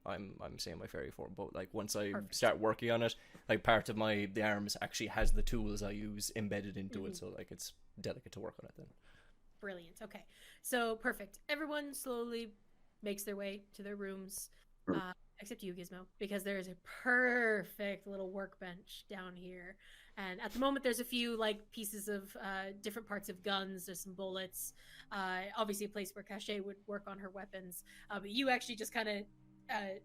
I'm staying in my fairy form. But like once I start working on it, like part of the arms actually has the tools I use embedded into it, so like it's delicate to work on it then. Brilliant. Okay, so perfect. Everyone slowly makes their way to their rooms, except you, Gizmo, because there is a perfect little workbench down here. And at the moment, there's a few like pieces of different parts of guns. There's some bullets. Obviously, a place where Cashé would work on her weapons. But you actually just kind of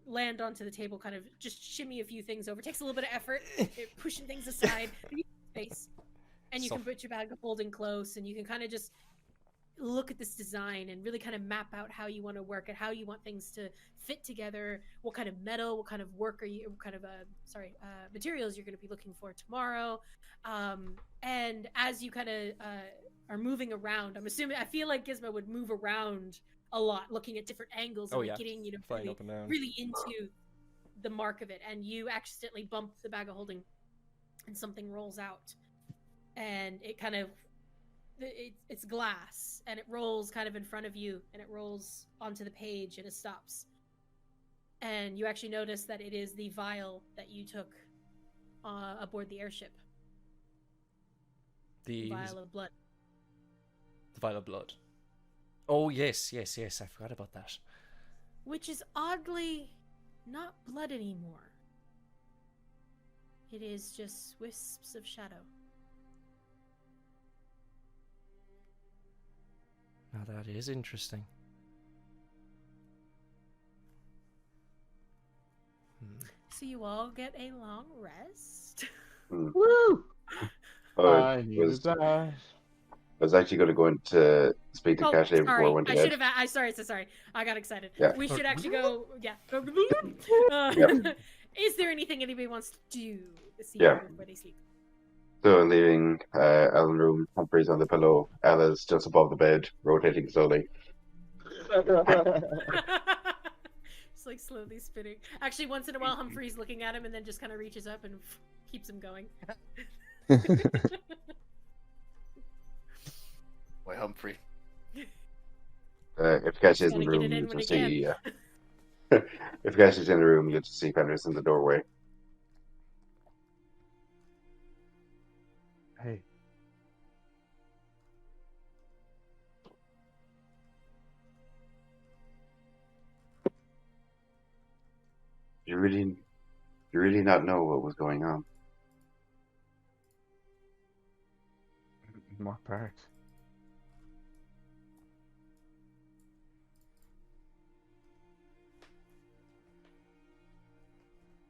land onto the table, kind of just shimmy a few things over. It takes a little bit of effort, pushing things aside. But you have space, and you can put your bag of holding close, and you can kind of just look at this design and really kind of map out how you want to work and how you want things to fit together, what kind of metal, what kind of materials you're going to be looking for tomorrow. And as you kind of are moving around, I feel like Gizmo would move around a lot, looking at different angles and getting, really into the mark of it. And you accidentally bump the bag of holding and something rolls out, and it kind of, it's glass, and it rolls kind of in front of you, and it rolls onto the page, and it stops. And you actually notice that it is the vial that you took aboard the airship. The vial of blood. The vial of blood. Oh, yes, I forgot about that. Which is oddly not blood anymore. It is just wisps of shadow. Now that is interesting. So you all get a long rest. Woo! I needed that. I was actually going to go in to speak to Cashé before I went to bed. Sorry. I got excited. Yeah. We should actually go. Yeah. Is there anything anybody wants to do this evening before they sleep? So leaving Ellen's room, Humphrey's on the pillow, Ella's just above the bed, rotating slowly. Just like slowly spinning. Actually, once in a while, Humphrey's looking at him and then just kind of reaches up and keeps him going. Boy, Humphrey. If Cashé's in the room, you just see. If Cashé's in the room, you just see Fenris in the doorway. Hey. You really not know what was going on. What part?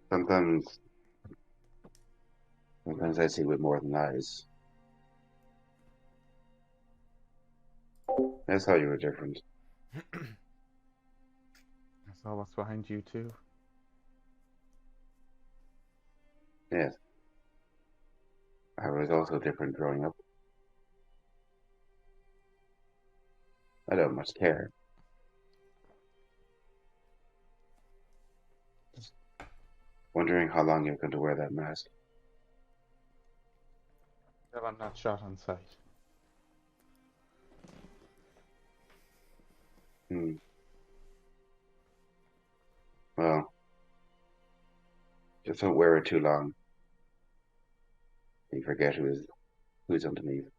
Sometimes I see with more than eyes. I saw you were different. I saw what's behind you too. Yes. I was also different growing up. I don't much care. Just wondering how long you're going to wear that mask. Well, I'm not shot on sight. Well, just don't wear it too long. You forget who's underneath.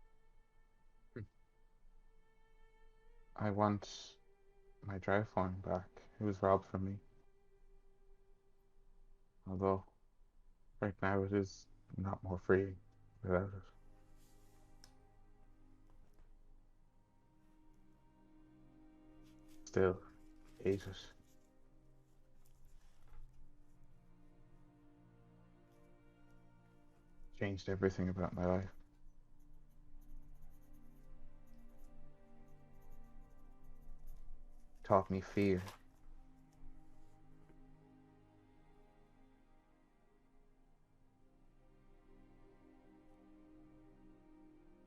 I want my dry form back. It was robbed from me. Although, right now it is not more free without it. Still, hate it. Changed everything about my life. Taught me fear.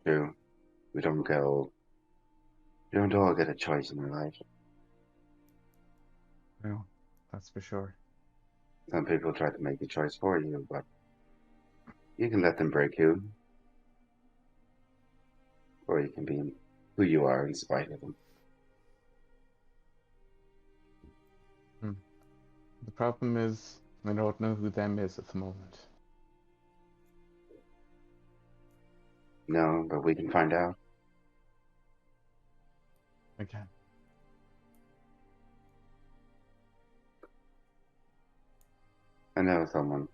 True. We don't all get a choice in our life. No, that's for sure. Some people try to make the choice for you, but you can let them break you, or you can be who you are in spite of them. The problem is, I don't know who them is at the moment. No, but we can find out. Again. I know someone.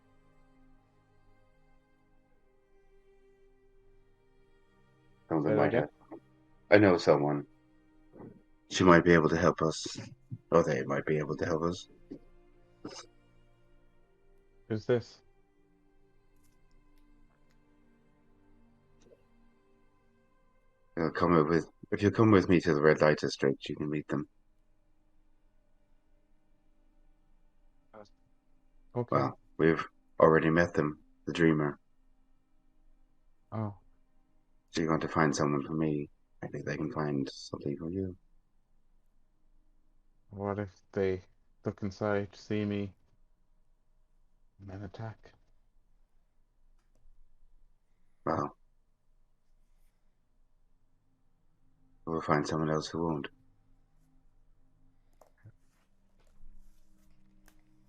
Someone Say that might again? have. I know someone. She might be able to help us. Or they might be able to help us. Who's this? If you come with me to the red light district, you can meet them. Okay. Well, we've already met them, the dreamer. Oh, So you're going to find someone for me. I think they can find something for you. what if they look inside, see me, and then attack? Well, we'll find someone else who won't.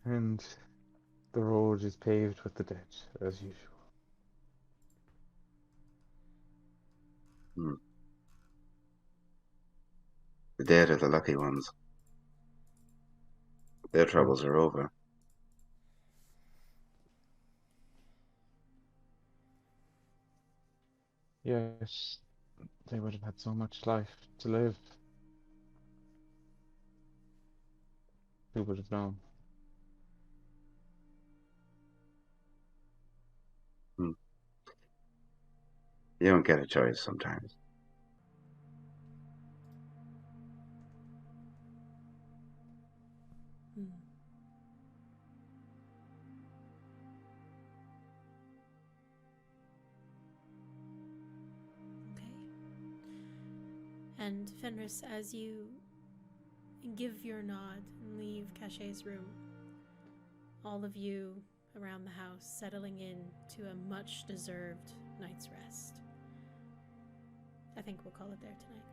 And the road is paved with the dead, as usual. Hmm. The dead are the lucky ones. Their troubles are over. Yes, they would have had so much life to live. Who would have known? Hmm. You don't get a choice sometimes. Hmm. Okay. And Fenris, as you give your nod and leave Caché's room, all of you around the house settling in to a much-deserved night's rest. I think we'll call it there tonight.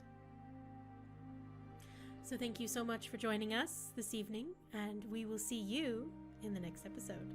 So thank you so much for joining us this evening, and we will see you in the next episode.